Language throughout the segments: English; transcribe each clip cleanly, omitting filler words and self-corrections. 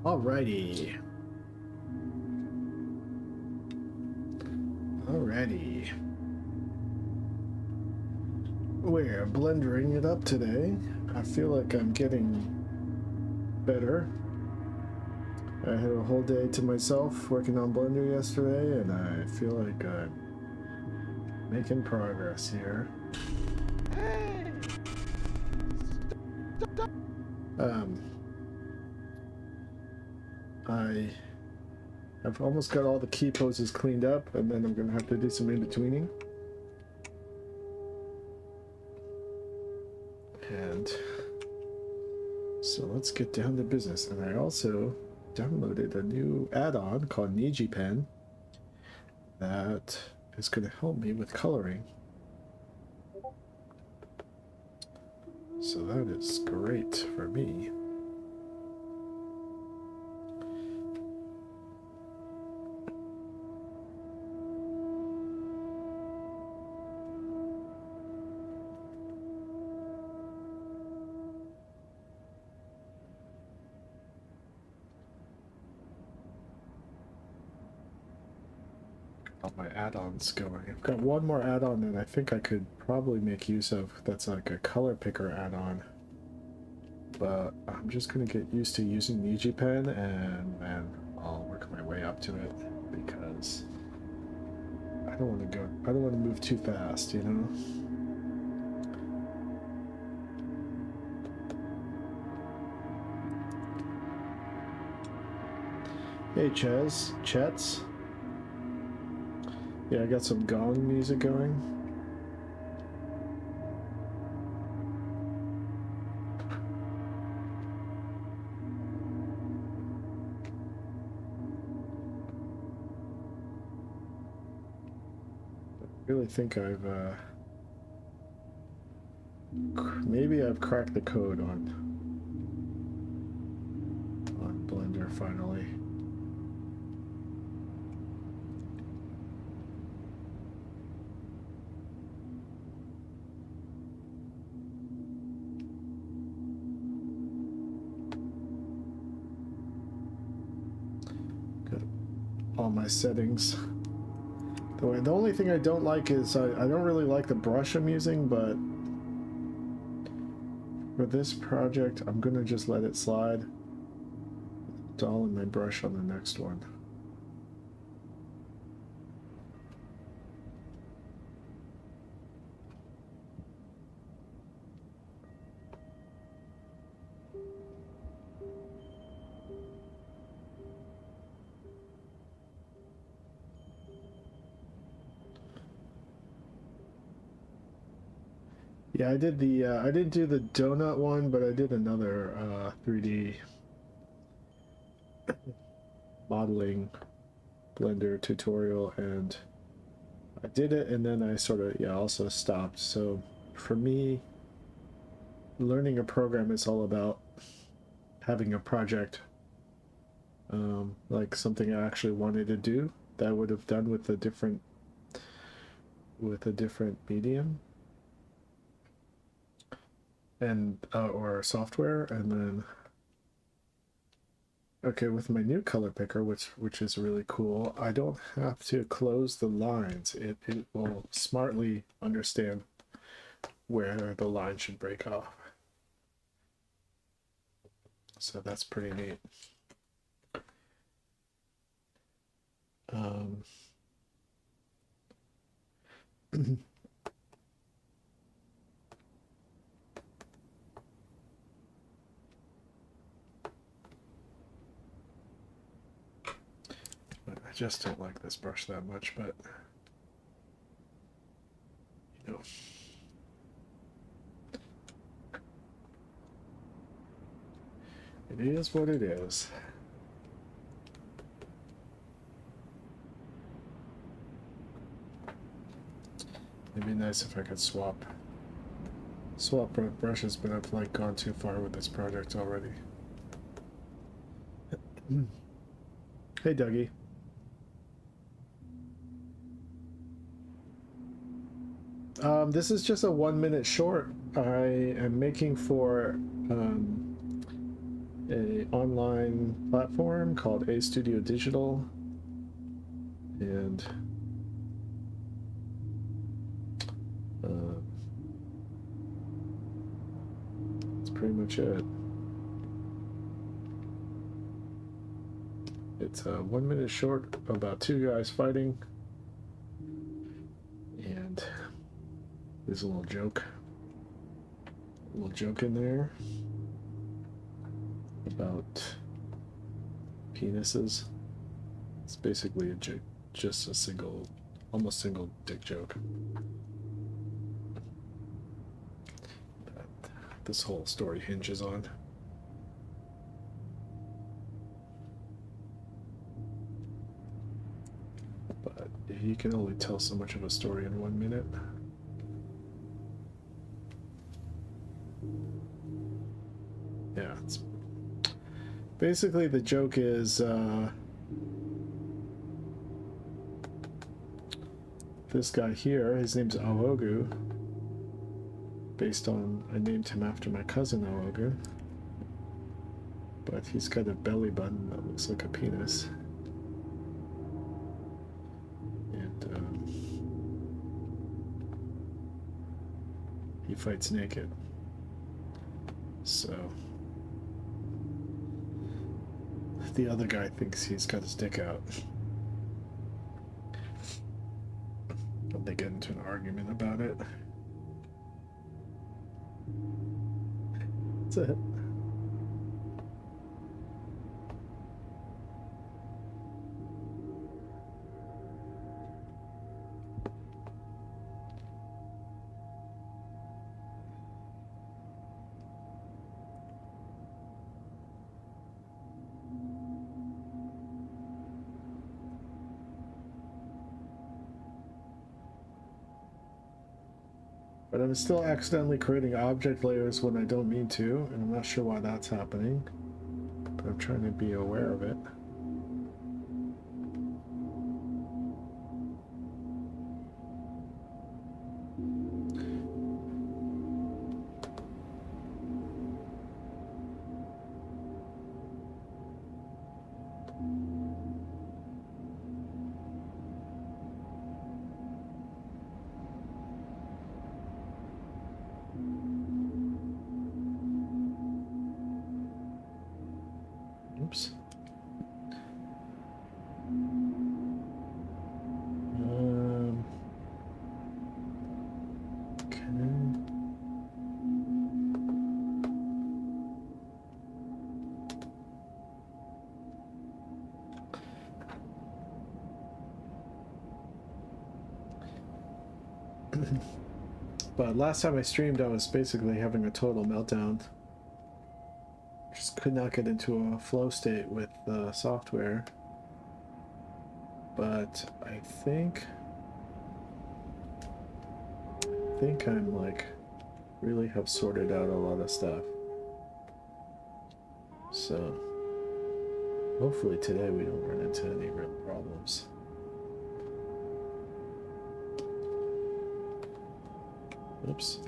Alrighty. Alrighty. We're blendering it up today. I feel like I'm getting better. I had a whole day to myself working on Blender yesterday, and I feel like I'm making progress here. I've almost got all the key poses cleaned up, and then I'm gonna have to do some in-betweening. And so let's get down to business. And I also downloaded a new add-on called NijiPen that is going to help me with coloring. So that is great for me. My add-ons going. I've got one more add-on that I think I could probably make use of. That's like a color picker add-on. But I'm just gonna get used to using NijiPen, and then I'll work my way up to it because I don't want to move too fast, you know? Hey Chets. Yeah, I got some gong music going. I really think maybe I've cracked the code on Blender finally. All my settings. The only thing I don't like is I don't really like the brush I'm using, but for this project I'm gonna just let it slide. Install in my brush on the next one. Yeah, I did the I didn't do the donut one, but I did another 3D modeling Blender tutorial, and I did it, and then I sort of also stopped. So for me, learning a program is all about having a project, like something I actually wanted to do that I would have done with a different medium and or software. And then okay, with my new color picker, which is really cool, I don't have to close the lines. It will smartly understand where the line should break off. So that's pretty neat. I just don't like this brush that much, but you know. It is what it is. It'd be nice if I could swap Swap brushes, but I've like gone too far with this project already. Hey, Dougie. This is just a 1-minute short. I am making for a online platform called A Studio Digital, and that's pretty much it. It's a 1-minute short about two guys fighting, and there's a little joke in there about penises. It's basically a joke, just a almost single dick joke that this whole story hinges on. But you can only tell so much of a story in 1 minute. Yeah, it's basically the joke is this guy here, his name's Awogu, based on, I named him after my cousin Awogu, but he's got a belly button that looks like a penis. And he fights naked. So the other guy thinks he's got his dick out. They get into an argument about it. That's it. But I'm still accidentally creating object layers when I don't mean to, and I'm not sure why that's happening. But I'm trying to be aware of it. Oops. Okay. But last time I streamed, I was basically having a total meltdown. Just could not get into a flow state with the software. But I think I'm like really have sorted out a lot of stuff. So hopefully today we don't run into any real problems. Oops.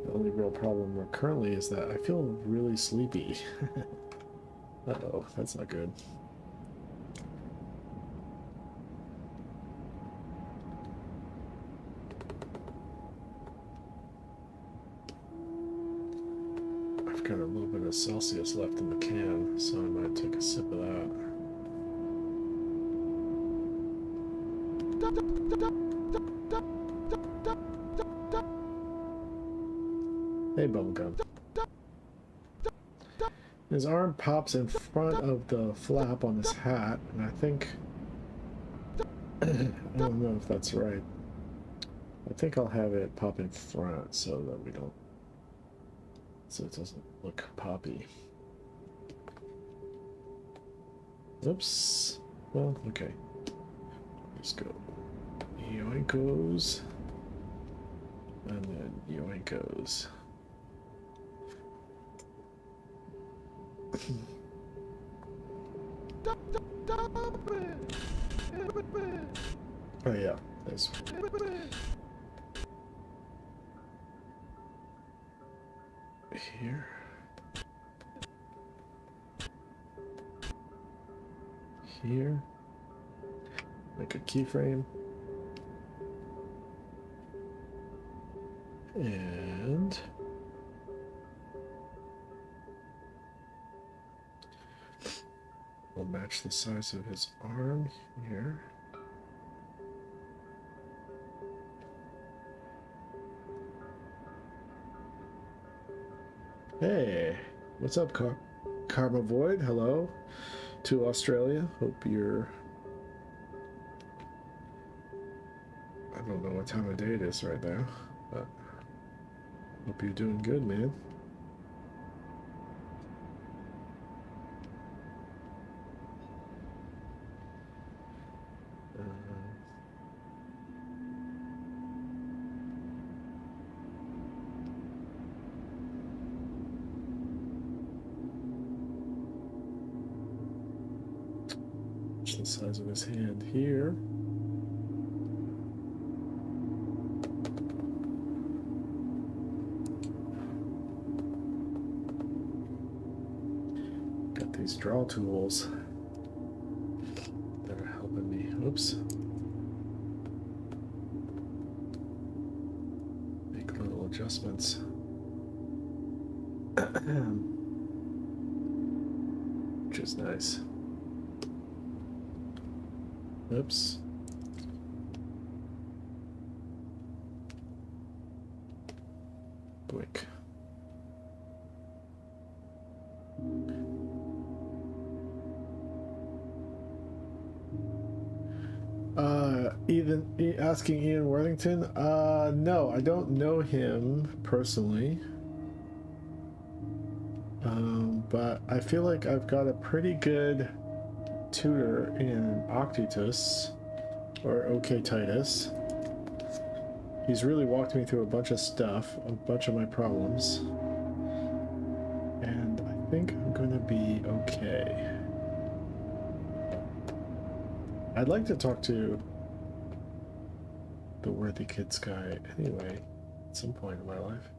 The only real problem currently is that I feel really sleepy. Uh-oh, that's not good. I've got a little bit of Celsius left in the can, so I might take a sip of that. Hey, Bubblegum. His arm pops in front of the flap on his hat, and I think... I don't know if that's right. I think I'll have it pop in front so that we don't... so it doesn't look poppy. Oops. Well, okay. Let's go Yoinkos. And then yoinkos. Oh yeah, there's here. Here. Make a keyframe. And we'll match the size of his arm here. Hey, what's up, Karma Void? Hello to Australia. Hope you're... I don't know what time of day it is right now, but hope you're doing good, man. The size of his hand here. Got these draw tools that are helping me. Oops. Make little adjustments. Which is nice. Oops. Boink. Asking Ian Worthington. No, I don't know him personally. But I feel like I've got a pretty good tutor in Octitus, or OK Titus. He's really walked me through a bunch of stuff, a bunch of my problems, and I think I'm gonna be okay. I'd like to talk to the Worthy Kids guy anyway, at some point in my life.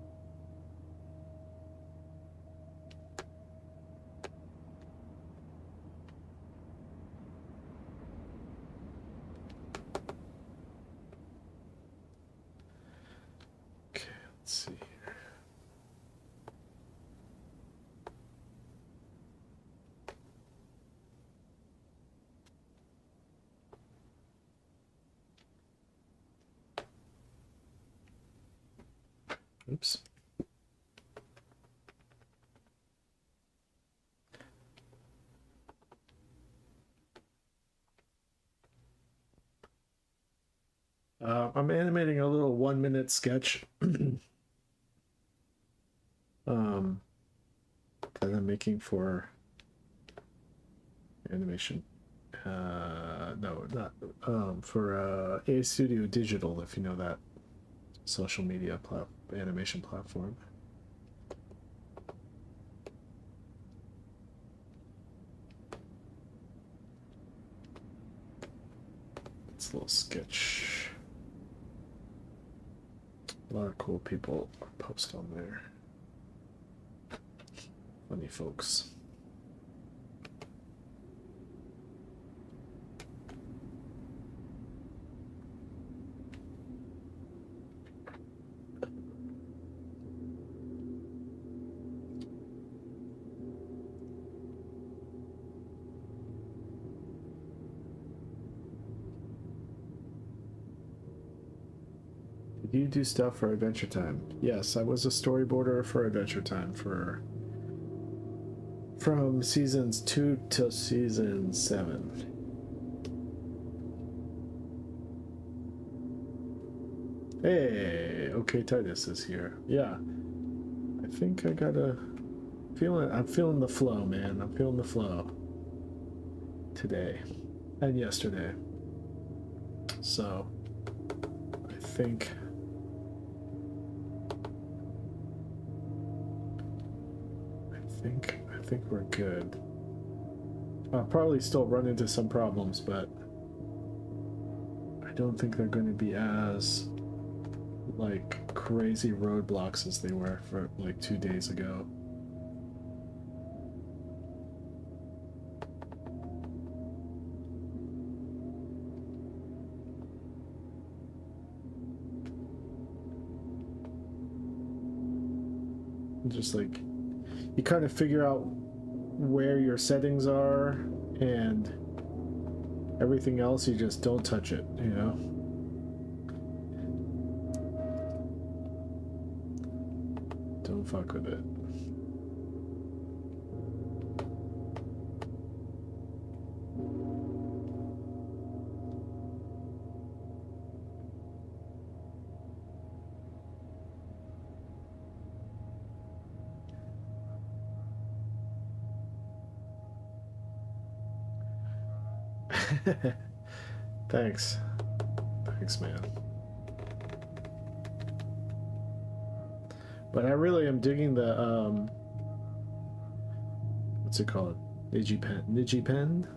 Let's see here. Oops. I'm animating a little 1-minute sketch that I'm making for animation. No, not for A Studio Digital, if you know that social media animation platform. It's a little sketch. A lot of cool people post on there. Funny folks. Did you do stuff for Adventure Time? Yes, I was a storyboarder for Adventure Time from seasons 2 till season 7. Hey, OK Titus is here. Yeah, I think I gotta I'm feeling the flow, man. I'm feeling the flow today and yesterday. So I think we're good. I'll probably still run into some problems, but I don't think they're going to be as like crazy roadblocks as they were for like 2 days ago. Just like you kind of figure out where your settings are, and everything else you just don't touch it, you know? Don't fuck with it. Thanks. Thanks, man. But I really am digging the, what's it called? Nijipen? Nijipen?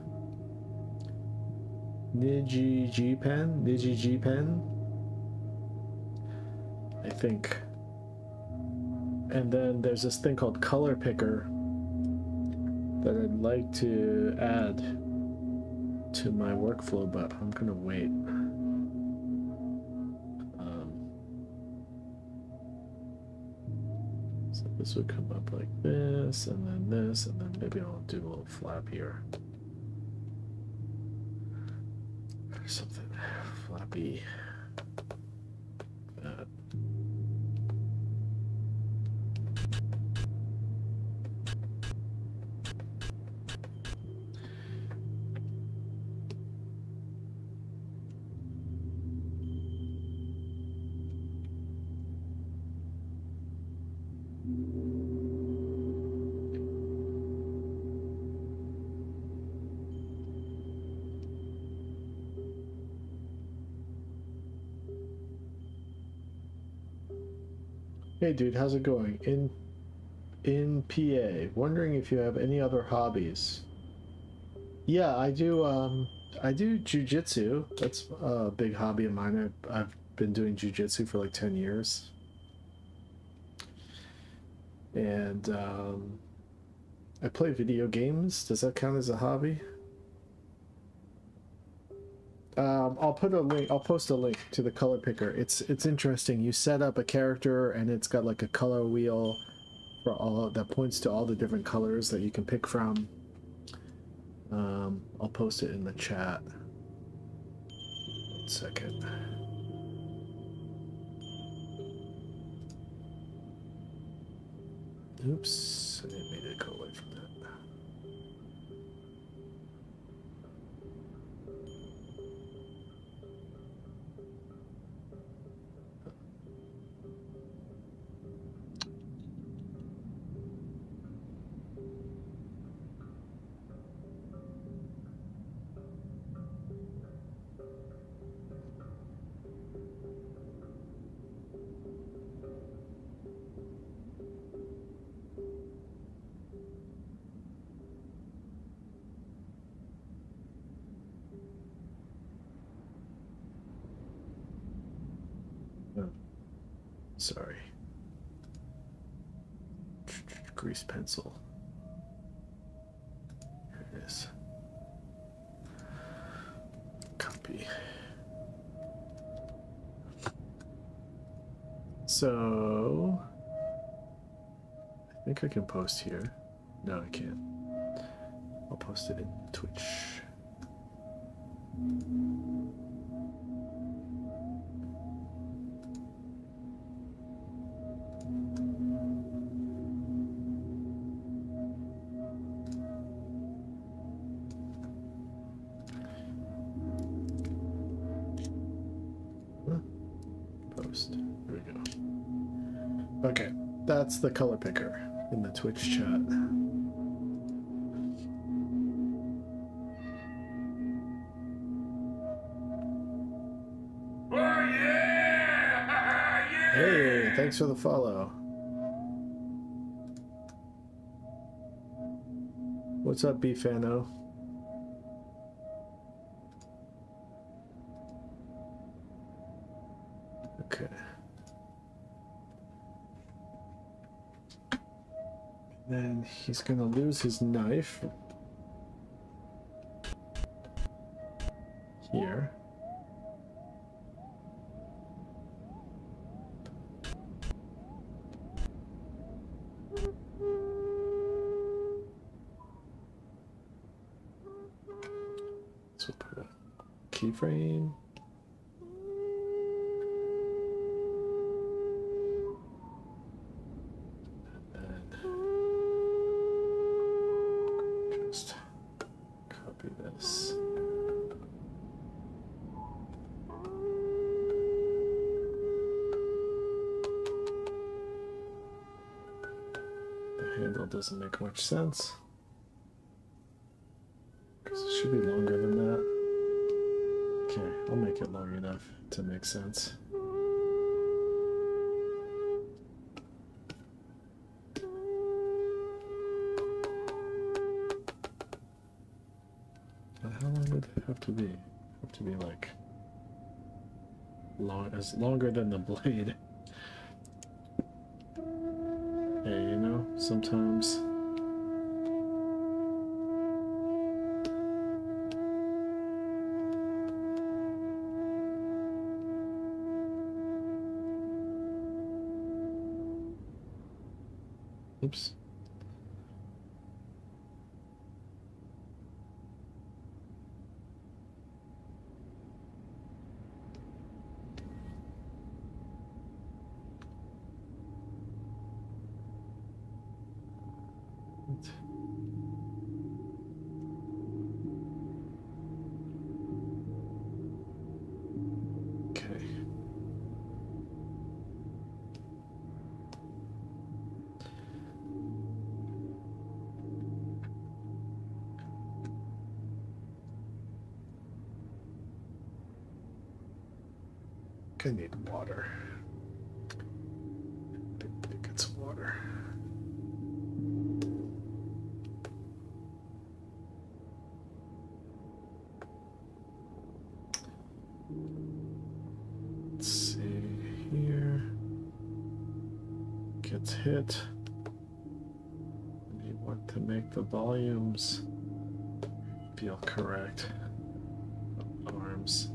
Nijipen? I think. And then there's this thing called Color Picker that I'd like to add to my workflow, but I'm gonna wait. So this would come up like this, and then this, and then maybe I'll do a little flap here. Or something flappy. That. Hey dude, how's it going? In PA, wondering if you have any other hobbies. Yeah, I do jujitsu. That's a big hobby of mine. I've been doing jujitsu for like 10 years. And I play video games. Does that count as a hobby? I'll put a link. I'll post a link to the color picker. It's interesting. You set up a character, and it's got like a color wheel for all that points to all the different colors that you can pick from. I'll post it in the chat. 1 second. Oops, I didn't mean to go away from that. Sorry. Grease pencil. Here it is. Copy. So I think I can post here. No, I can't. I'll post it in Twitch. Post. Here we go. Okay, that's the color picker in the Twitch chat. Oh yeah! Hey, thanks for the follow. What's up, Bfano? Okay. Then he's gonna lose his knife here. So put a keyframe. And just copy this. The handle doesn't make much sense, because it should be longer than that. Okay, I'll make it long enough to make sense. But how long would it have to be? Have to be like longer than the blade. Hey, you know, sometimes oops. Okay. I need water. I think it's water. Let's see here. Gets hit. You want to make the volumes feel correct. Arms.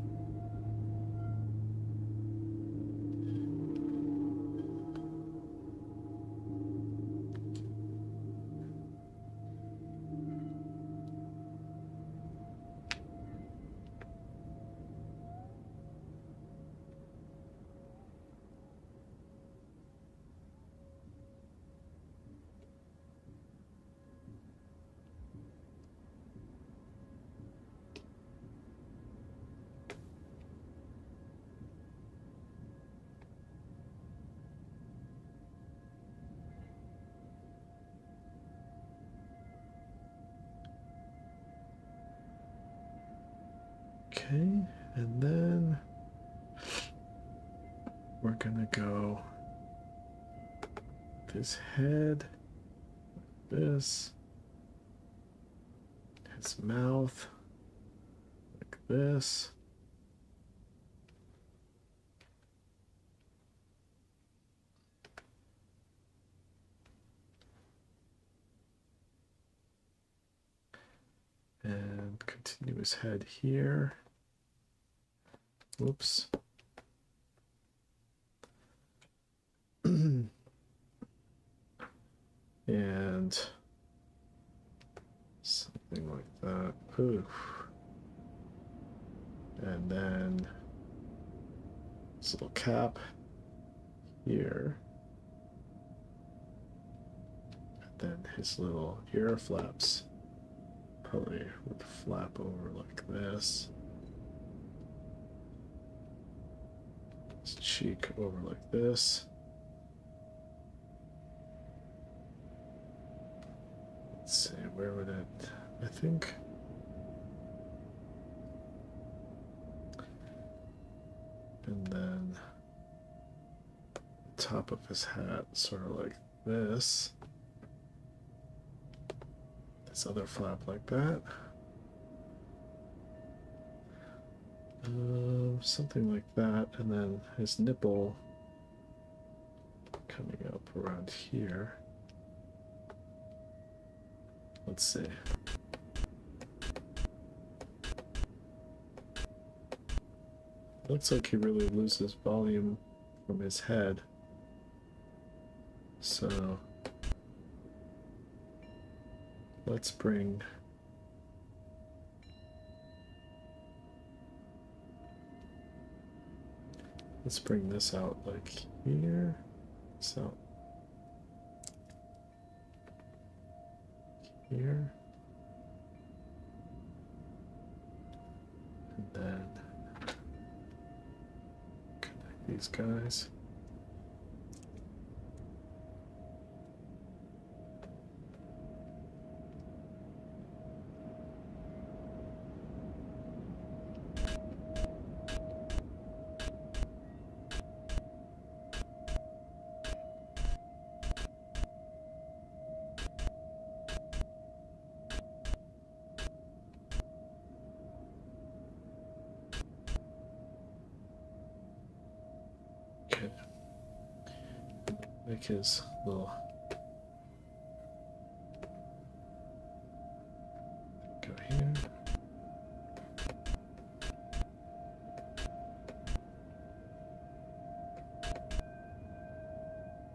Okay, and then we're gonna go his head, this, his mouth, like this. And continue his head here. Whoops. And something like that. Oof. And then this little cap here. And then his little ear flaps probably would flap over like this. His cheek over like this. Let's see, where would it, I think. And then top of his hat, sort of like this. This other flap like that. Something like that, and then his nipple coming up around here. Let's see. Looks like he really loses volume from his head. So let's bring this out like here. So here. And then connect these guys. Make his little go here.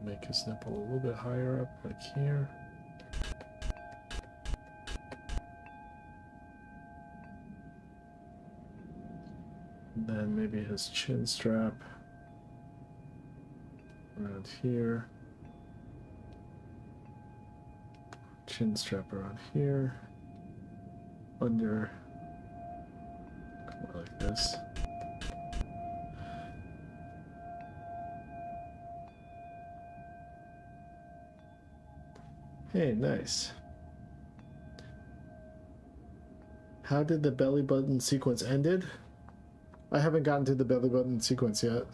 Make his nipple a little bit higher up, like here. And then maybe his chin strap around here. Chin strap around here. Under. More like this. Hey, nice. How did the belly button sequence ended? I haven't gotten to the belly button sequence yet.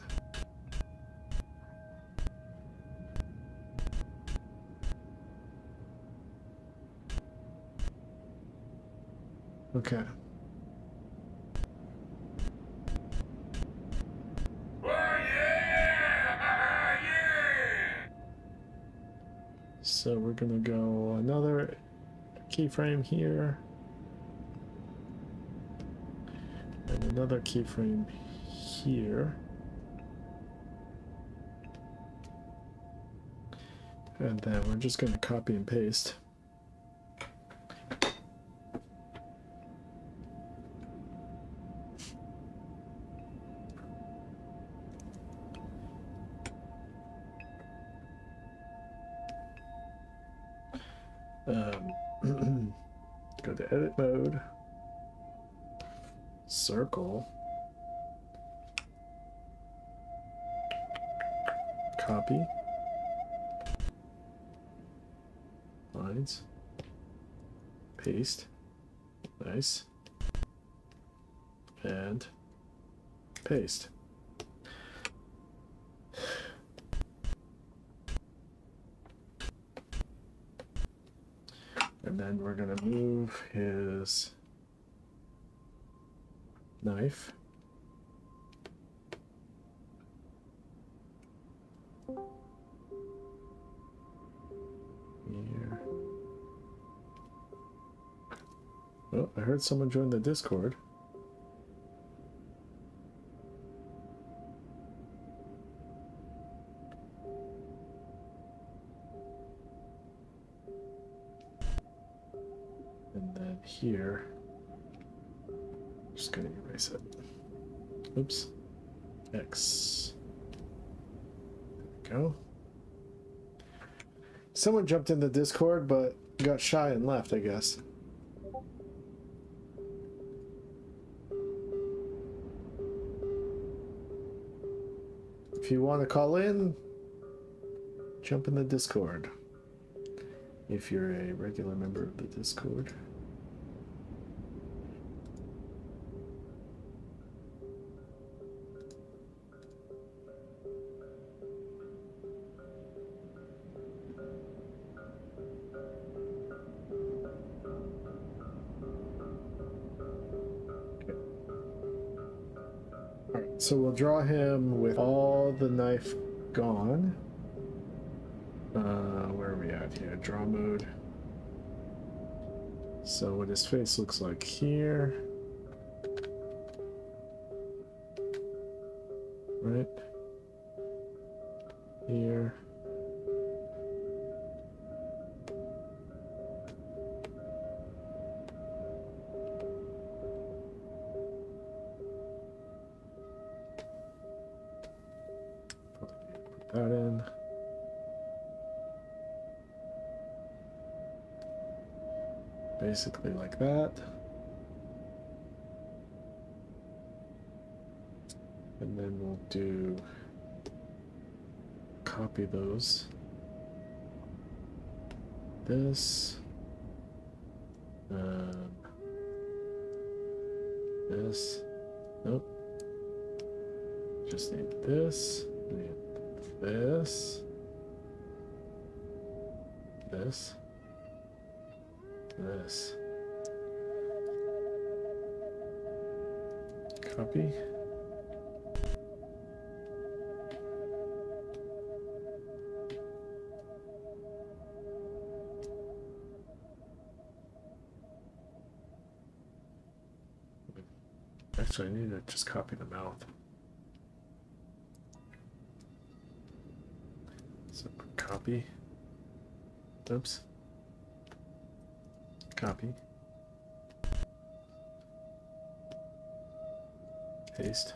Okay. So we're gonna go another keyframe here. And another keyframe here. And then we're just gonna copy and paste. Go to edit mode, circle, copy, lines, paste, nice, and paste. And then we're going to move his knife. Here. Oh, I heard someone join the Discord. Here, just gonna erase it. Oops. X. There we go. Someone jumped in the Discord, but got shy and left, I guess. If you want to call in, jump in the Discord. If you're a regular member of the Discord. So we'll draw him with all the knife gone. Where are we at here? Draw mode. So what his face looks like here. Right? Here. Put that in. Basically like that. And then we'll do copy those. This. This. Nope. Just need this. Need this. This. This. Copy. Actually, I need to just copy the mouth. So copy. Oops. Copy. Paste.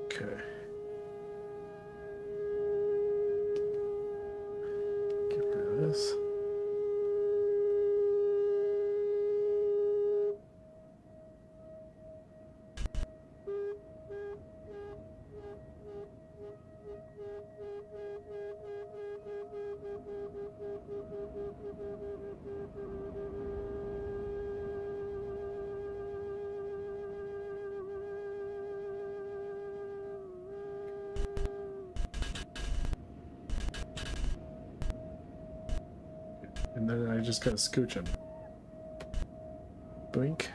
Okay. Get rid of this. And then I just gotta scooch him. Blink.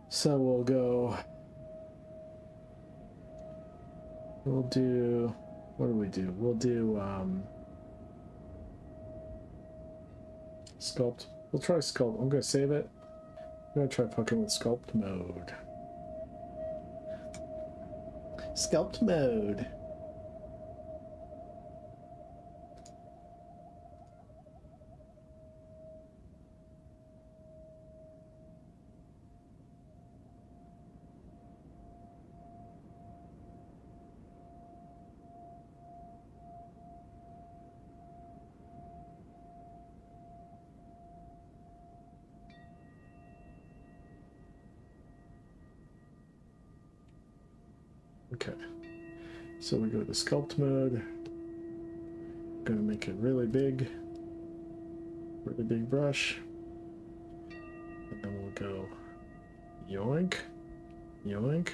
So we'll go. We'll do. What do we do? We'll do sculpt. We'll try sculpt. I'm gonna save it. I'm gonna try fucking with sculpt mode. Sculpt mode. Okay, so we go to sculpt mode. Gonna make it really big brush, and then we'll go yoink, yoink.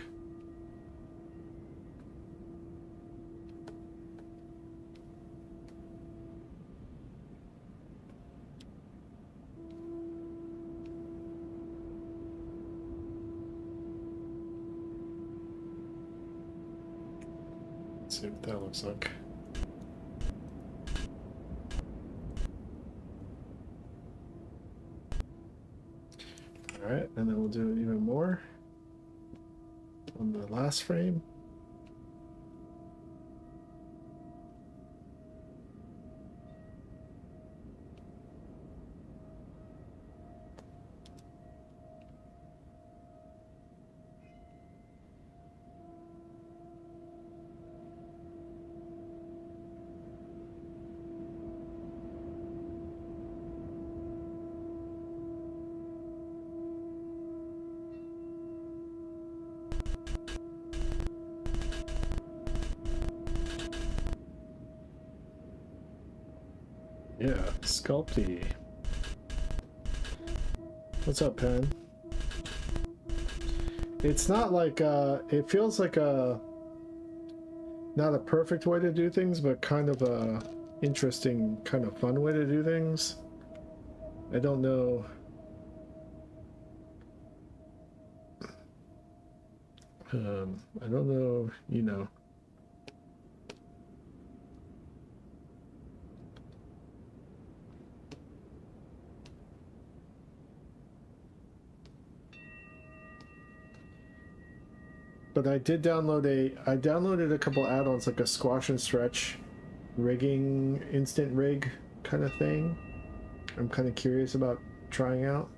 See what that looks like. All right, and then we'll do it even more on the last frame. Yeah, Sculpey. What's up, Pen? It's not like, it feels like not a perfect way to do things, but kind of a interesting, kind of fun way to do things. I don't know. I don't know, you know. But I did download I downloaded a couple add-ons like a squash and stretch rigging, instant rig kind of thing. I'm kind of curious about trying out.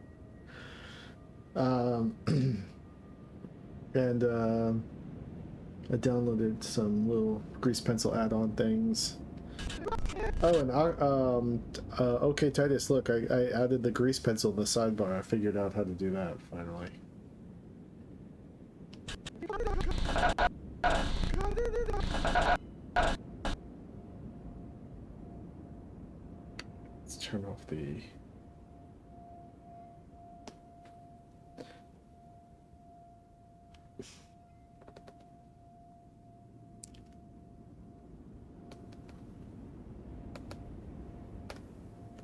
And I downloaded some little grease pencil add-on things. Oh, and okay, Titus, look, I added the grease pencil in the sidebar. I figured out how to do that finally. Let's turn off the...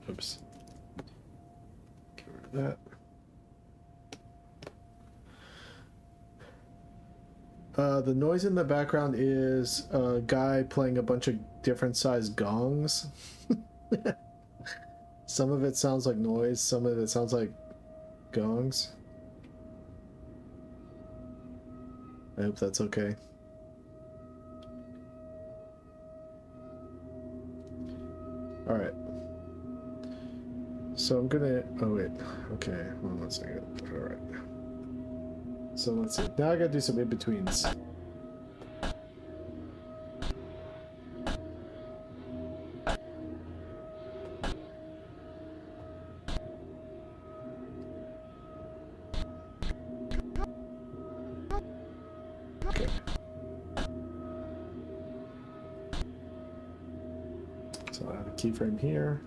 Oops. Get rid of that. The noise in the background is a guy playing a bunch of different sized gongs. Some of it sounds like noise, some of it sounds like gongs. I hope that's okay. Alright. So I'm gonna... Oh wait. Okay, hold on 1 second. Alright. So let's see. Now I gotta do some in-betweens. Okay. So I'll add a keyframe here.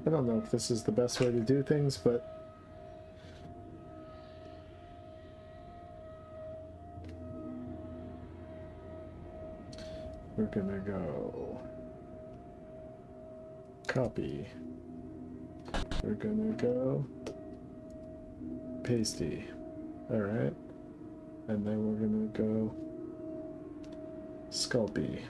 I don't know if this is the best way to do things, but we're gonna go copy. We're gonna go pasty. All right. And then we're gonna go Sculpey.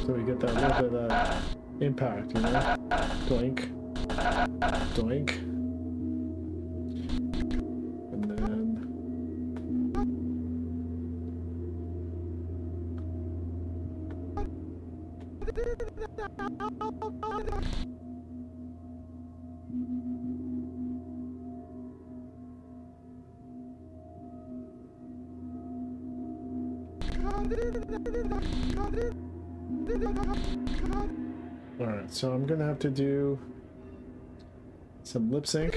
So we get that little bit of impact, you know? Doink. Doink. And then... Alright, so I'm gonna have to do some lip sync.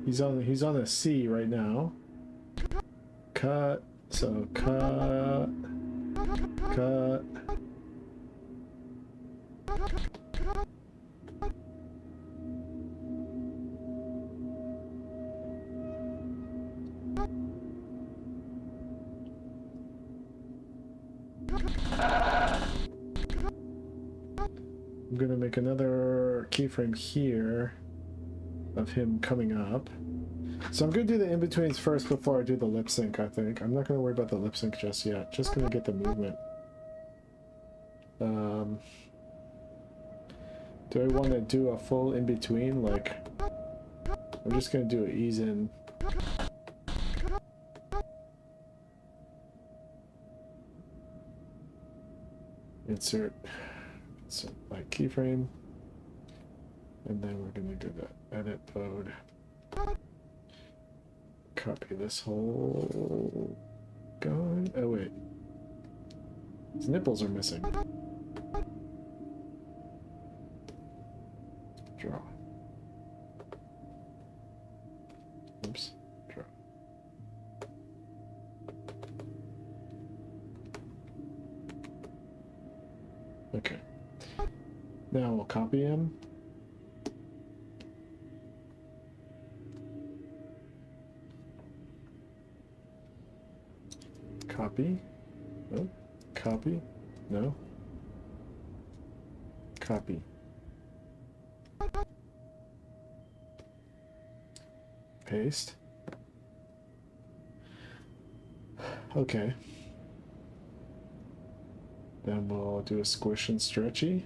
He's on a C right now. Cut. So cut. Cut. I'm gonna make another keyframe here of him coming up. So I'm gonna do the in-betweens first before I do the lip sync, I think. I'm not gonna worry about the lip sync just yet. Just gonna get the movement. Do I want to do a full in-between? Like, I'm just gonna do an ease in. Insert my keyframe. And then we're gonna do the edit mode. Copy this whole guy. Oh wait. His nipples are missing. Draw. Oops. Draw. Okay. Now we'll copy him. Copy. No. Copy. No. Copy. Paste. Okay. Then we'll do a squish and stretchy.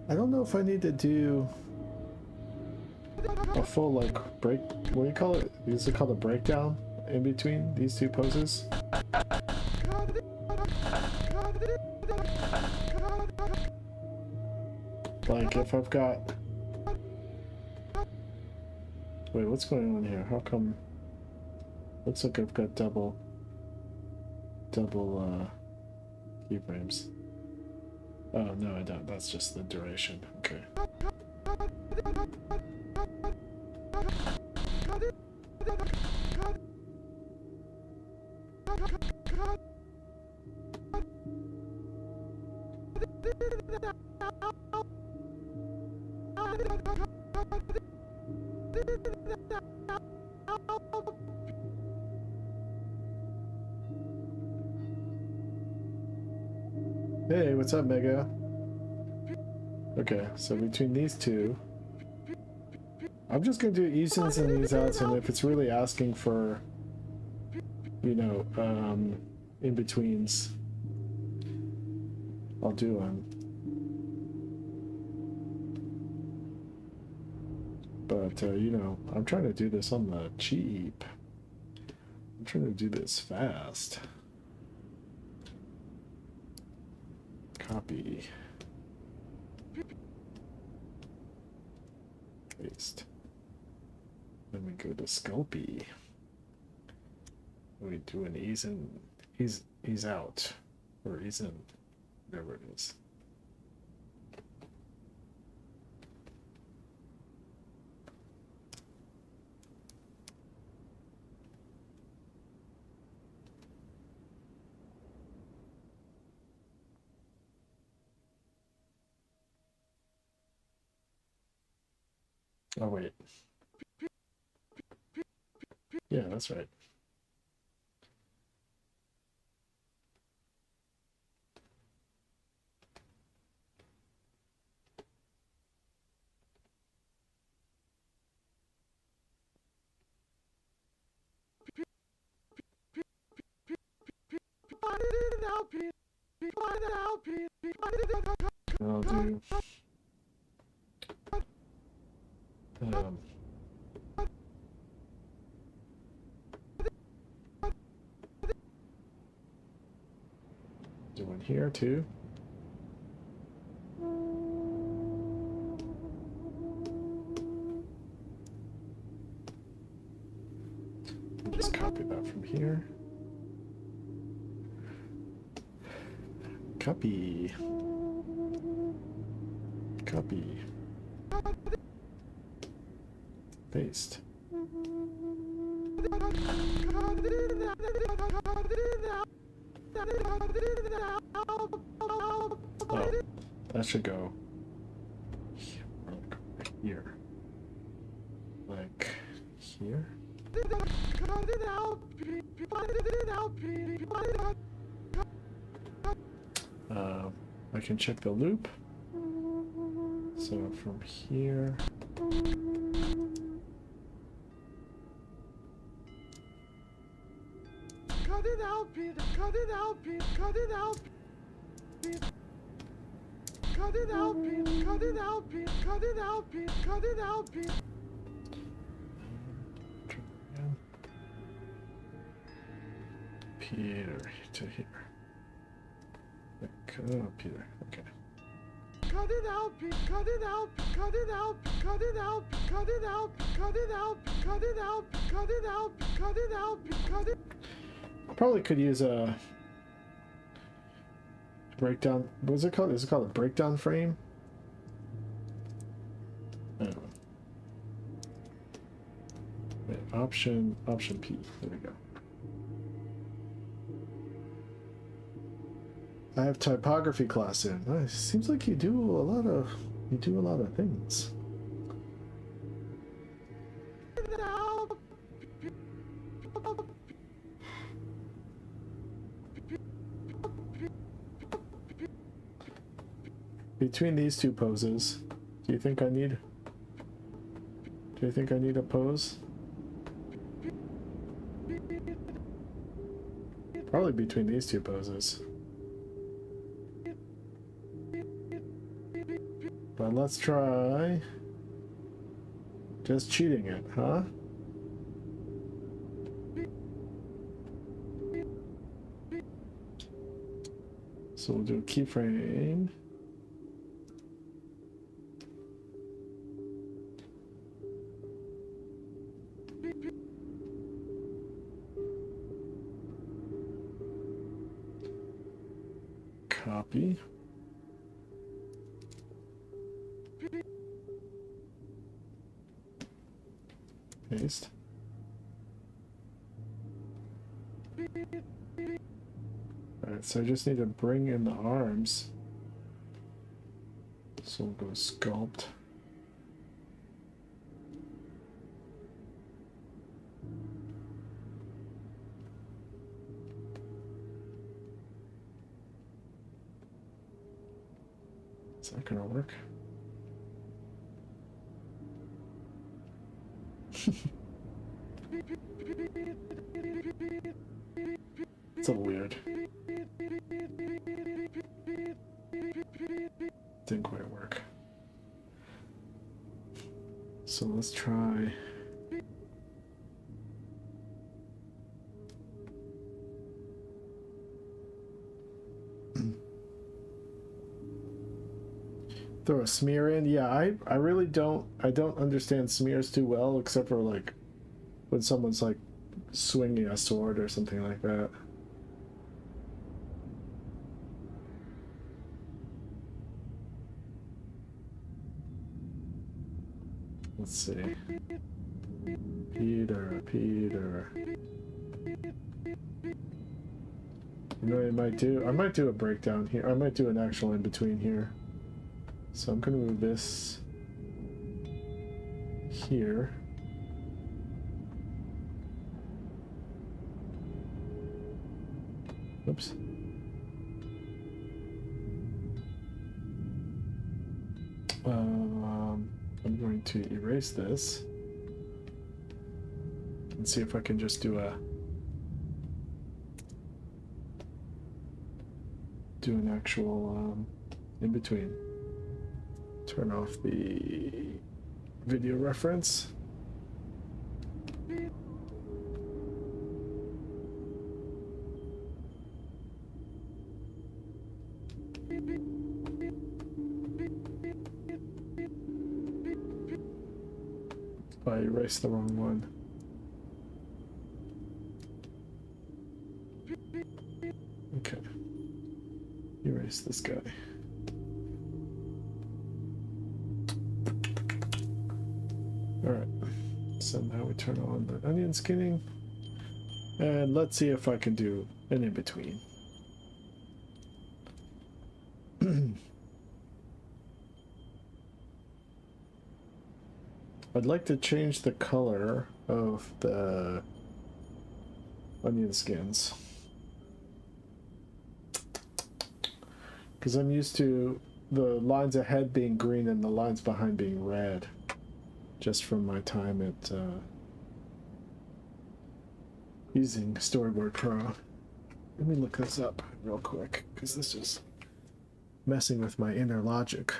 I don't know if I need to do a full like break. What do you call it? Is it called a breakdown in between these two poses? Like if I've got. Wait, what's going on here? How come? Looks like I've got double keyframes. Oh, no, I don't. That's just the duration. Okay. Hey, what's up, Mega? Okay, so between these two, I'm just gonna do ease-ins and ease-outs, and if it's really asking for, you know, in-betweens, I'll do them. But, you know, I'm trying to do this on the cheap. I'm trying to do this fast. Copy. Paste. Then we go to Sculpey. We do an ease in, ease out, or ease in, whatever it is. Oh, wait. Yeah, that's right. I'll do do one here too. Just copy that from here. Copy. Copy. Paste. Oh, that should go here. Like here. I can check the loop. So from here. Cut it out, Peter. Cut it out, Peter. Cut it out. Cut it out, Peter. Cut it out, Peter. Cut it out, Peter. Cut it out, Peter. Peter to here. Cut it out, Peter. Okay. Cut it out, Peter. Cut it out. Cut it out. Cut it out. Cut it out. Cut it out. Cut it out. Cut it out. Cut it out. Cut it. Probably could use a breakdown. What's it called? Is it called a breakdown frame? I don't know. Wait, option P. There we go. I have typography class in. Nice. Seems like you do a lot of things. Between these two poses, do you think I need a pose? Probably between these two poses. But let's try just cheating it, huh? So we'll do a keyframe. Copy. Paste. Alright, so I just need to bring in the arms. So we'll go sculpt. Is that gonna work? It's a little weird. Didn't quite work. So let's try. Throw a smear in. Yeah, I really don't understand smears too well, except for like when someone's like swinging a sword or something like that. Let's see. Peter. You know what I might do a breakdown here. I might do an actual in between here. So I'm gonna move this here. Oops. I'm going to erase this and see if I can just do an actual in between. Turn off the video reference. I erased the wrong one. Okay. Erase this guy. Alright. So now we turn on the onion skinning. And let's see if I can do an in-between. I'd like to change the color of the onion skins. Because I'm used to the lines ahead being green and the lines behind being red. Just from my time at using Storyboard Pro. Let me look this up real quick, because this is messing with my inner logic.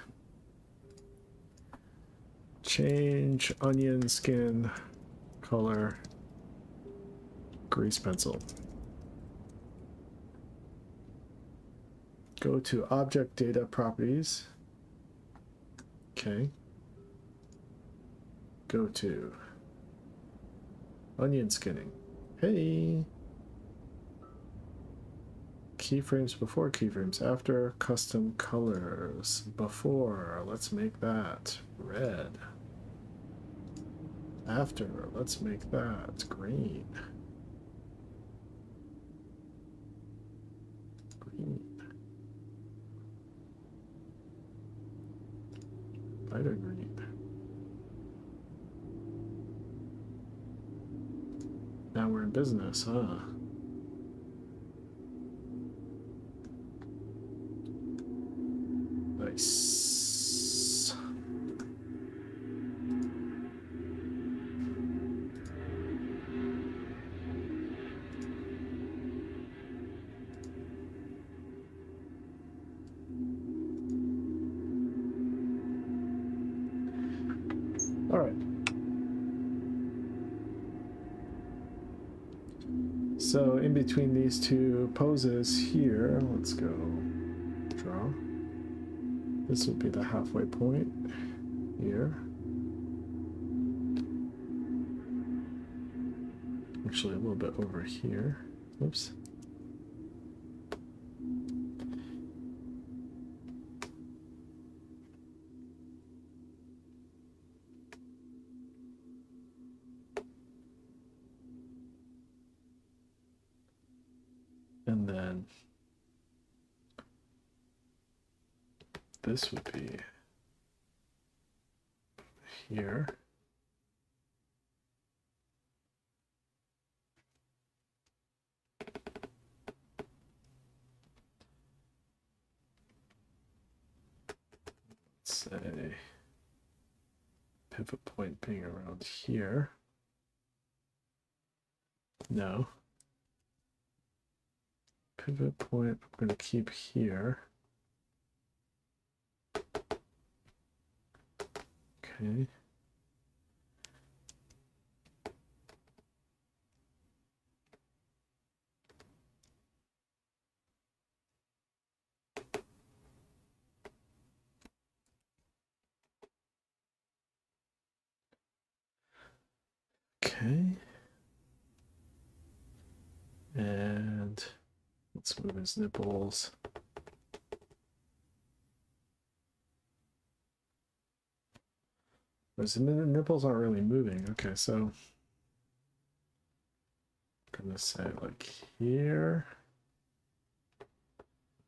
Change onion skin color grease pencil. Go to object data properties. Okay. Go to onion skinning. Hey. Keyframes before, keyframes after, custom colors before. Let's make that red. After, let's make that green. Green. Lighter green. Now we're in business, huh? Nice. All right. So in between these two poses here, let's go draw. This would be the halfway point here. Actually, a little bit over here. Oops. And then this would be here. Let's say pivot point being around here. No. Pivot point I'm going to keep here. Okay. Okay. And let's move his nipples. His nipples aren't really moving. Okay, so I'm gonna say like here.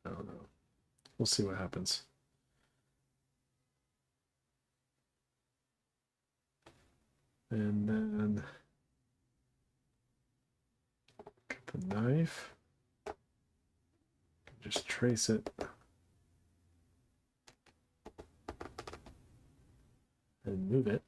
I don't know. We'll see what happens. And then get the knife. Just trace it. And move it.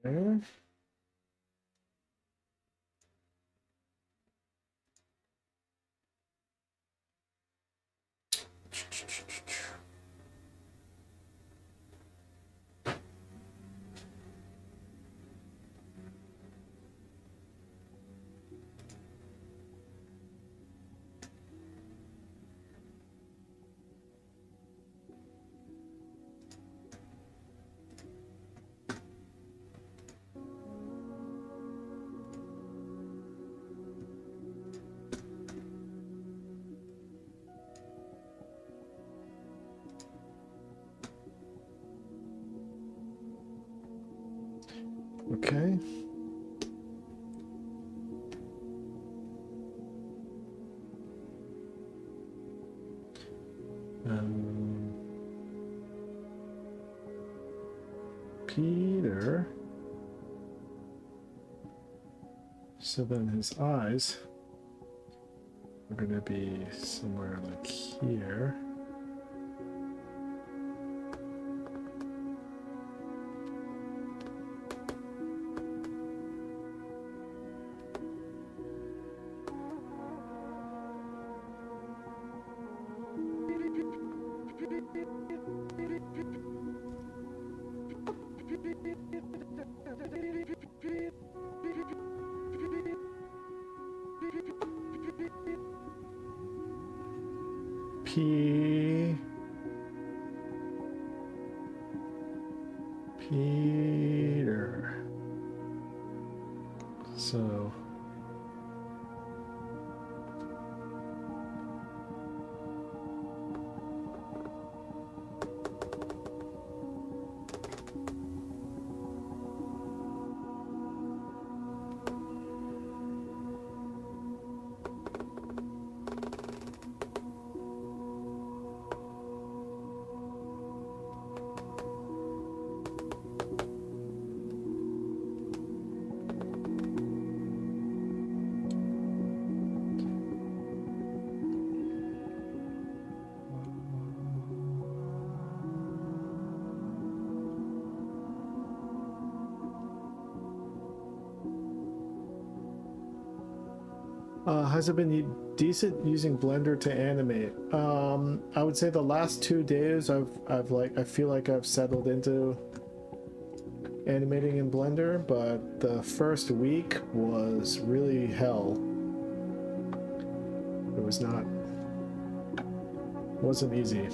Okay. Okay. Peter. So then his eyes are going to be somewhere like here. Peter. So has it been decent using Blender to animate? I would say the last 2 days I feel like I've settled into animating in Blender, but the first week was really hell. Wasn't easy.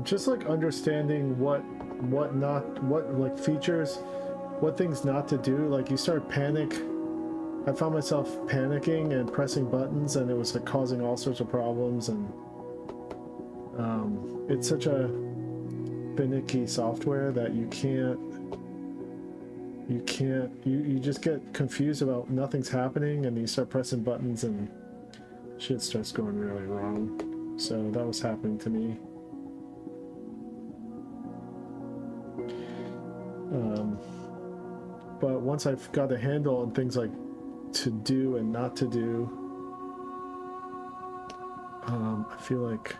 Just like understanding what like features, what things not to do. Like you start I found myself panicking and pressing buttons, and it was like causing all sorts of problems. And it's such a finicky software that you just get confused about nothing's happening, and you start pressing buttons and shit starts going really wrong. So that was happening to me. But once I've got a handle on things like to do and not to do, I feel like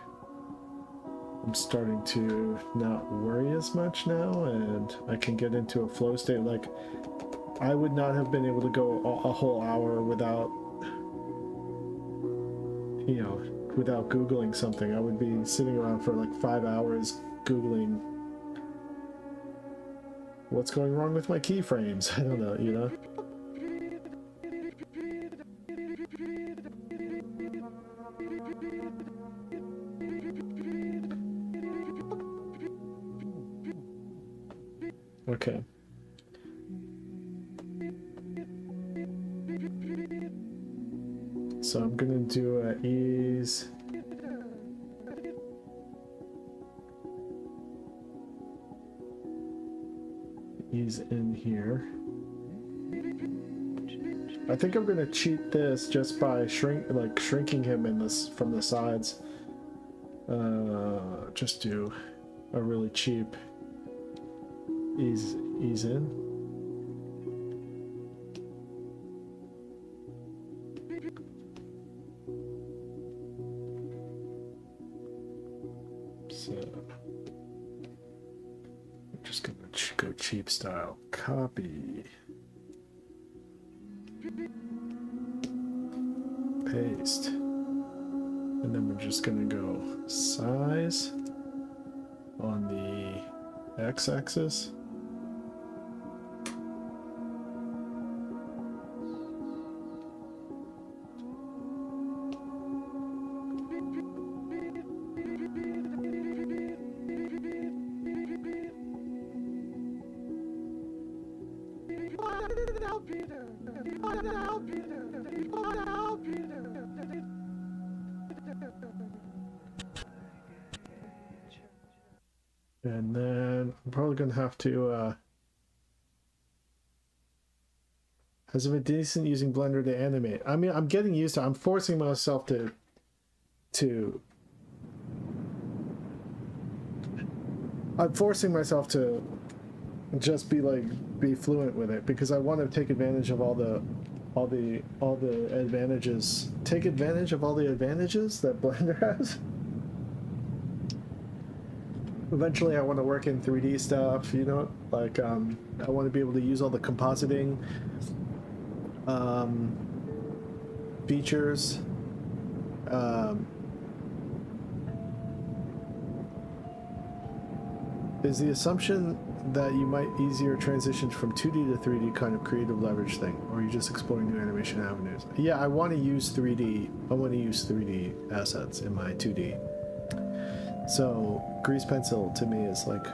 I'm starting to not worry as much now, and I can get into a flow state. Like, I would not have been able to go a whole hour without, without Googling something. I would be sitting around for like 5 hours Googling what's going wrong with my keyframes. I don't know, Okay. So I'm gonna do a ease. Ease in here. I think I'm gonna cheat this just by shrinking him in this from the sides. Just do a really cheap ease in. So I'm just gonna go cheap style. Copy. Paste. And then we're just gonna go size on the x-axis. And then I'm probably gonna have to has it been decent using Blender to animate? I mean, I'm getting used to it. I'm forcing myself to I'm forcing myself to just be fluent with it because I want to take advantage of all the advantages. Take advantage of all the advantages that Blender has. Eventually I want to work in 3D stuff, you know, like I want to be able to use all the compositing features. Is the assumption that you might easier transition from 2D to 3D kind of creative leverage thing, or are you just exploring new animation avenues? Yeah, I want to use 3D. I want to use 3D assets in my 2D. So Grease Pencil to me is like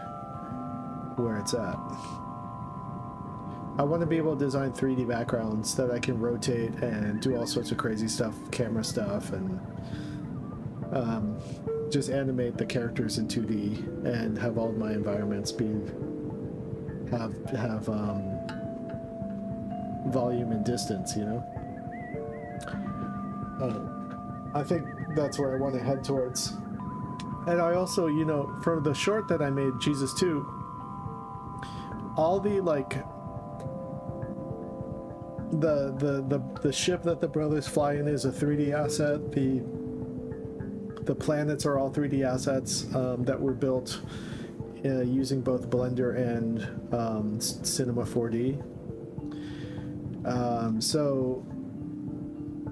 where it's at. I want to be able to design 3D backgrounds that I can rotate and do all sorts of crazy stuff, camera stuff, and just animate the characters in 2D and have all of my environments have volume and distance, you know. I think that's where I want to head towards. And I also, you know, for the short that I made, Jesus 2, all the the ship that the brothers fly in is a 3D asset. The planets are all 3D assets that were built using both Blender and Cinema 4D. So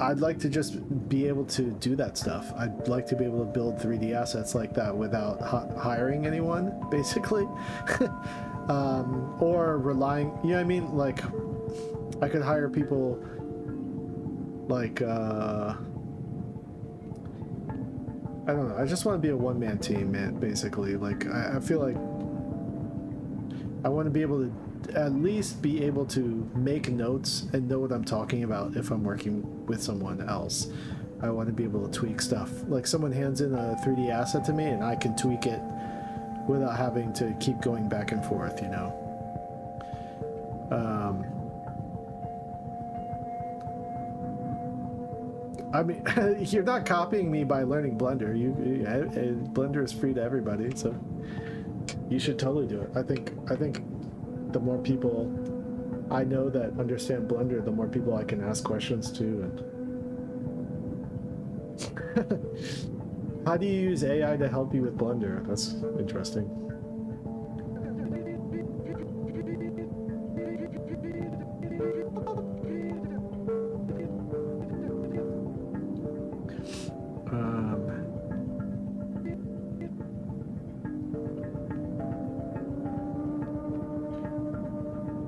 I'd like to just be able to do that stuff. I'd like to be able to build 3D assets like that without hiring anyone, basically. Or relying, you know what I mean? Like, I could hire people like, I don't know. I just want to be a one-man team, man, basically. Like, I feel like I want to be able to at least be able to make notes and know what I'm talking about if I'm working with someone else. I want to be able to tweak stuff. Like, someone hands in a 3D asset to me and I can tweak it without having to keep going back and forth, you know. I mean, you're not copying me by learning Blender. Blender is free to everybody, so you should totally do it. I think the more people I know that understand Blender, the more people I can ask questions to. And how do you use AI to help you with Blender? That's interesting.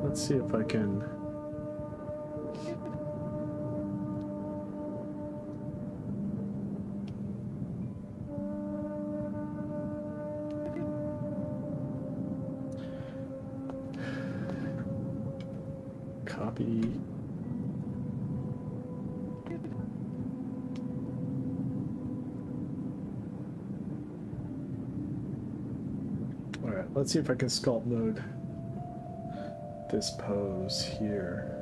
Let's see if I can. Copy. Alright, let's see if I can sculpt mode this pose here.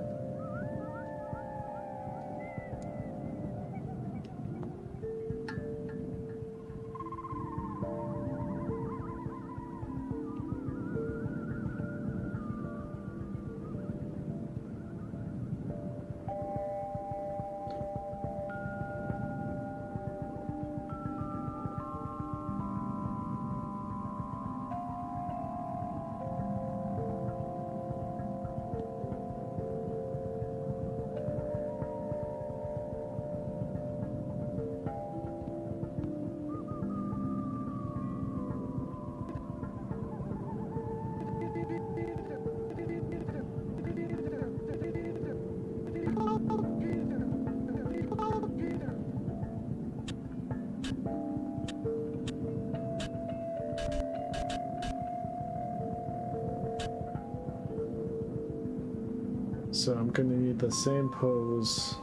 So I'm going to need the same pose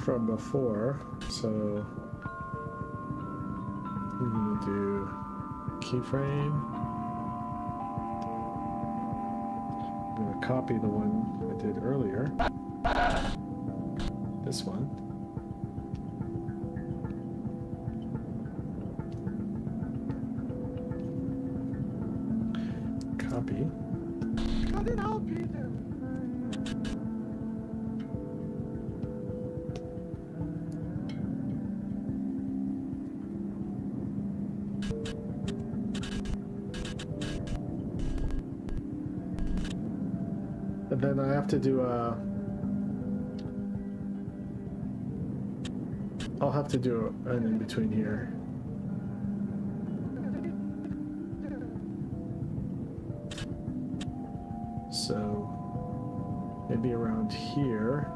from before. So I'm going to do keyframe. I'm going to copy the one I did earlier. This one. Copy. Cut it out, Peter. And then I have to do a... I'll have to do an in-between here. So maybe around here.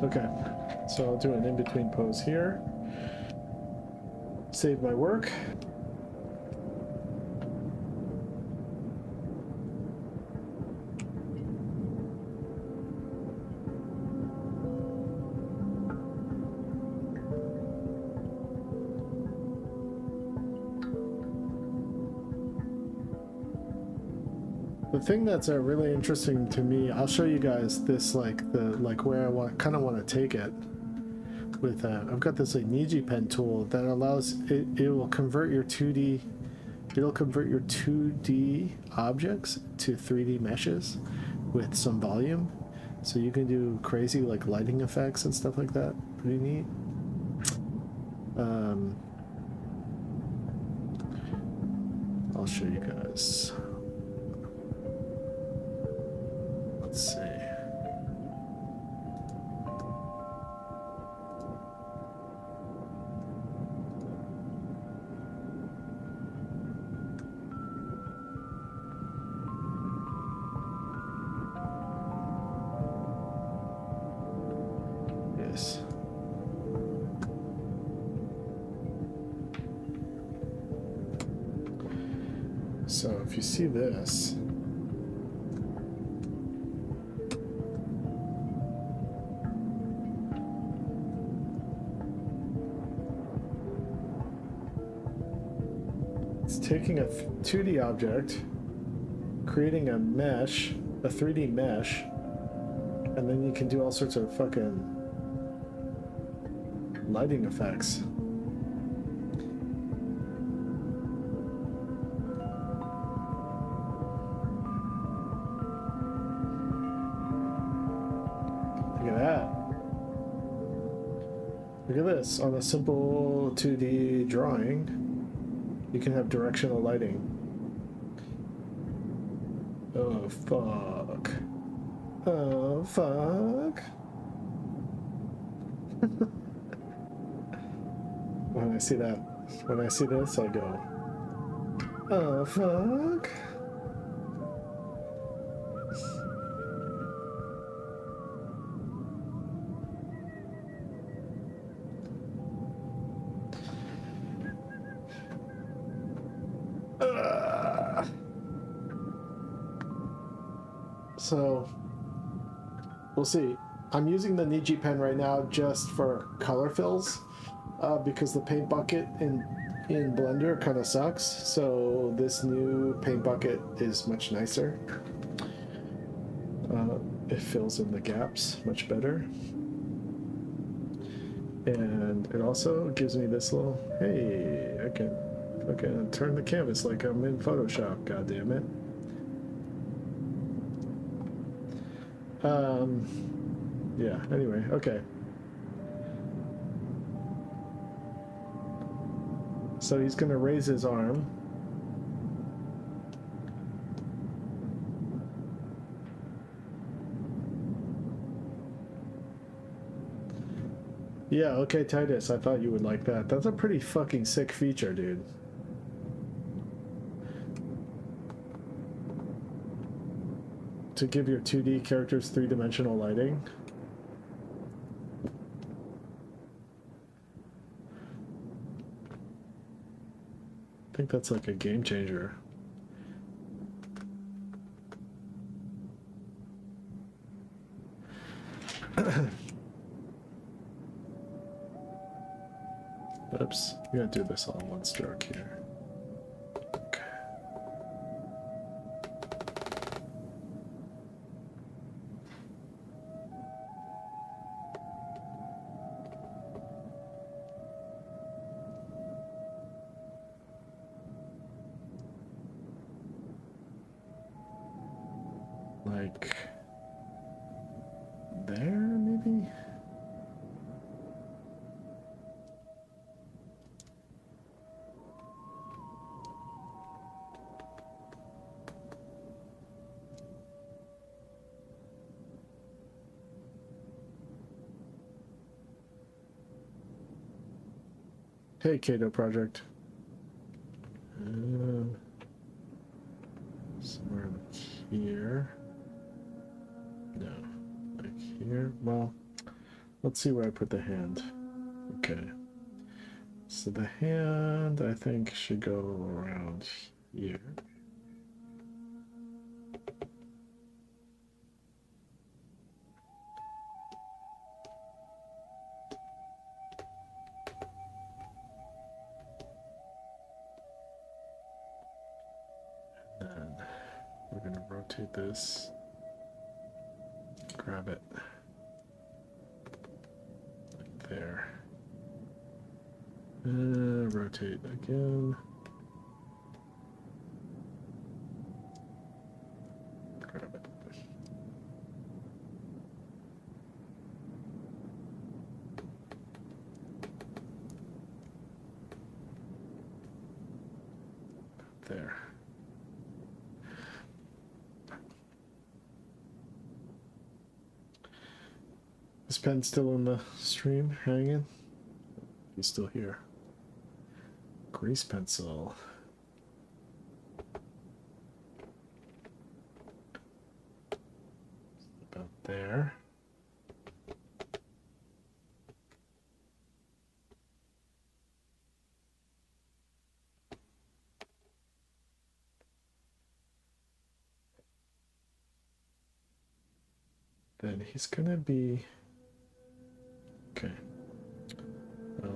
Okay, so I'll do an in-between pose here. Save my work. The thing that's really interesting to me, I'll show you guys this, like where I kind of want to take it. With I've got this like Niji pen tool that allows it. It will convert your 2D. It'll convert your 2D objects to 3D meshes with some volume, so you can do crazy like lighting effects and stuff like that. Pretty neat. I'll show you guys. Let's see. Yes. So if you see this, it's taking a 2D object, creating a mesh, a 3D mesh, and then you can do all sorts of fucking lighting effects. Look at that. Look at this. On a simple 2D drawing, you can have directional lighting. Oh, fuck. Oh, fuck. When I see that, when I see this, I go, oh, fuck. So we'll see. I'm using the Niji pen right now just for color fills because the paint bucket in Blender kind of sucks. So this new paint bucket is much nicer. It fills in the gaps much better. And it also gives me this little, hey, I can turn the canvas like I'm in Photoshop, god damn it. Yeah, anyway, okay. So he's gonna raise his arm. Yeah, okay, Titus, I thought you would like that. That's a pretty fucking sick feature, dude. To give your 2D characters three-dimensional lighting. I think that's like a game changer. Oops, I'm gonna do this all in one stroke here. Okay. Like there, maybe? Hey, Kato Project. Somewhere like here. No, like here. Well, let's see where I put the hand. Okay. So the hand, I think, should go around here. And then we're going to rotate this. Grab it. Like there. Rotate again. Grab it. There. Is Pen still in the stream hanging? He's still here. Grease pencil. About there. Then he's gonna be okay. Well,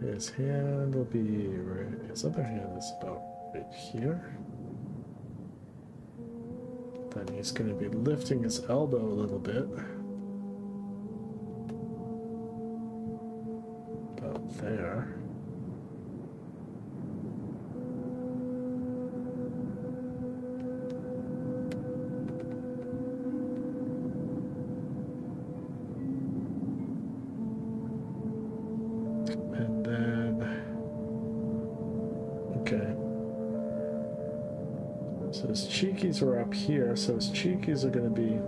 his hand will be right. His other hand is about right here. Then he's gonna be lifting his elbow a little bit. About there. And then, okay. So his cheekies are up here, so his cheekies are going to be,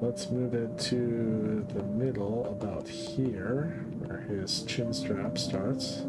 let's move it to the middle about here, where his chin strap starts.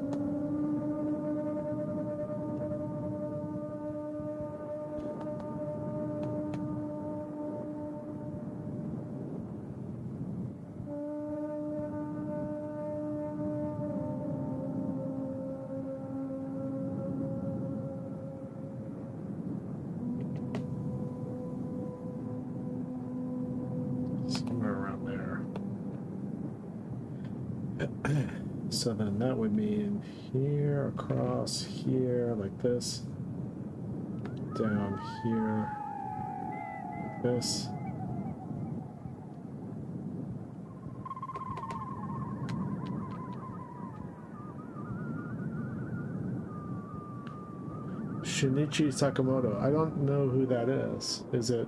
So then that would mean here, across here, like this, down here, like this. Shinichi Sakamoto. I don't know who that is. Is it?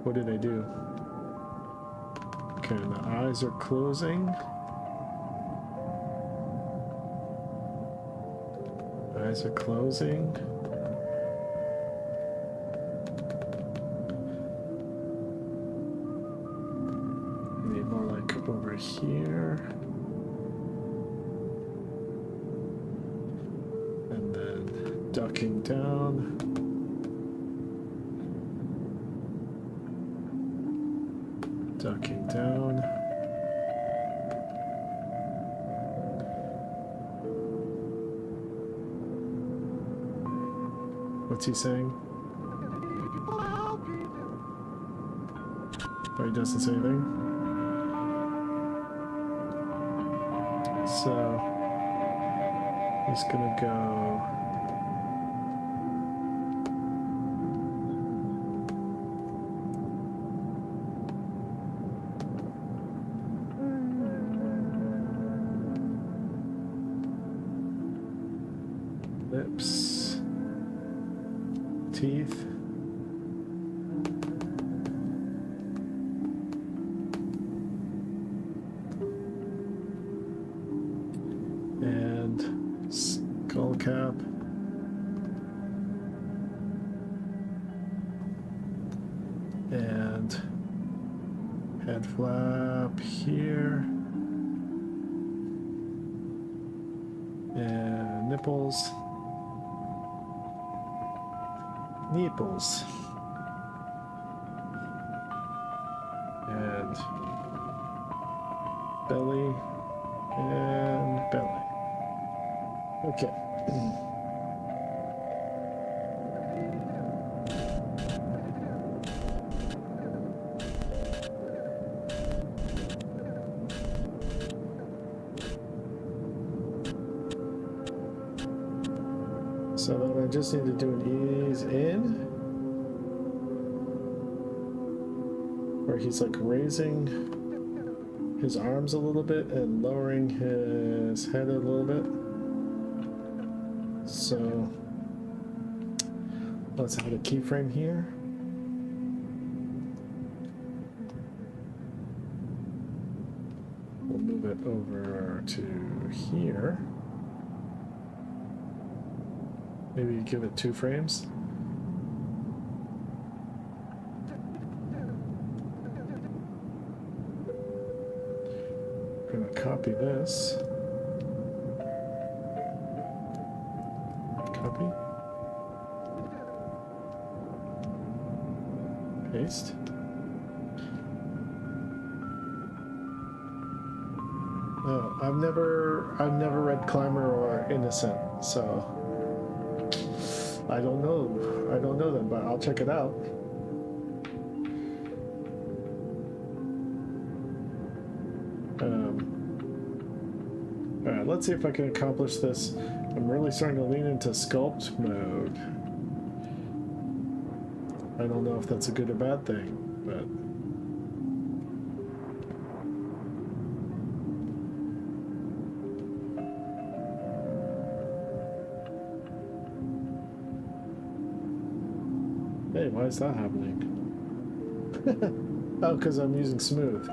What did I do? Okay, the eyes are closing. Eyes are closing. Maybe more like over here. And then ducking down. Ducking down. What's he saying? Oh, he doesn't say anything? So, he's gonna go... lips, teeth, and skull cap, and head flap here, and nipples. Nipples. And belly and belly. Okay. So then I just need to do an ease in, where he's like raising his arms a little bit and lowering his head a little bit. So let's add a keyframe here. We'll move it over to here. Maybe give it 2 frames. I'm gonna copy this. Copy. Paste. Oh, I've never read Climber or Innocent, so I don't know them, but I'll check it out. Alright, let's see if I can accomplish this. I'm really starting to lean into sculpt mode. I don't know if that's a good or bad thing, but... Hey, why is that happening? Oh, because I'm using smooth.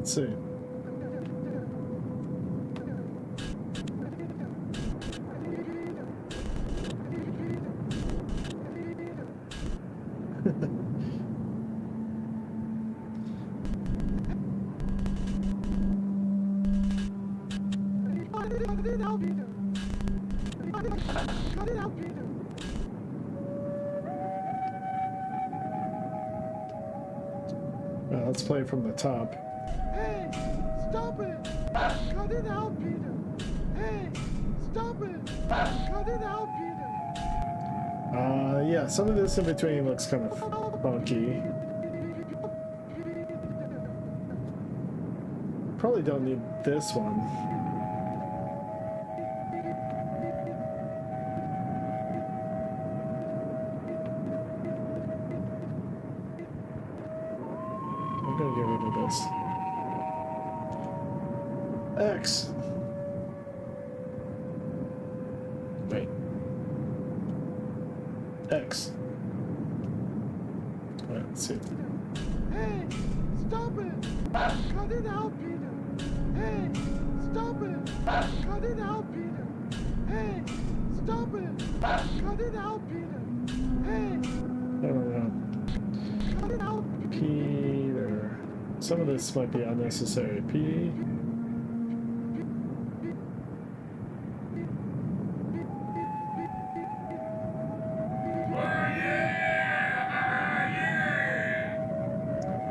Let's see. Cut it out, Peter. Cut it out, Peter. Let's play from the top. Hey, stop it. Cut it out, Peter. Hey, stop it. Cut it out, Peter. Yeah, some of this in between looks kind of funky. Probably don't need this one. I'm gonna get rid of this. X. Wait. X. Alright, let's see. Hey, stop it. Cut it out, Peter. Hey, stop it. Cut it out, Peter. Hey, stop it. Cut it out, Peter. Hey, I don't know. cut it out. Peter. Some of this might be unnecessary. P.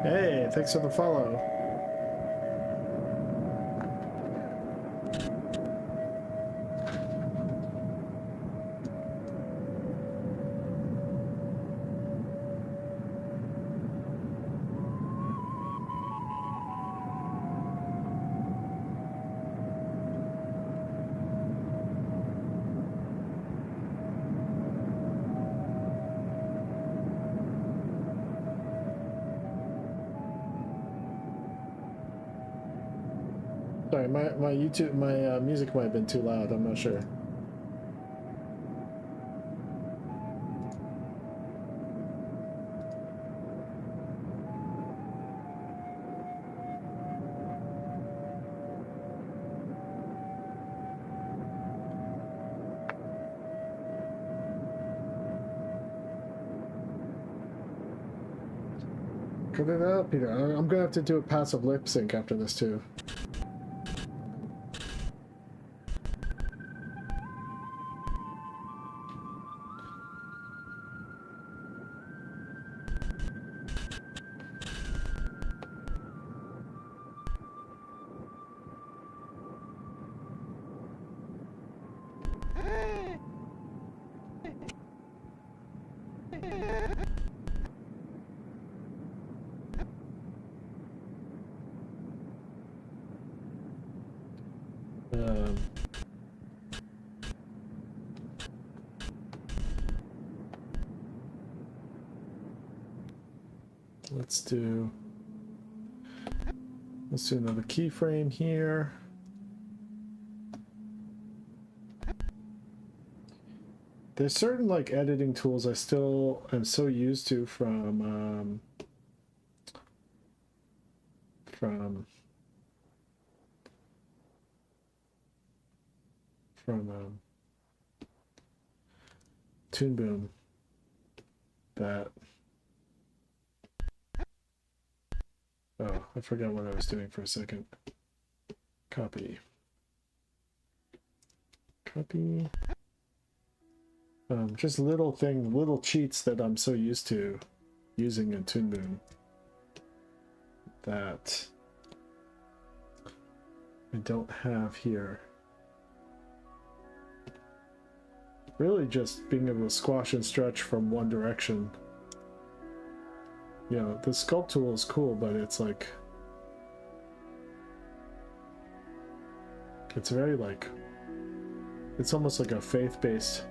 Hey, thanks for the follow. Sorry, my YouTube, my music might have been too loud. I'm not sure. Cut it out, Peter. I'm gonna have to do a passive lip sync after this too. Hey. Let's do another keyframe here. There's certain like editing tools I still am so used to from Toon Boom that I forgot what I was doing for a second. Copy. Just little cheats that I'm so used to using in Toon Boom that I don't have here. Really just being able to squash and stretch from one direction. You know, the sculpt tool is cool, but it's like, it's very like, it's almost like a faith-based.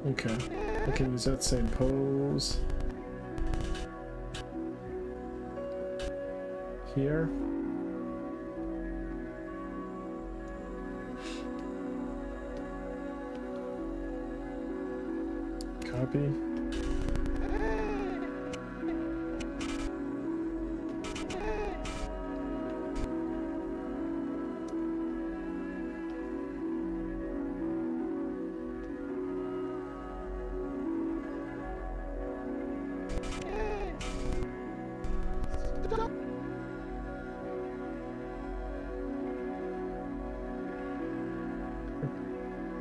Okay, I can use that same pose here. Copy.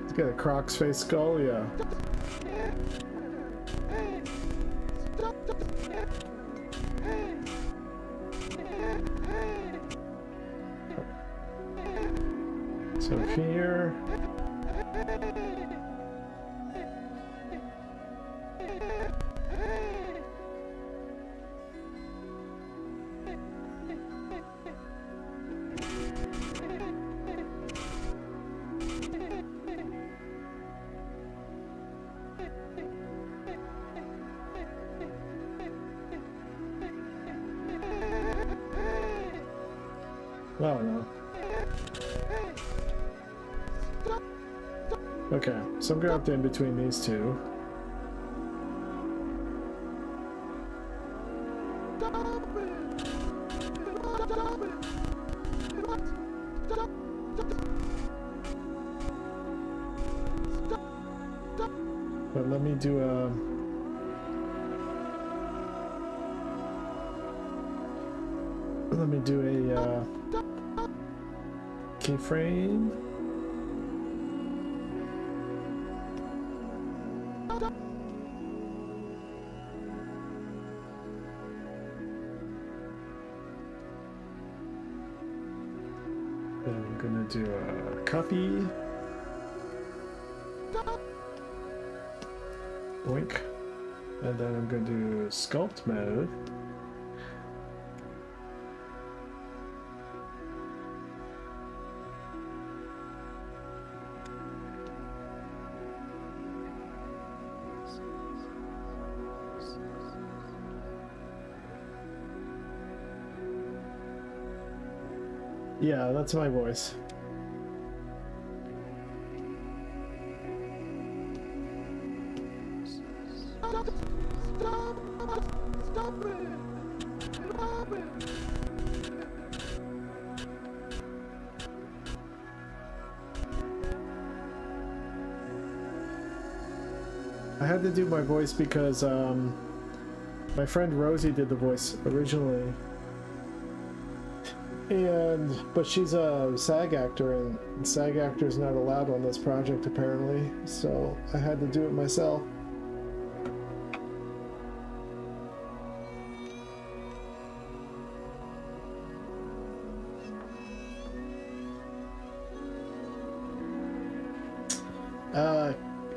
Let's get a Croc's face skull, yeah. So here. Oh no. Okay, so I'm gonna have to in between these two. But let me do a... Let me do a keyframe. Then I'm gonna do a copy. Boink. And then I'm gonna do sculpt mode. Yeah, that's my voice. Stop it! Stop it! I had to do my voice because my friend Rosie did the voice originally. But she's a SAG actor, and SAG actor's not allowed on this project apparently, so I had to do it myself.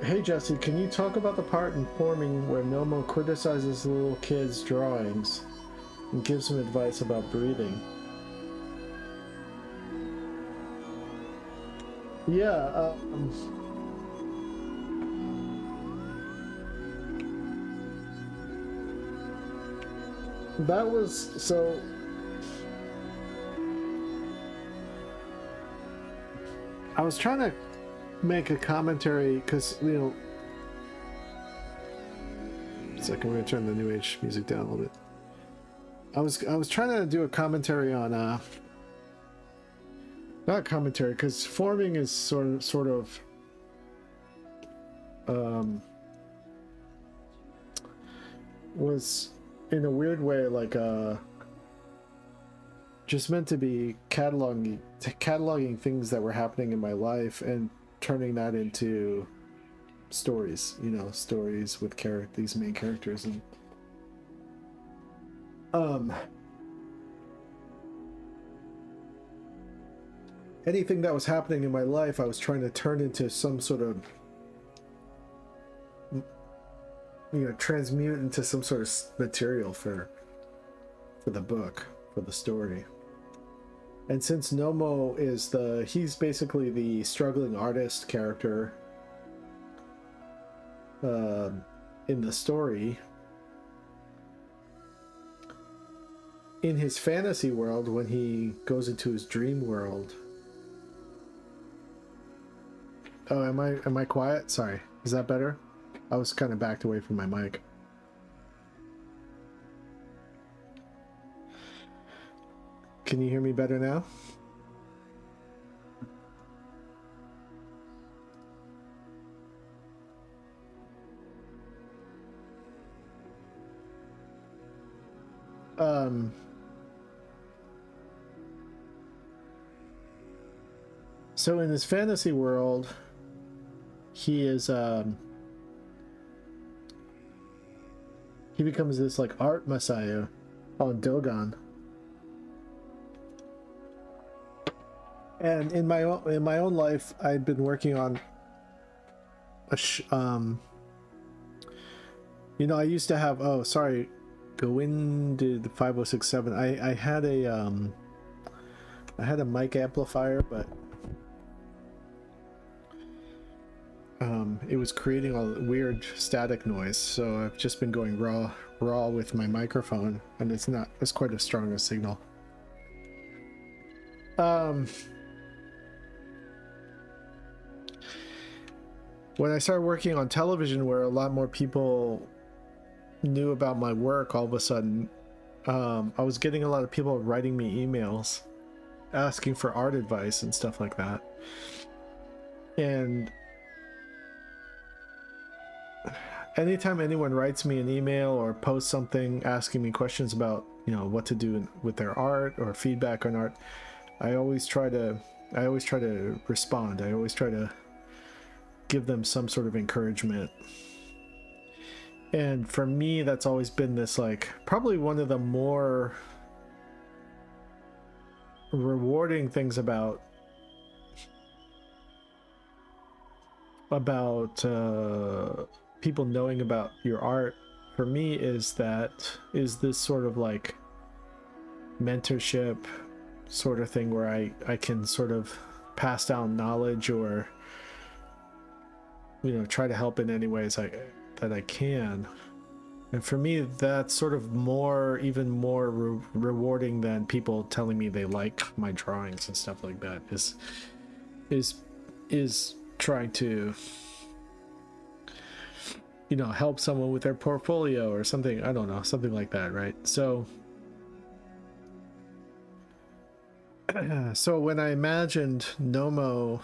Hey Jesse, can you talk about the part in Forming where Nomo criticizes the little kid's drawings and gives him advice about breathing? Yeah, that was, so I was trying to make a commentary because, you know, a second, we're gonna turn the New Age music down a little bit. I was trying to do a commentary on not commentary, because Forming is sort of was in a weird way like just meant to be cataloging things that were happening in my life and turning that into stories, you know, stories with these main characters, and anything that was happening in my life I was trying to turn into some sort of, you know, transmute into some sort of material for the book, for the story. And since Nomo is he's basically the struggling artist character, in the story, in his fantasy world, when he goes into his dream world. Oh, am I quiet? Sorry. Is that better? I was kind of backed away from my mic. Can you hear me better now? So in his fantasy world, he is he becomes this like art messiah on Dogon. And in my own life, I'd been working on a you know, I used to have, oh sorry, Gowinded 5067. I had a mic amplifier, but it was creating a weird static noise, so I've just been going raw with my microphone, and it's quite a strong a signal. When I started working on television, where a lot more people knew about my work, all of a sudden I was getting a lot of people writing me emails asking for art advice and stuff like that. And anytime anyone writes me an email or posts something asking me questions about, you know, what to do with their art or feedback on art, I always try to respond. I always try to give them some sort of encouragement. And for me, that's always been this, like, probably one of the more rewarding things about people knowing about your art for me is this sort of like mentorship sort of thing, where I can sort of pass down knowledge, or, you know, try to help in any ways that I can. And for me, that's sort of even more rewarding than people telling me they like my drawings and stuff like that, is trying to, you know, help someone with their portfolio or something. I don't know, something like that, right? So so when I imagined Nomo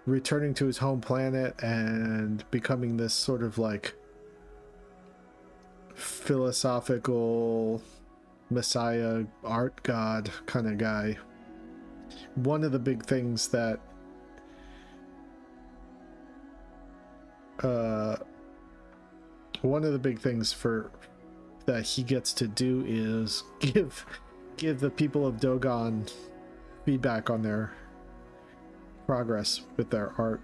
returning to his home planet and becoming this sort of like philosophical messiah, art god kind of guy, one of the big things that that he gets to do is give the people of Dogon feedback on their progress with their art.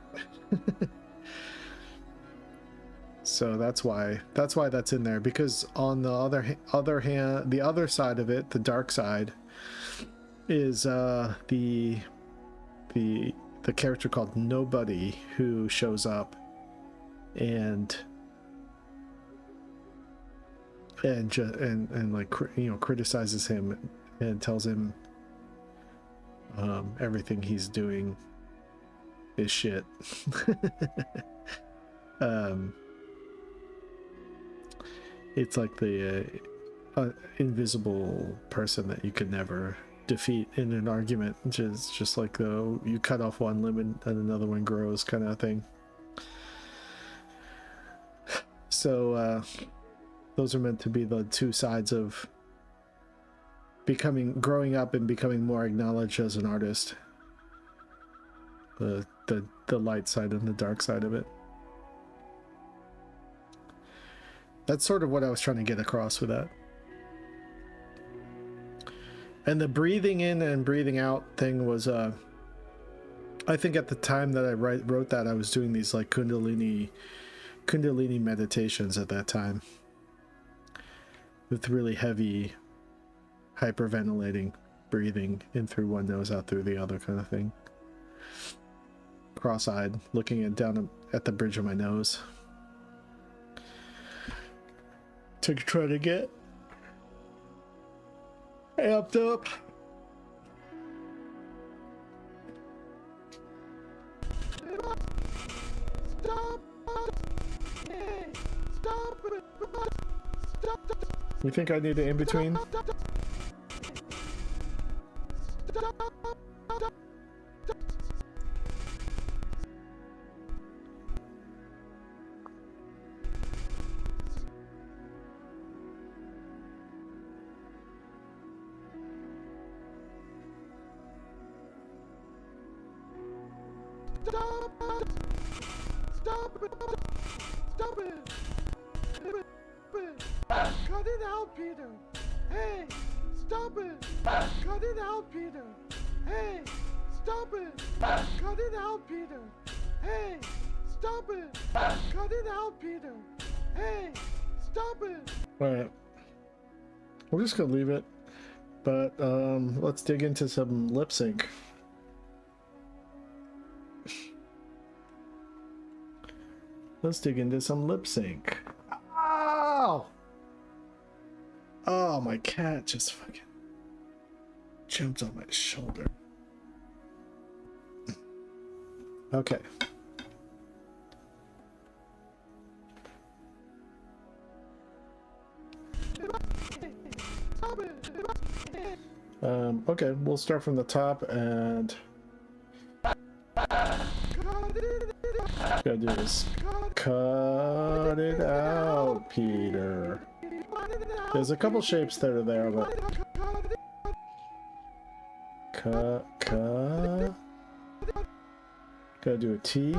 So that's why that's in there, because on the other hand, the other side of it, the dark side, is the character called Nobody, who shows up and like, you know, criticizes him and tells him everything he's doing is shit. It's like the invisible person that you could never defeat in an argument, which is just like you cut off one limb and another one grows kind of thing. So those are meant to be the two sides of growing up and becoming more acknowledged as an artist. The light side and the dark side of it. That's sort of what I was trying to get across with that. And the breathing in and breathing out thing was, I think at the time that I wrote that, I was doing these like Kundalini meditations at that time, with really heavy hyperventilating breathing in through one nose, out through the other kind of thing. cross-eyed, looking down at the bridge of my nose. To try to get amped up. Stop! Hey, stop it! Stop! You think I need an in-between? Stop it! Cut it out, Peter! Hey! Stop it! Cut it out, Peter! Hey! Stop it! Cut it out, Peter! Hey! Stop it! Cut it out, Peter! Hey! Stop it! Alright. We're just gonna leave it. But let's dig into some lip sync. Let's dig into some lip sync. Ow! Oh, my cat just fucking jumped on my shoulder. Okay. Okay, we'll start from the top and gotta do this. Cut it out, Peter. There's a couple shapes that are there, but cut. Gotta do a T.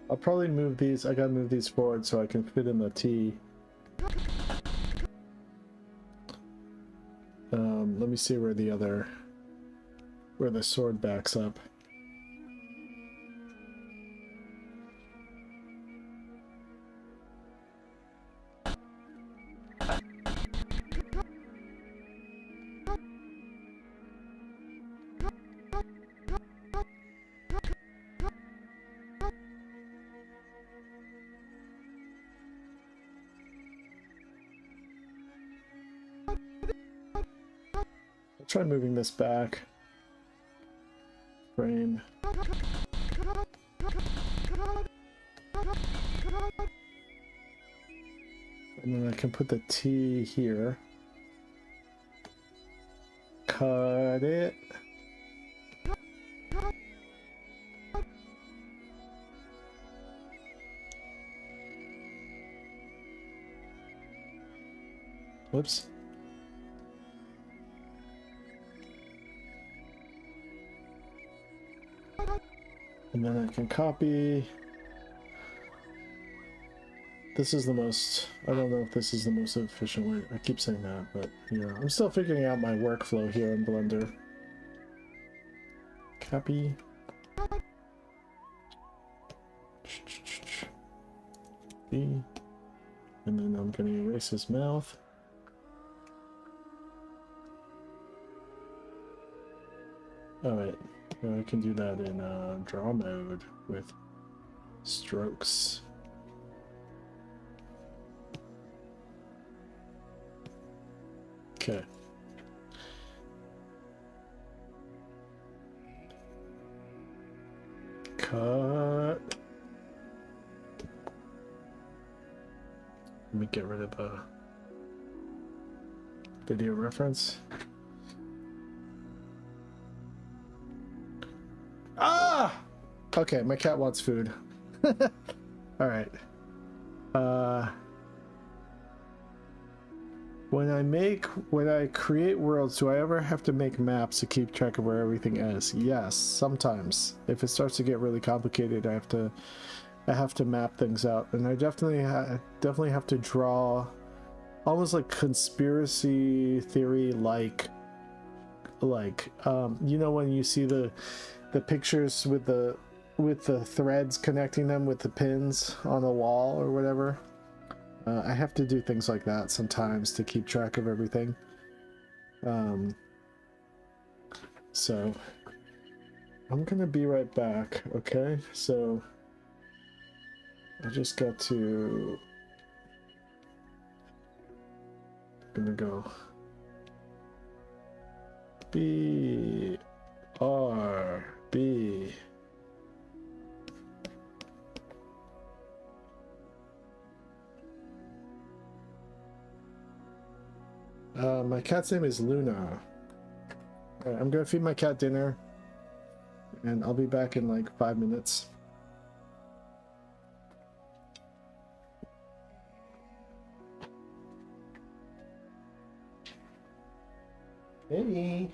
I'll probably move these. I gotta move these forward so I can fit in the T. Let me see where the sword backs up. Try moving this back. Frame. And then I can put the T here. Cut it. Whoops. And then I can copy. This is the most, I don't know if this is the most efficient way. I keep saying that, but yeah, I'm still figuring out my workflow here in Blender. Copy. B. And then I'm going to erase his mouth. Alright. I can do that in draw mode with strokes. Okay. Cut. Let me get rid of a video reference. Ah! Okay, my cat wants food. Alright. When I create worlds, do I ever have to make maps to keep track of where everything is? Yes, sometimes. If it starts to get really complicated, I have to map things out, and I definitely have to draw almost like conspiracy theory like like you know when you see the pictures with the threads connecting them with the pins on a wall or whatever. I have to do things like that sometimes to keep track of everything. So I'm gonna be right back, okay? So I just got to gonna go B R B. My cat's name is Luna. Alright, I'm gonna feed my cat dinner, and I'll be back in like 5 minutes. Hey.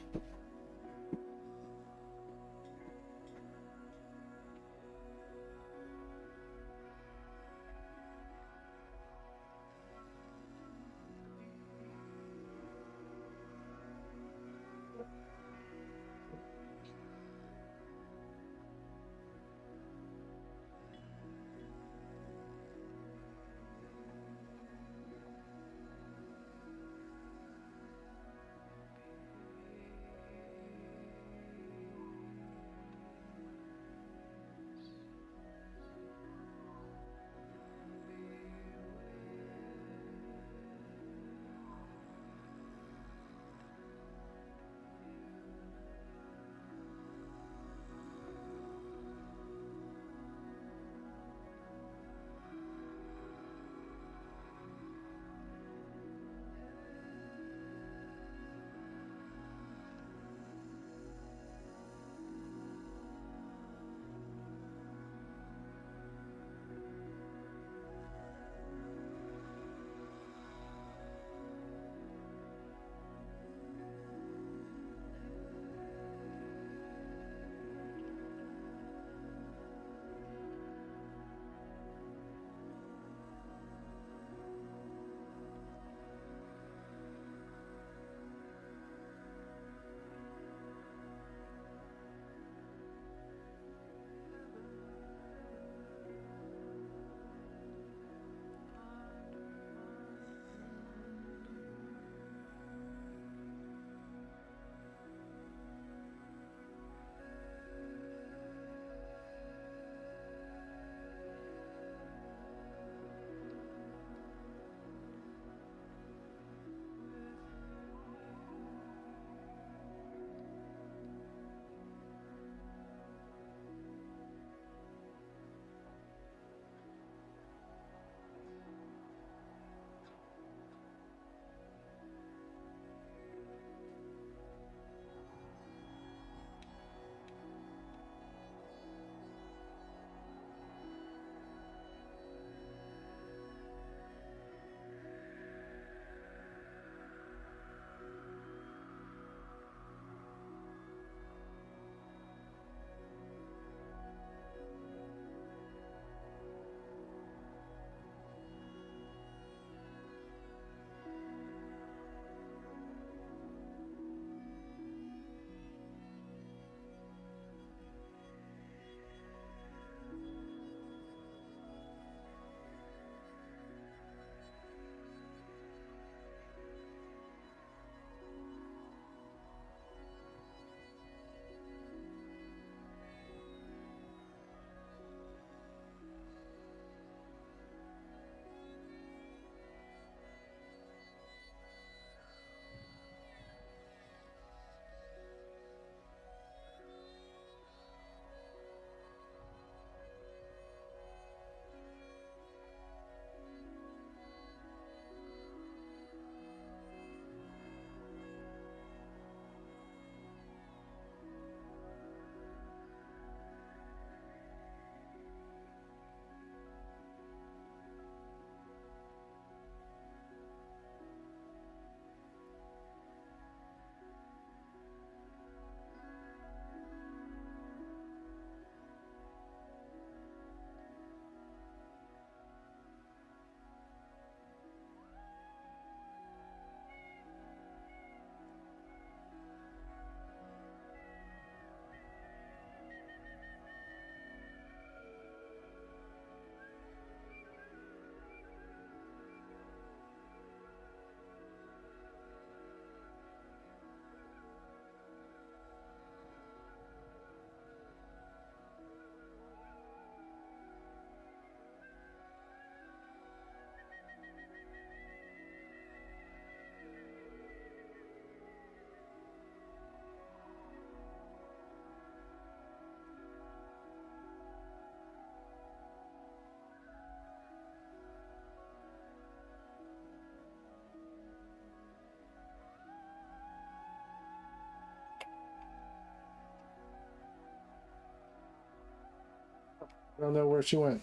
I don't know where she went.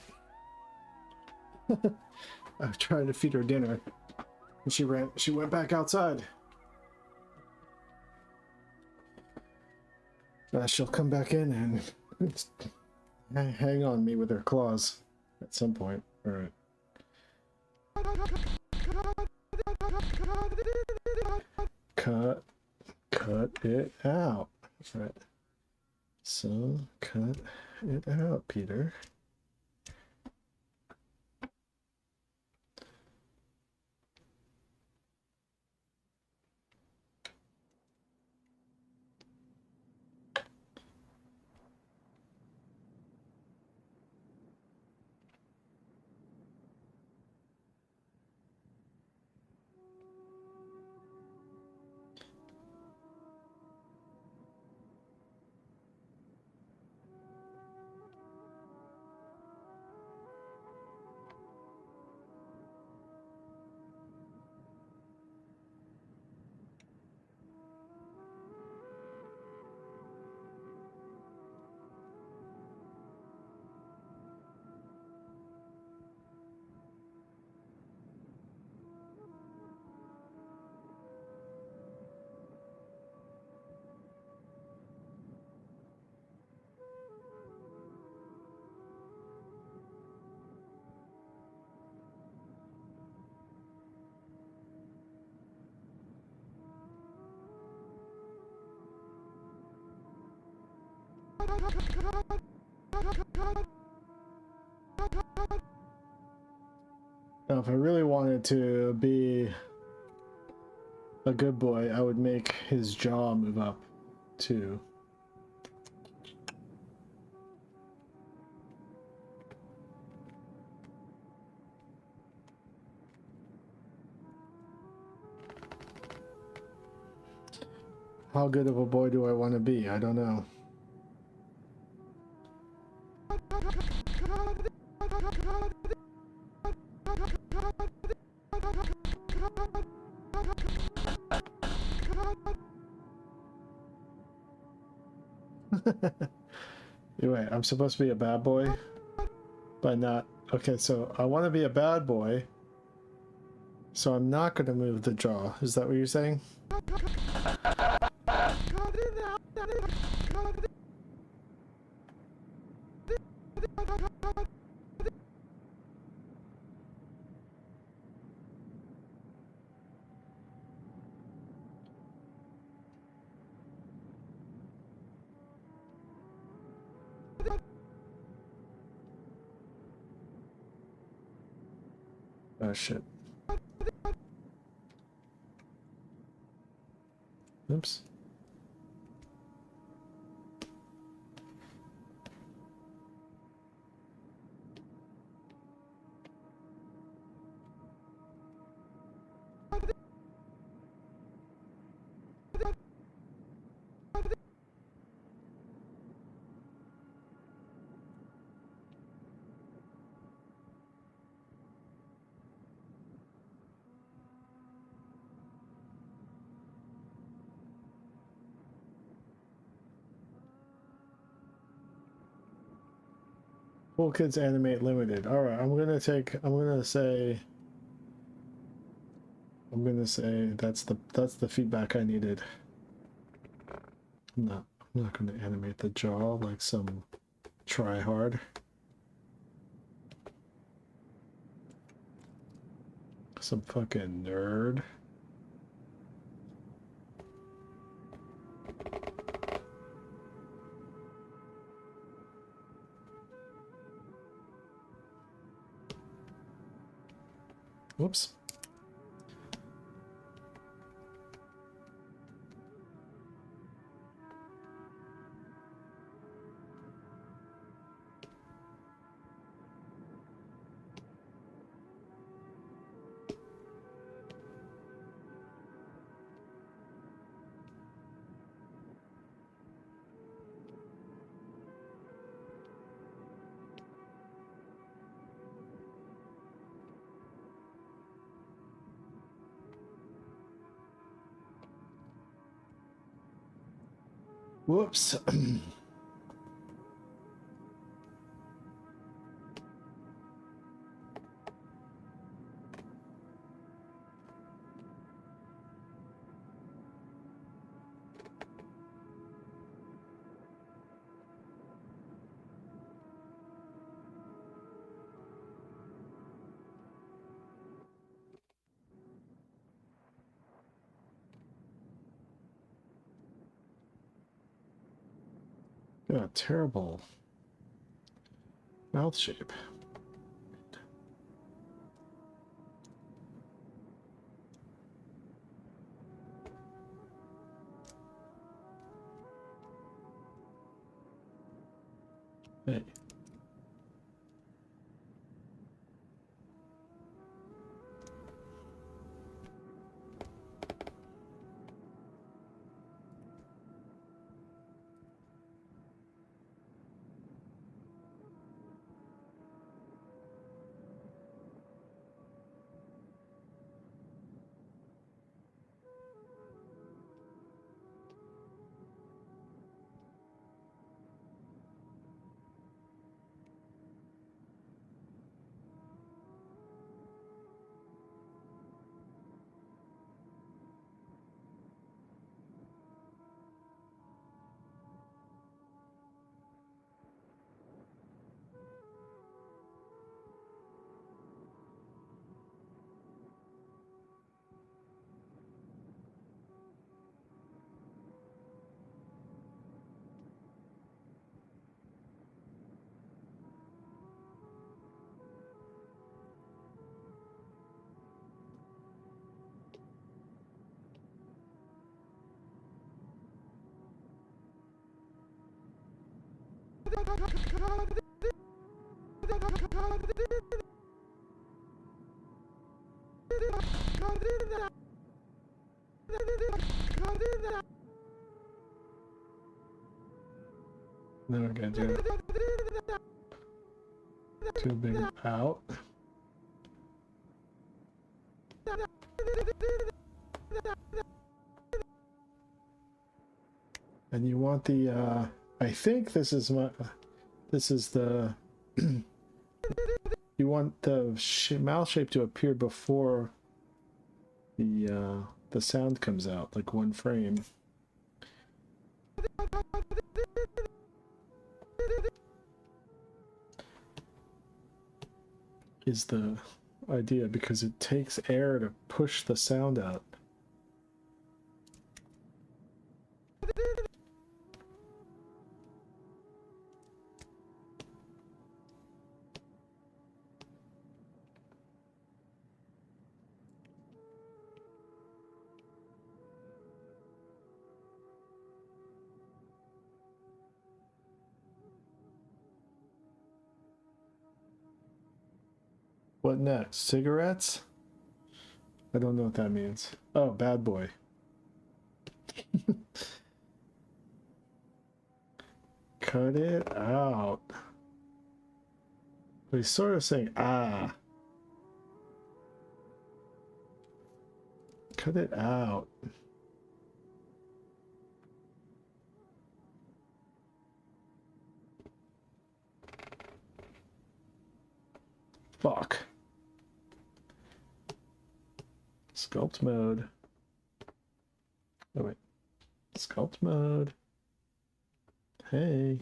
I was trying to feed her dinner, and she went back outside. She'll come back in and hang on me with her claws at some point. All right. Cut it out. All right. So cut it out, Peter. Now, if I really wanted to be a good boy, I would make his jaw move up too. How good of a boy do I want to be? I don't know. Wait, I'm supposed to be a bad boy? But not... Okay, so I want to be a bad boy. So I'm not going to move the jaw. Is that what you're saying? Oh shit. Oops. Cool Kids Animate Limited. Alright, I'm gonna say that's the feedback I needed. I'm not gonna animate the jaw like some try hard. Some fucking nerd. Whoops. Whoops. Yeah, terrible mouth shape. Hey. Then we're gonna do tubing out. And you want the I think this is the you want the mouth shape to appear before the sound comes out, like one frame. Is the idea, because it takes air to push the sound out. What next? Cigarettes? I don't know what that means. Oh, bad boy. Cut it out. But he's sort of saying, ah. Cut it out. Fuck. Sculpt mode. Oh, wait. Sculpt mode. Hey.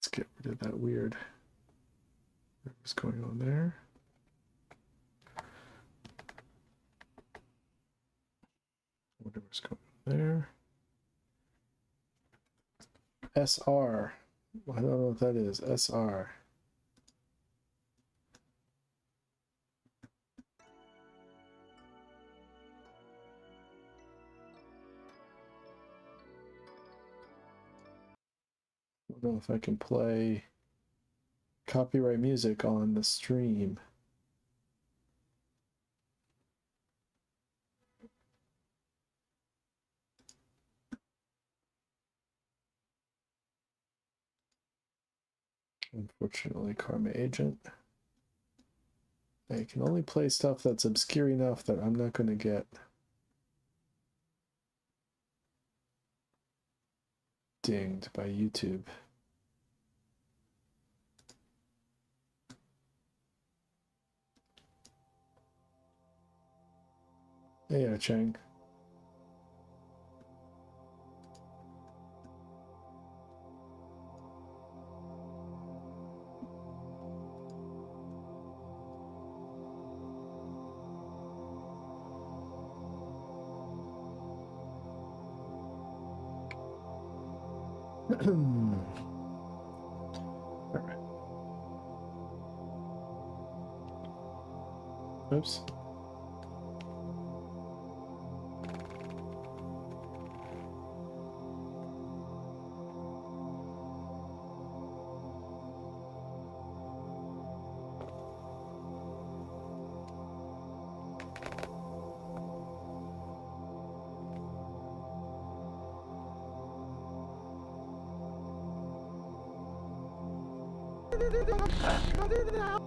Let's get rid of that weird. What's going on there? Whatever's going on there. SR. I don't know what that is. SR. I don't know if I can play copyright music on the stream. Unfortunately, Karma Agent. I can only play stuff that's obscure enough that I'm not going to get dinged by YouTube. Yeah, Chang. All right. Oops. Cut it out. Cut it out.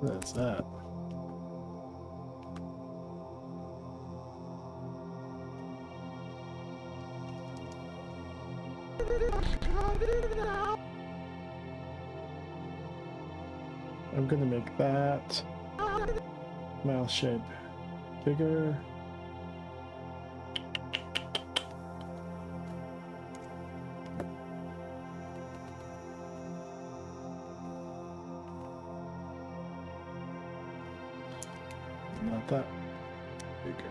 That's that. Cut it out. I'm gonna make that mouth shape bigger. Not that bigger.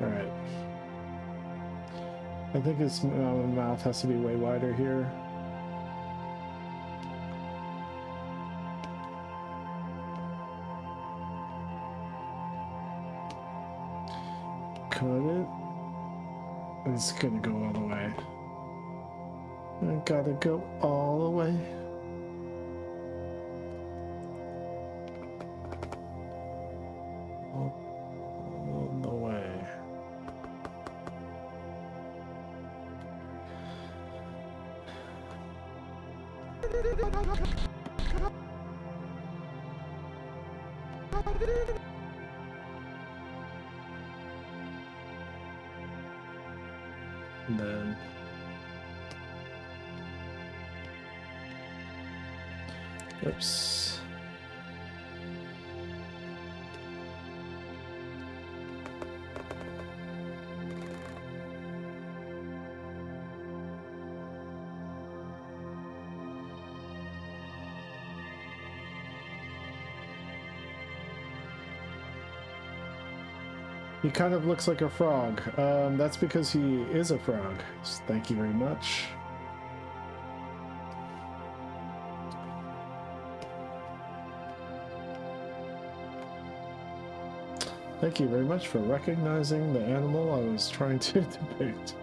Alright. I think his mouth has to be way wider here. Cut it. It's gonna go all the way. I gotta go all the way. All the way. And then oops. He kind of looks like a frog. That's because he is a frog. Thank you very much. Thank you very much for recognizing the animal I was trying to depict.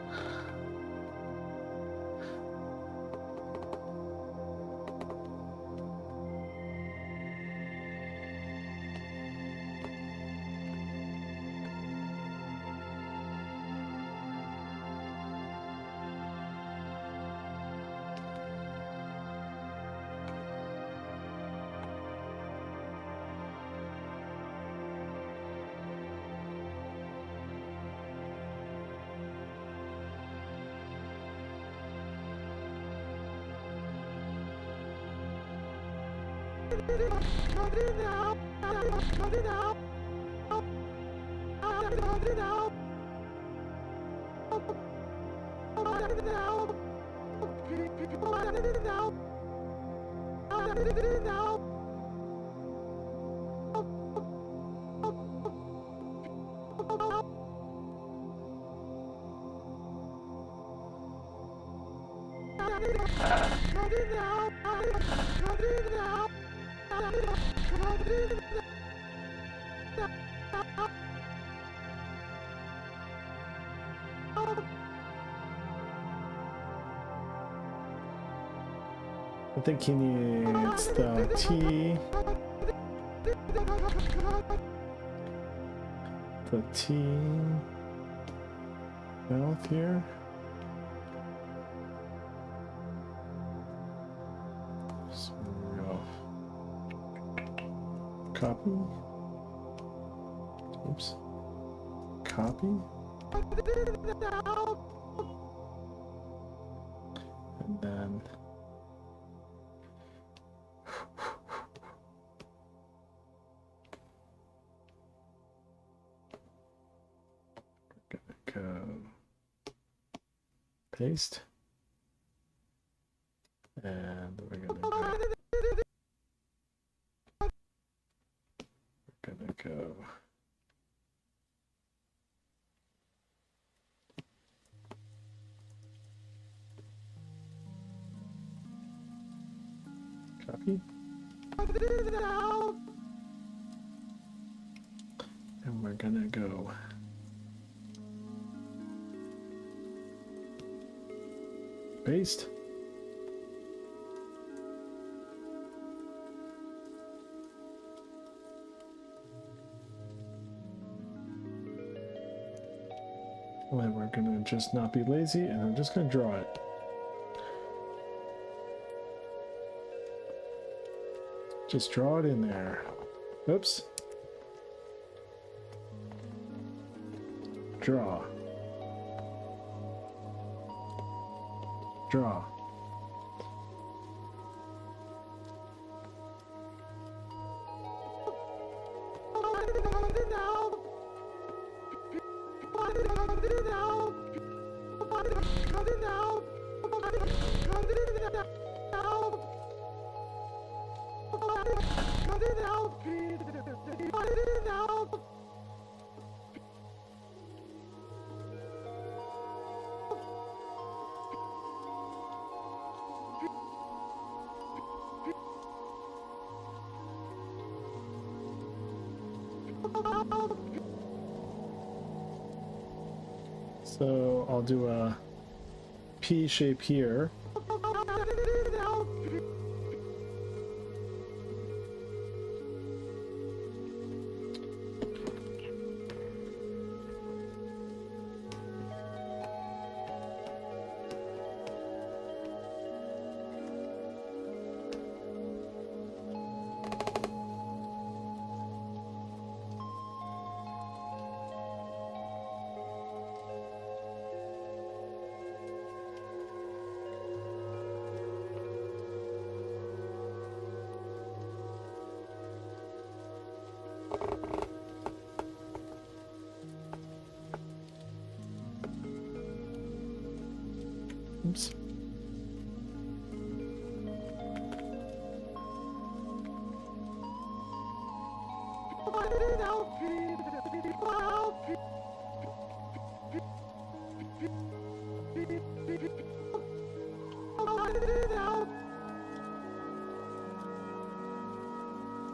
Cut it out! People, cut it out! Cut it out! Cut it out! Cut it out! Cut it out! I think he needs the T. The T mouth here. So we go. Copy. Oops. Copy. And then go paste, and we're gonna go copy, and we're gonna go paste. And then we're gonna just not be lazy, and I'm just gonna draw it. Just draw it in there. Oops. Draw. Draw. So I'll do a P shape here. Oops.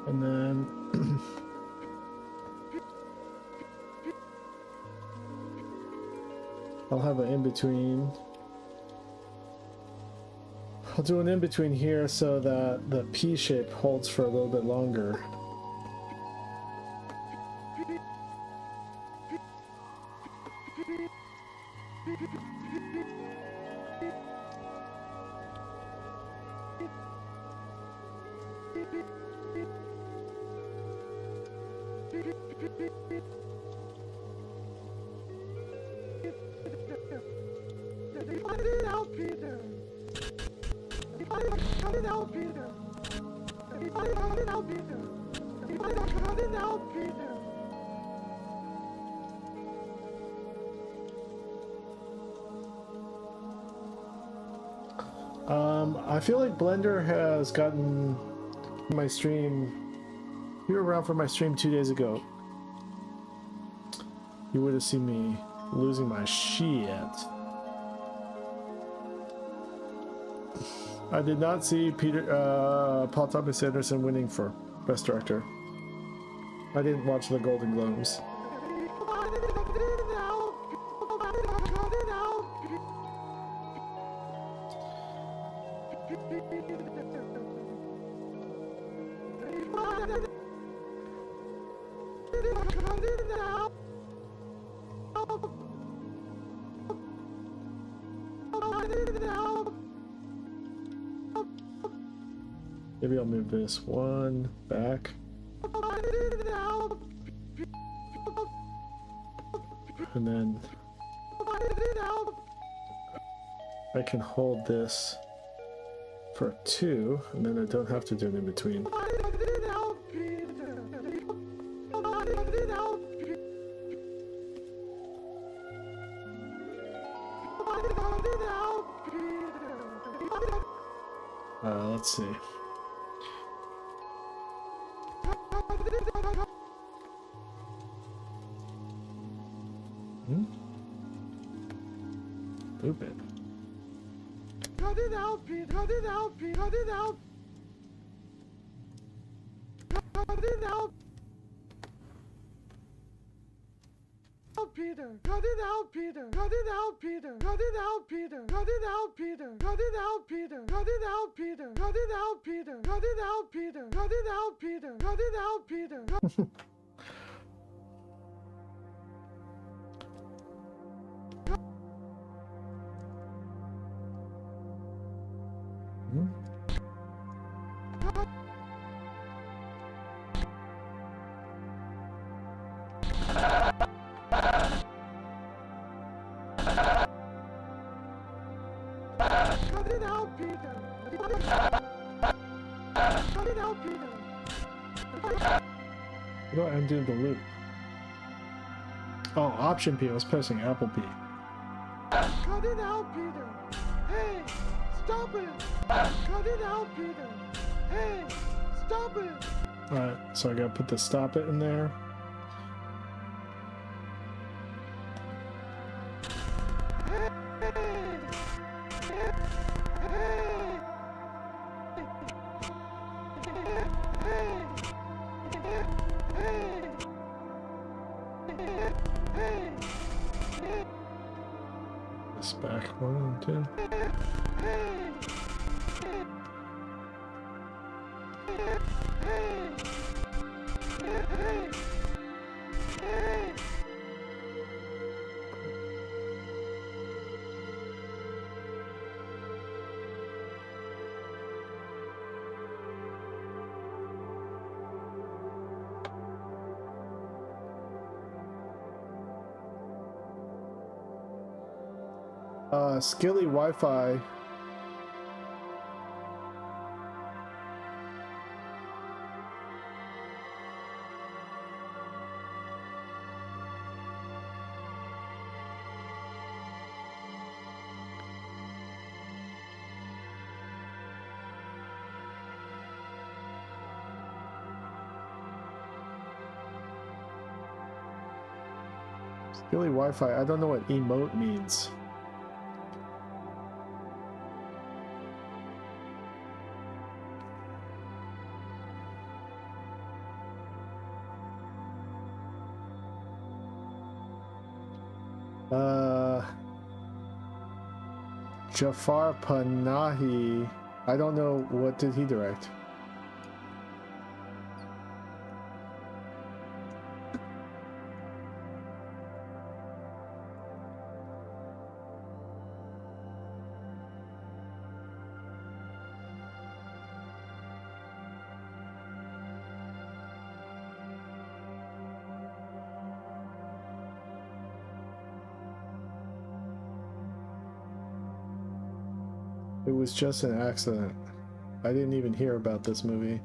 And then I'll have an in-between. I'll do an in-between here so that the P shape holds for a little bit longer. I feel like Blender has gotten my stream. You were around for my stream 2 days ago. You would have seen me losing my shit. I did not see Paul Thomas Anderson winning for Best Director. I didn't watch the Golden Globes. Maybe I'll move this one back. And then I can hold this for 2, and then I don't have to do it in between. Let's see. Loop it. Cut it out, Peter. Cut it out, Peter. Cut it out. Cut it out. Peter. Cut it out, Peter. Cut it out, Peter. Cut it out, Peter. Cut it out, Peter. Cut it out, Peter. Cut it out, Peter. Cut it out, Peter. Cut it out, Peter. Cut it out, Peter. Cut it out, Peter. Cut it out, Peter. Cut it out, Peter. How do I undo the loop? Oh, Option P. I was pressing Apple P. Cut it out, Peter. Hey, stop it. Cut it out, Peter. Hey, stop it. Alright, so I gotta put the stop it in there. This back 1 and 2. Skilly Wi-Fi. Skilly Wi-Fi. I don't know what emote means. Jafar Panahi. I don't know, what did he direct? It was just an accident. I didn't even hear about this movie.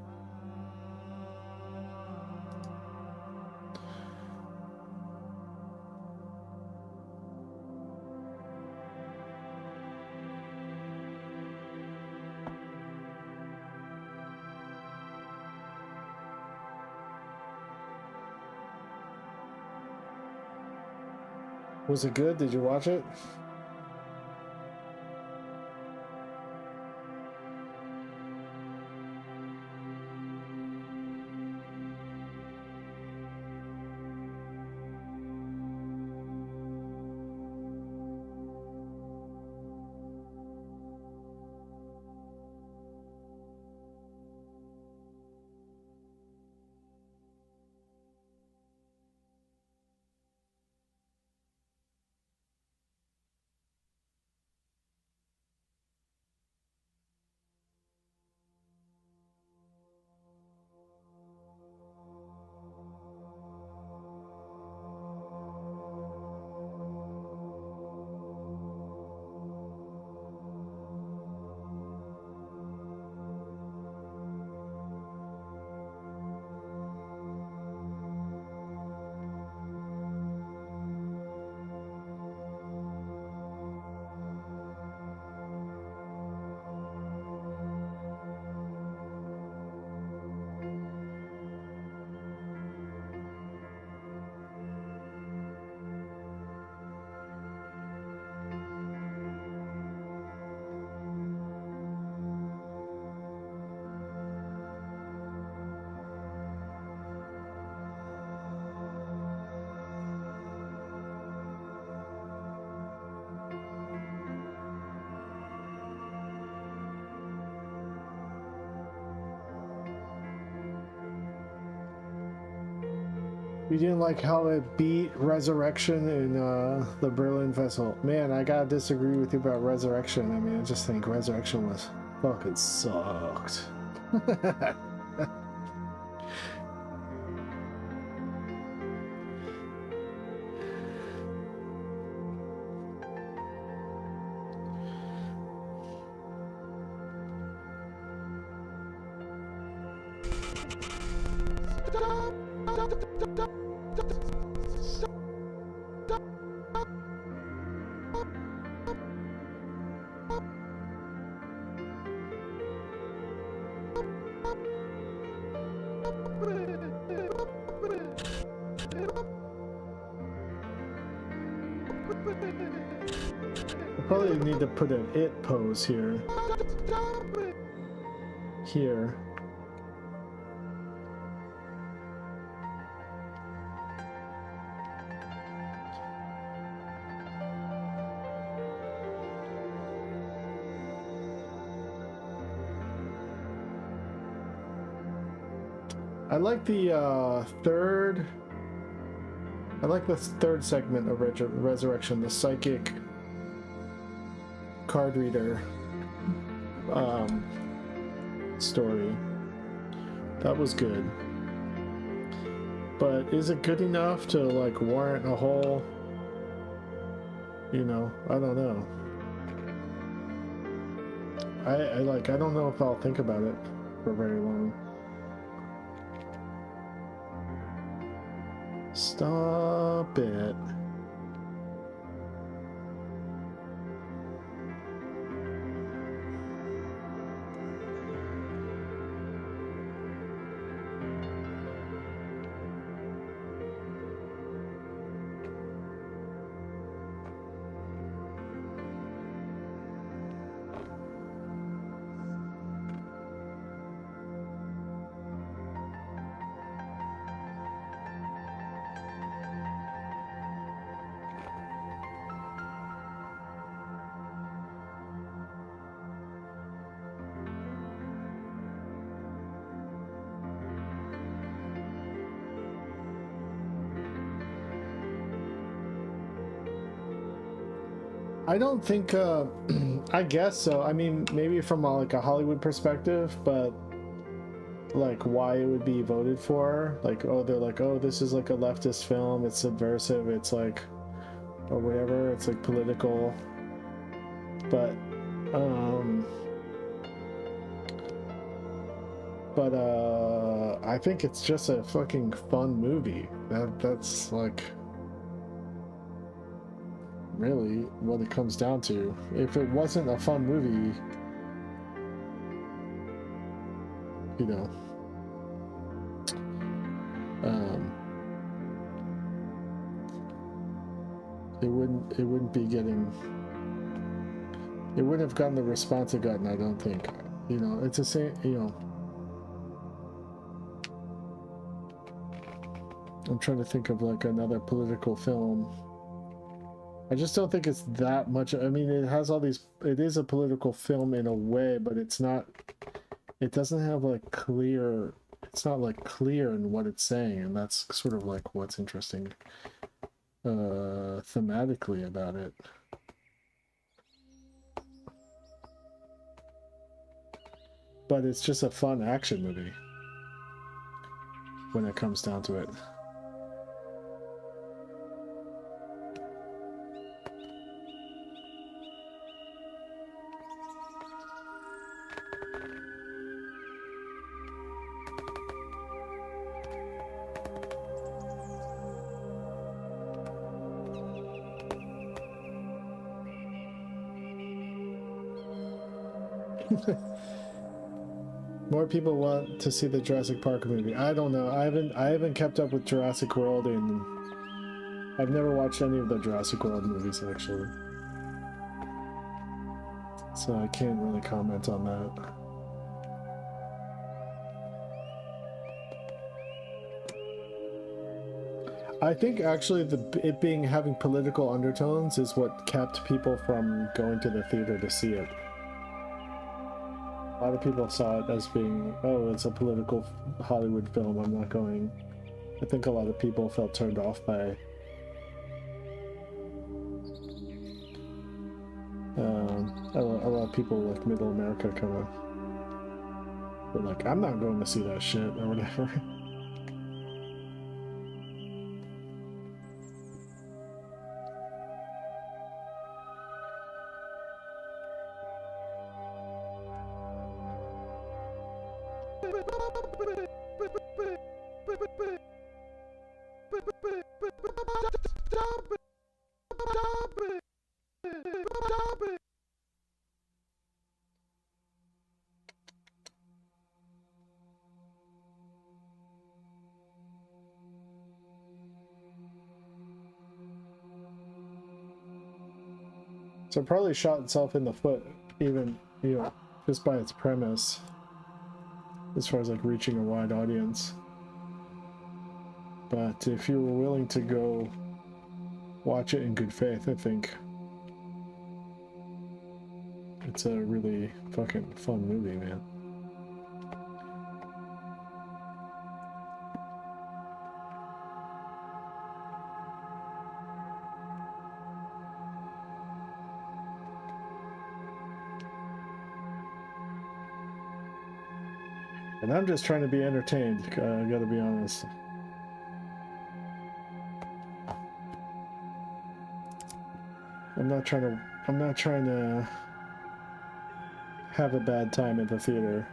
Was it good? Did you watch it? You didn't like how it beat Resurrection in the Berlin Festival. Man, I gotta disagree with you about Resurrection. I mean, I just think Resurrection was fucking sucked. Probably need to put an it pose here. Here. I like the third. I like the third segment of Resurrection, the psychic card reader story. That was good. But is it good enough to like warrant a whole, you know, I don't know. I don't know if I'll think about it for very long. Stop it. I don't think, I guess so. I mean, maybe from like a Hollywood perspective, but like why it would be voted for, like, oh, they're like, oh, this is like a leftist film, it's subversive, it's like, or whatever, it's like political, but I think it's just a fucking fun movie. That's like really what it comes down to. If it wasn't a fun movie, you know, it wouldn't be getting, it wouldn't have gotten the response it gotten, I don't think. You know, it's the same, you know. I'm trying to think of like another political film. I just don't think it's that much. I mean, it has all these, it is a political film in a way, but it's not, it doesn't have like clear, it's not like clear in what it's saying, and that's sort of like what's interesting thematically about it. But it's just a fun action movie when it comes down to it. More people want to see the Jurassic Park movie. I don't know. I haven't kept up with Jurassic World, and I've never watched any of the Jurassic World movies actually. So I can't really comment on that. I think actually it being having political undertones is what kept people from going to the theater to see it. A lot of people saw it as being, oh, it's a political Hollywood film, I'm not going. I think a lot of people felt turned off by a lot of people like middle America kind of were like, I'm not going to see that shit or whatever. So it probably shot itself in the foot, even, you know, just by its premise, as far as like reaching a wide audience. But if you were willing to go watch it in good faith, I think it's a really fucking fun movie, man. And I'm just trying to be entertained, I gotta be honest. I'm not trying to have a bad time at the theater.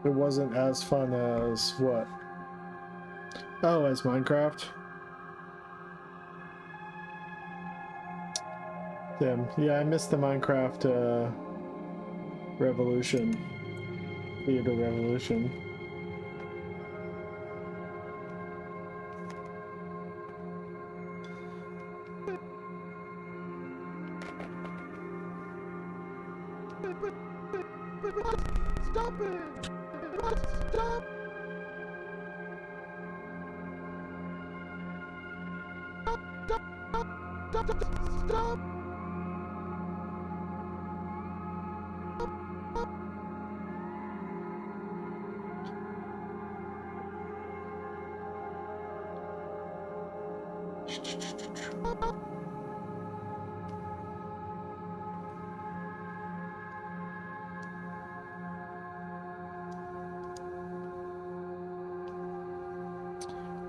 It wasn't as fun as what? Oh, as Minecraft? Damn. Yeah, I missed the Minecraft revolution. Theater revolution. Stop it! Stop! Stop!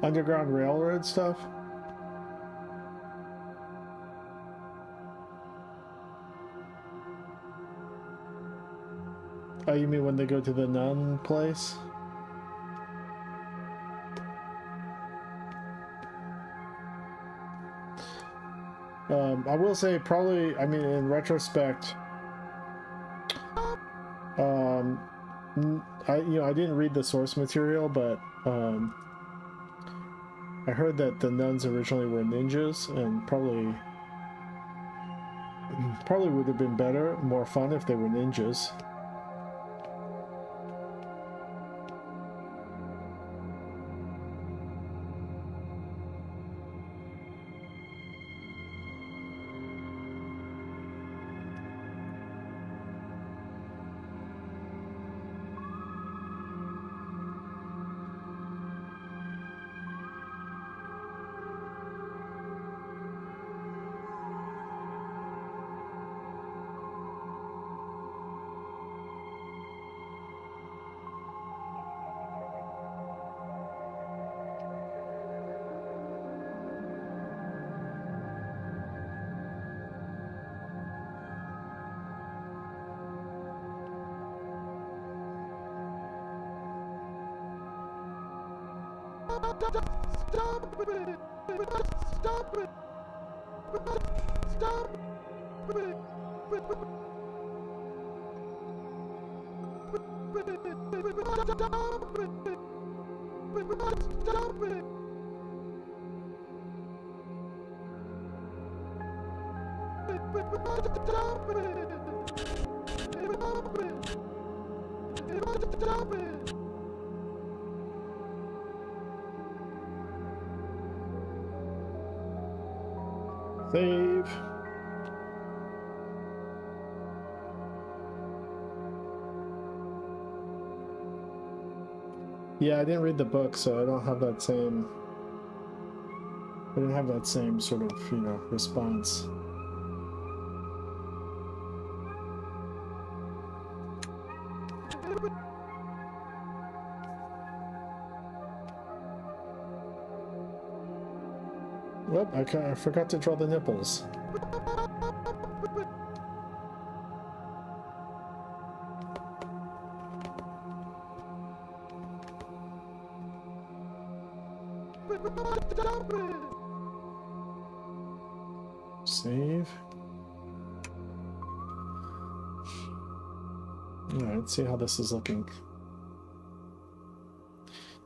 Underground Railroad stuff? Oh, you mean when they go to the nun place? I will say probably, I mean, in retrospect, I didn't read the source material, but I heard that the nuns originally were ninjas, and probably would have been better, more fun if they were ninjas. Stop it! Stop it! Stop it! Stop it! Stop it! Save. Yeah, I didn't read the book, so I don't have that same... I didn't have that same sort of, response. Well, I forgot to draw the nipples. Save. Alright, let's see how this is looking.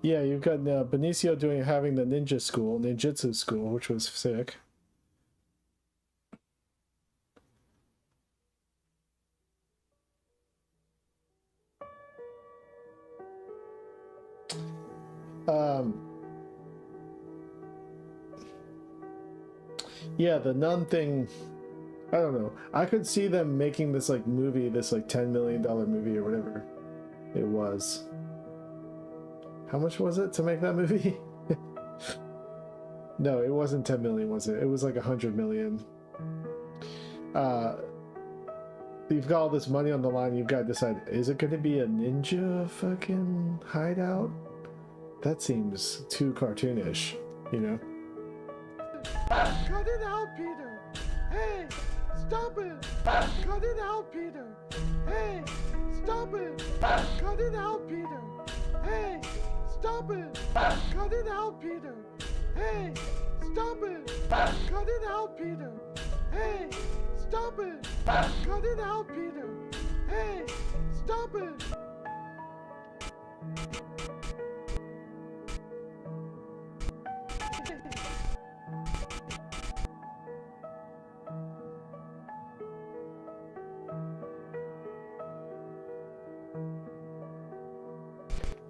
Yeah, you've got Benicio having the ninjutsu school, which was sick. Yeah, the nun thing, I don't know. I could see them making this movie, this $10 million movie or whatever it was. How much was it to make that movie? No, it wasn't 10 million, was it? It was like 100 million. You've got all this money on the line, you've got to decide, is it going to be a ninja fucking hideout? That seems too cartoonish, you know? Cut it out, Peter! Hey! Stop it! Cut it out, Peter! Hey! Stop it! Cut it out, Peter! Hey! Stop it! Cut it out, Peter! Hey! Stop it! Cut it out, Peter! Hey! Stop it! Cut it out, Peter! Hey! Stop it!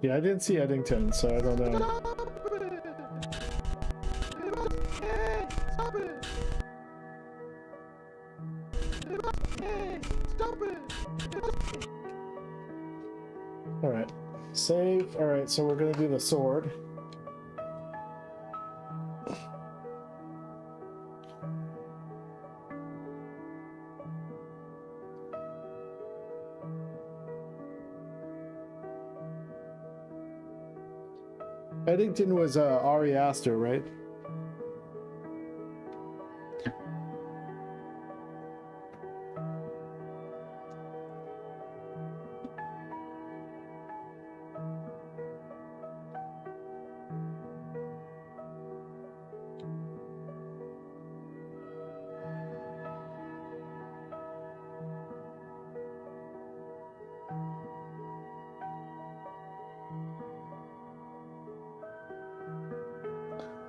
Yeah, I didn't see Eddington, so I don't know. Stop it! Hey, stop it! Alright. Save. Alright, so we're gonna do the sword. Eddington was Ari Aster, right?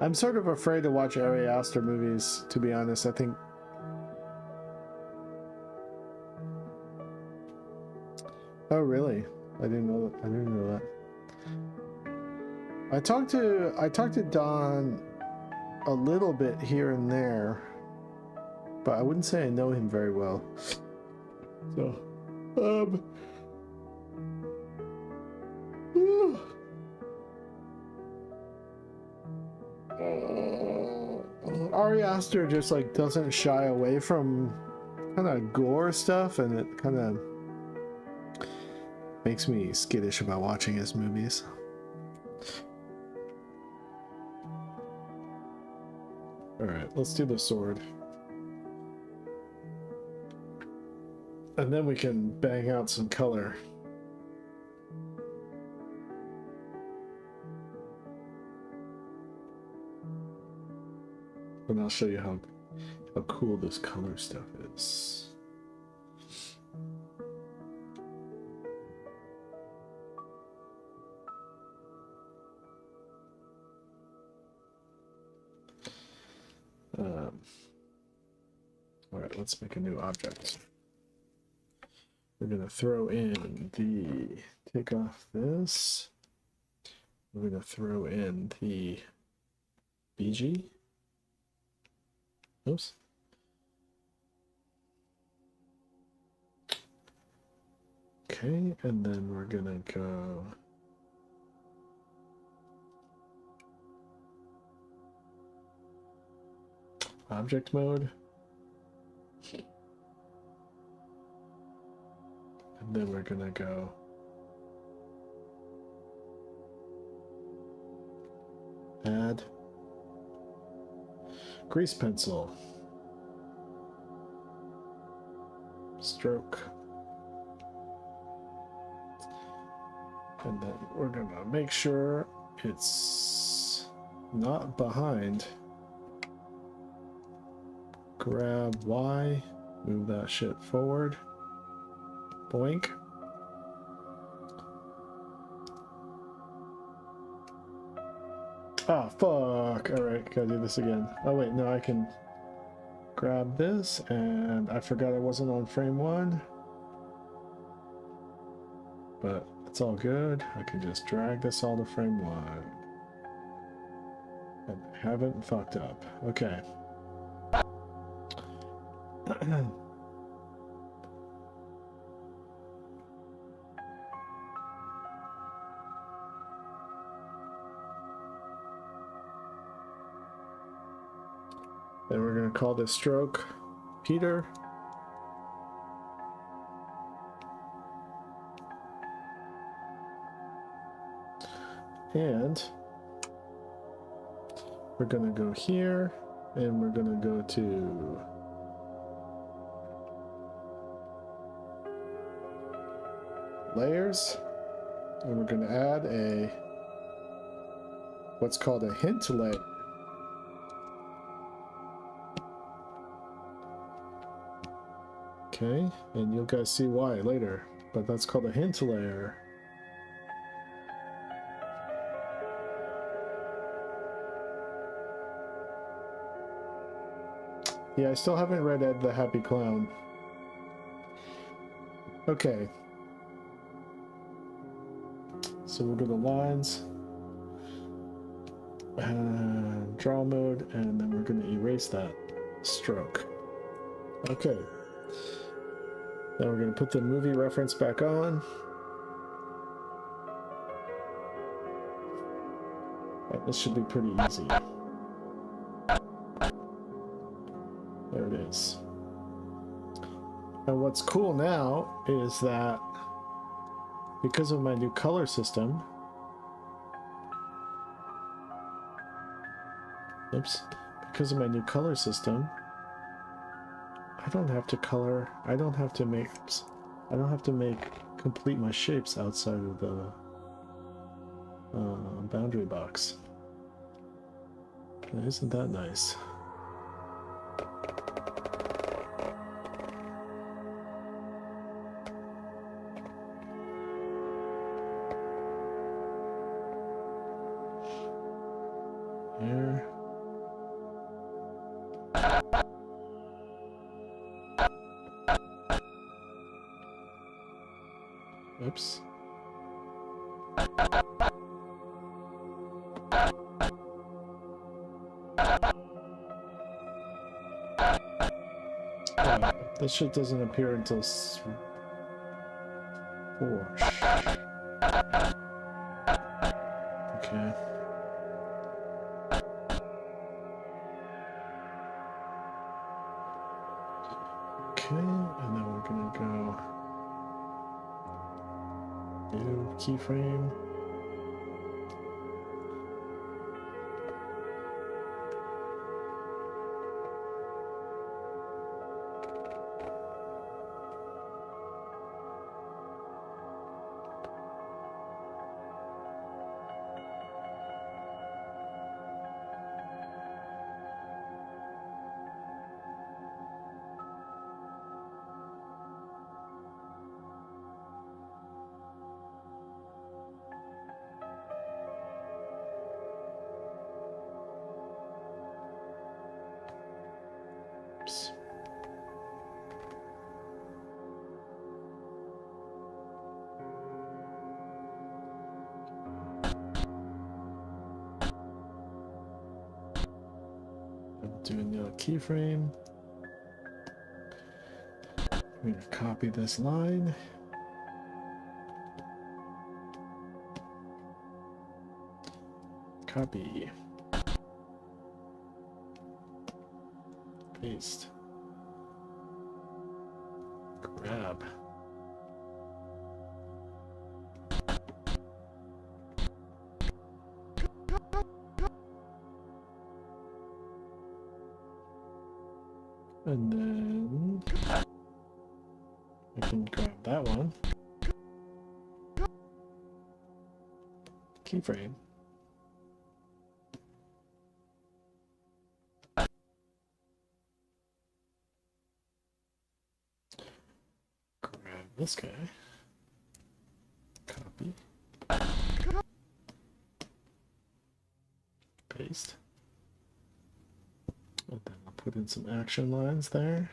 I'm sort of afraid to watch Ari Aster movies, to be honest. I think. Oh, really? I didn't know that. I didn't know that. I talked to Don a little bit here and there, but I wouldn't say I know him very well. So, Ari Aster just like doesn't shy away from kind of gore stuff, and it kind of makes me skittish about watching his movies. All right, let's do the sword, and then we can bang out some color. And I'll show you how cool this color stuff is. All right, let's make a new object. We're gonna throw in the, take off this. We're gonna throw in the BG. Oops. Okay, and then we're gonna go object mode. And then we're gonna go add grease pencil, stroke, and then we're gonna make sure it's not behind. Grab Y, move that shit forward, boink. Ah, fuck. Alright, gotta do this again. Oh wait, no, I can grab this, and I forgot I wasn't on frame 1. But it's all good. I can just drag this all to frame 1. And haven't fucked up. Okay. Then we're going to call this stroke Peter. And we're going to go here, and we're going to go to layers, and we're going to add a what's called a hint layer. Okay, and you'll guys see why later, but that's called a hint layer. Yeah, I still haven't read Ed the Happy Clown. Okay. So we'll go to lines, and draw mode, and then we're going to erase that stroke. Okay. Now we're going to put the movie reference back on. Right, this should be pretty easy. There it is. And what's cool now is that because of my new color system, Oops. Because of my new color system, I don't have to color, I don't have to make complete my shapes outside of the boundary box. Isn't that nice? Here. Oops. That shit doesn't appear until 4. Okay. Okay, and then we're gonna go new keyframe. Oops. I'm doing the keyframe. I'm going to copy this line. Copy. Paste. Grab. And then I can grab that one. Keyframe. Grab this guy. Copy. Paste. And then I'll put in some action lines there.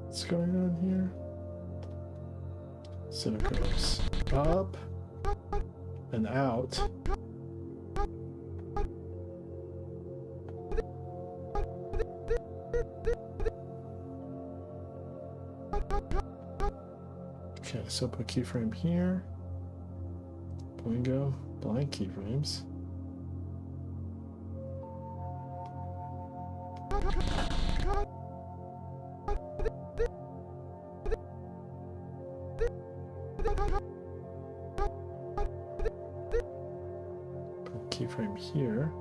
What's going on here? So it goes up and out. Okay, so put keyframe here. Boingo, blank keyframes. Put keyframe here.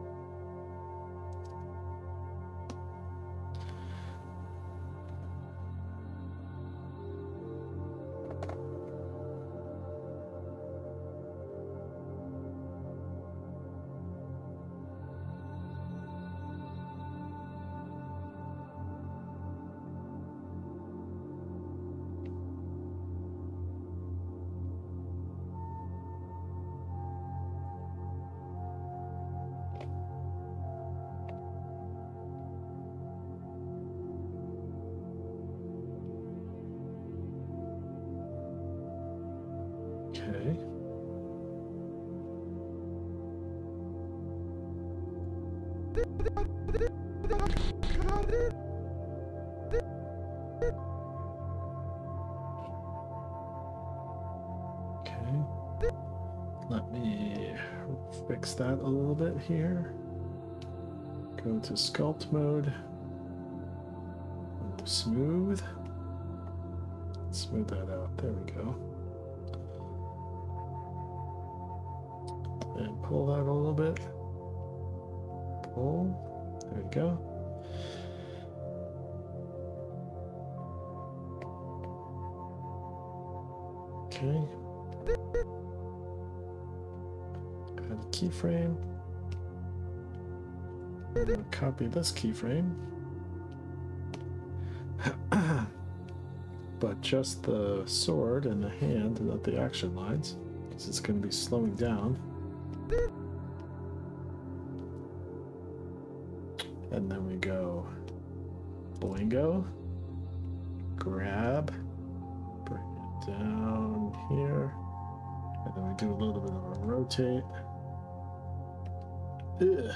Okay. Let me fix that a little bit here. Go to sculpt mode. Smooth. Smooth that out. There we go. And pull that a little bit. Pull. There we go. Okay. Add a keyframe. I'm gonna copy this keyframe. But just the sword and the hand, not the action lines, because it's going to be slowing down. And then we go boingo, grab, bring it down here, and then we do a little bit of a rotate. Ugh.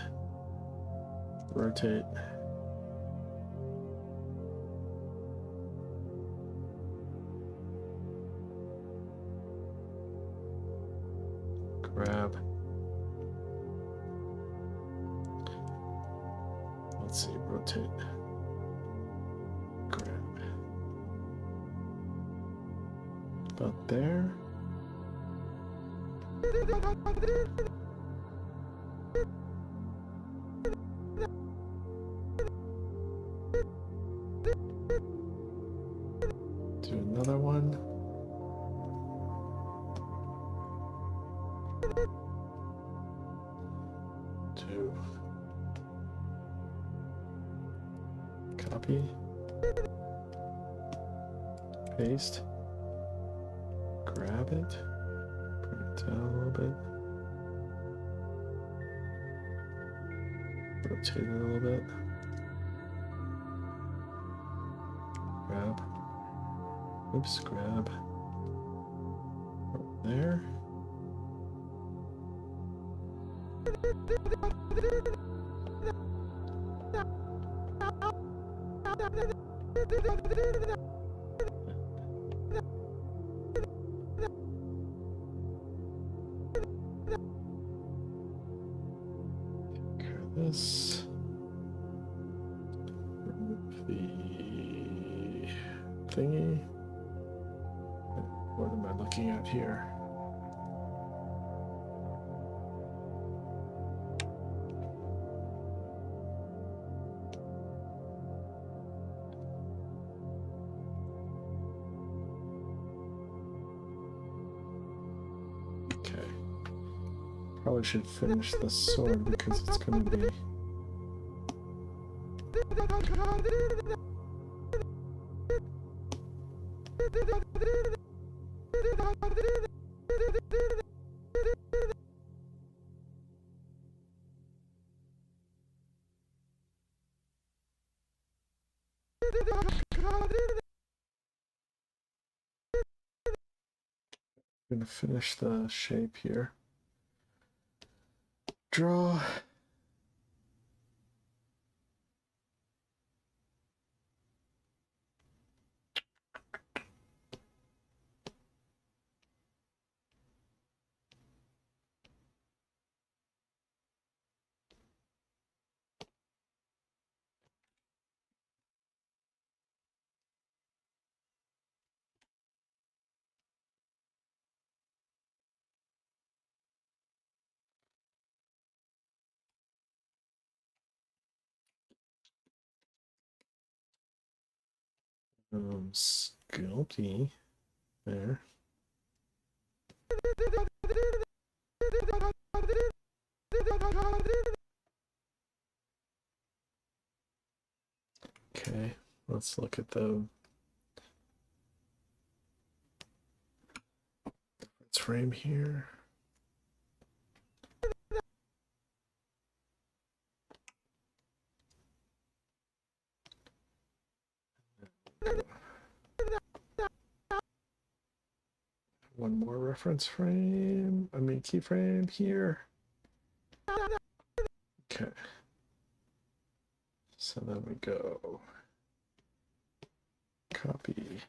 Rotate. Grab. Let's see, rotate. Grab. About there. Do another one. Two. Copy. Paste. Grab it. Bring it down a little bit. Rotate it a little bit. Grab. Oops, grab. Over there. This. Remove the thingy. What am I looking at here? Okay. Probably should finish the sword because it's going to be... I'm going to finish the shape here. Draw. Sculpty there. Okay, let's look at the reference frame here. One more reference frame, keyframe here. Okay. So then we go copy,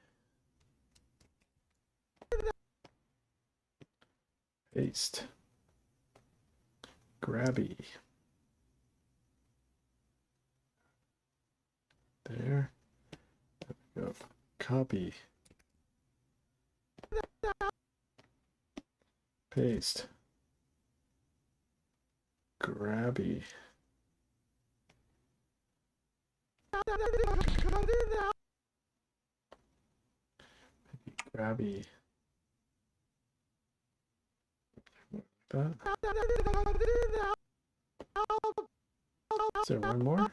paste, grabby. There. Go copy, paste, grabby. Grabby. That. Is there one more?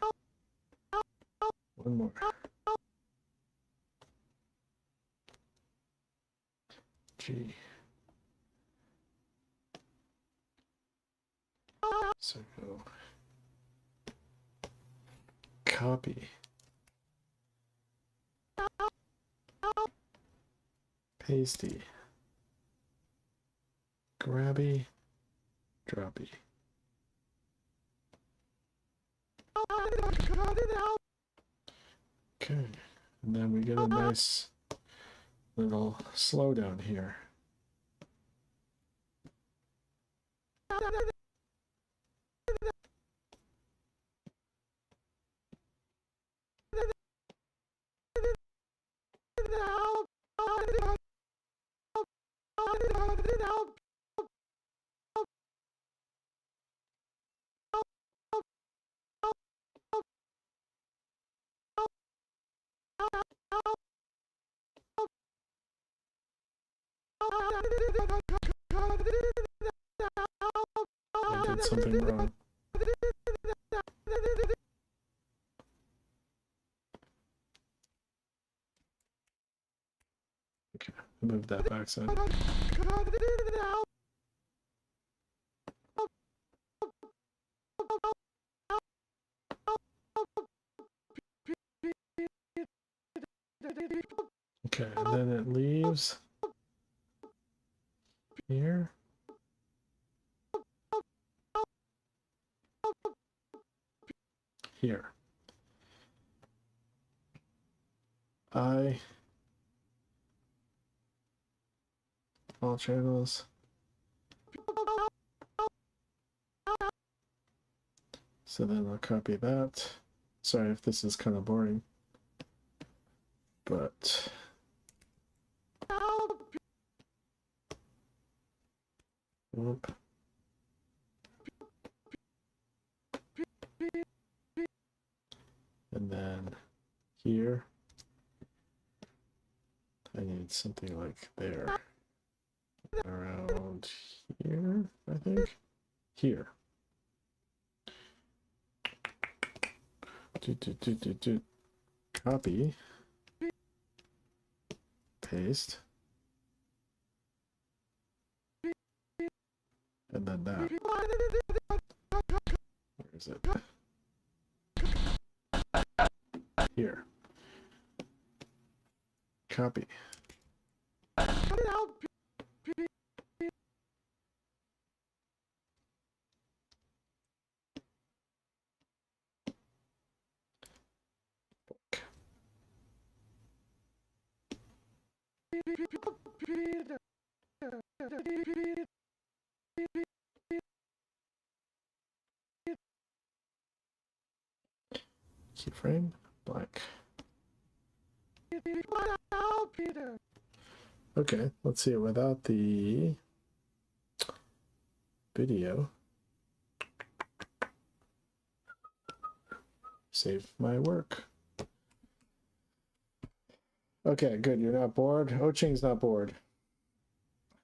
One more. G. So go copy, pasty, grabby, droppy. Okay, and then we get a nice little slowdown here. I did something wrong. Okay, move that backside. Okay, and then it leaves here. Here. All channels. So then I'll copy that. Sorry if this is kind of boring, but whoop. And then here, I need something like there. Around here, I think. Here. Copy. Paste. And then that. Where is it? Here. Copy. Keyframe, blank. Okay, let's see it without the video. Save my work. Okay, good. You're not bored. Oching's not bored.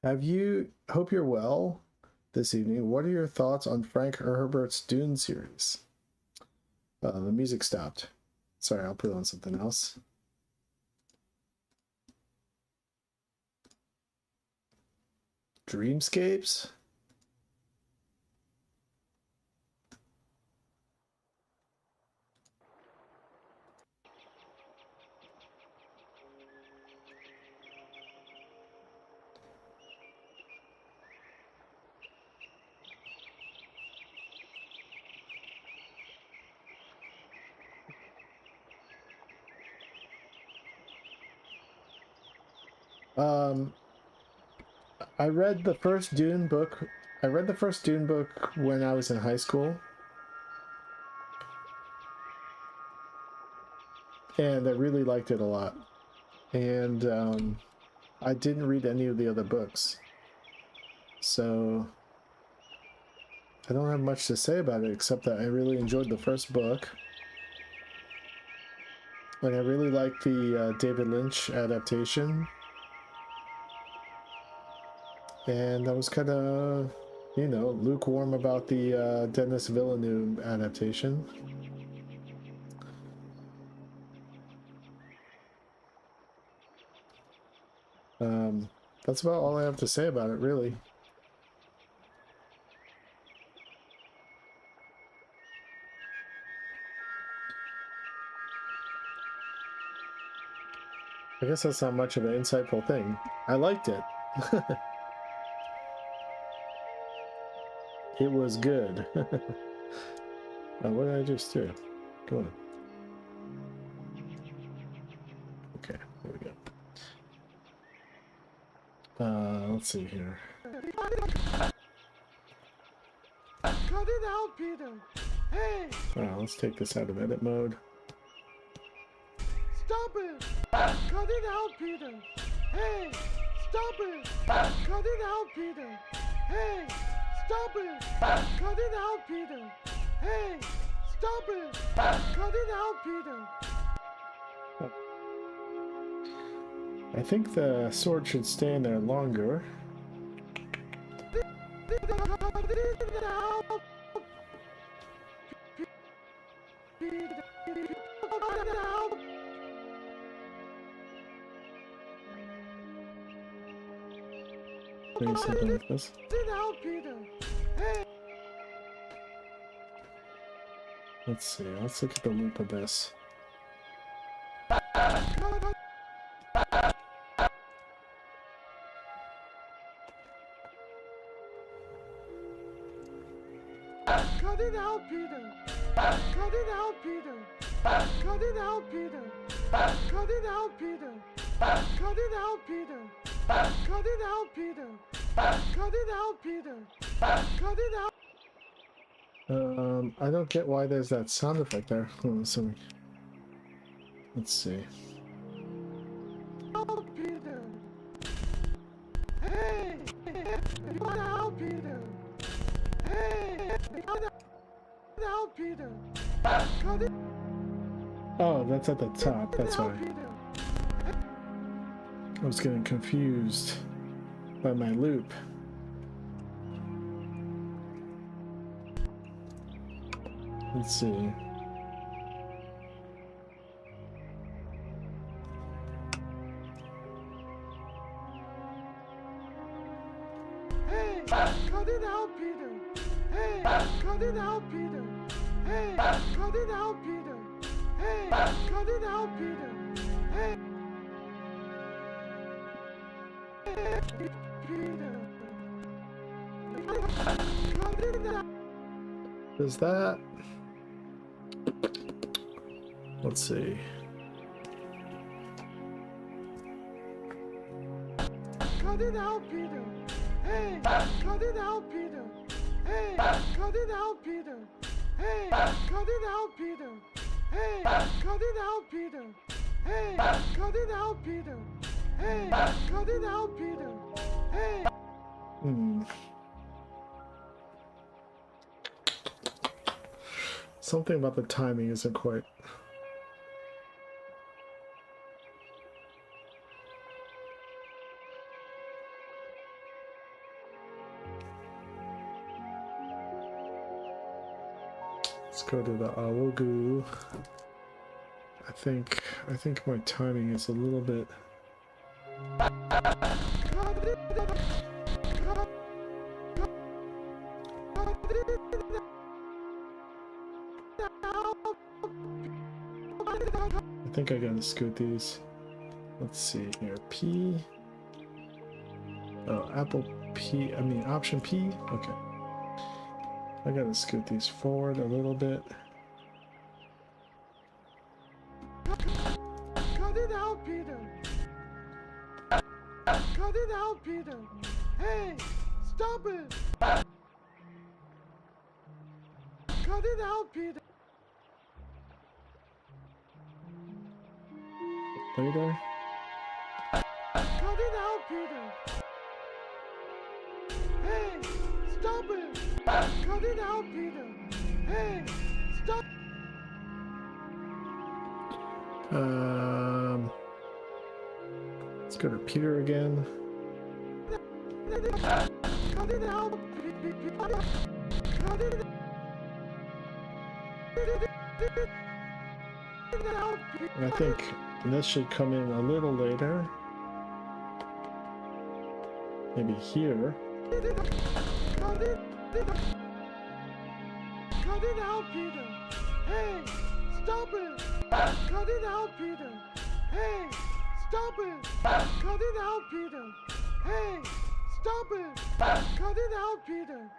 Hope you're well this evening. What are your thoughts on Frank Herbert's Dune series? The music stopped. Sorry, I'll put on something else. Dreamscapes? I read the first Dune book. I read the first Dune book when I was in high school. And I really liked it a lot. And I didn't read any of the other books. So I don't have much to say about it except that I really enjoyed the first book. And I really liked the David Lynch adaptation. And I was kind of, you know, lukewarm about the Denis Villeneuve adaptation. That's about all I have to say about it, really. I guess that's not much of an insightful thing. I liked it. It was good. What did I just do? Go on. Okay, there we go. Let's see here. Cut it out, Peter. Hey, Let's take this out of edit mode. stop it. Cut it out, Peter. Hey, stop it. Cut it out, Peter. Hey, stop it. Cut it out, Peter. Hey, stop it. Cut it out, Peter. I think the sword should stay in there longer. Cut it out. Peter. Cut it out. Maybe something like this. Cut it out, Peter. Hey. Let's see. Let's look at the loop of this. Cut it out, Peter. Cut it out, Peter. Cut it out, Peter. Cut it out, Peter. Cut it out, Peter. Cut it out, Peter. Cut it out, Peter. Cut it out. I don't get why there's that sound effect there. Let's see. Out, Peter. Hey, cut out, Peter. Hey, cut out, Peter. Cut it Oh, that's at the top. That's why. out, Peter. I was getting confused by my loop. Let's see. Hey, cut it out, Peter. Hey, cut it out, Peter. Hey, cut it out, Peter. Hey, cut it out, Peter. Hey, Peter. Cut it out. Does that? Let's see. Cut it out, Peter. Hey, cut it out, Peter. Hey, cut it out, Peter. Hey, cut it out, Peter. Hey, cut it out, Peter. Hey, cut it out, Peter. Hey, cut it out, Peter. Hey. Something about the timing isn't quite. Let's go to the Awogu. I think my timing is a little bit. I think I gotta scoot these. Let's see here. P. Oh, Apple P. I mean, Option P. Okay. I gotta scoot these forward a little bit. Cut it out, Peter. Cut it out, Peter. Hey, stop it. Cut it out, Peter. Later. Cut it out, Peter. Hey, stop it. Cut it out, Peter. Hey, stop. Let's go to Peter again. Cut it out. Cut it out. I think this should come in a little later. Maybe here. Cut it out, Peter. Hey, stop it. Cut it out, Peter. Hey, stop it. Cut it out, Peter. Hey, stop it. Cut it out, Peter.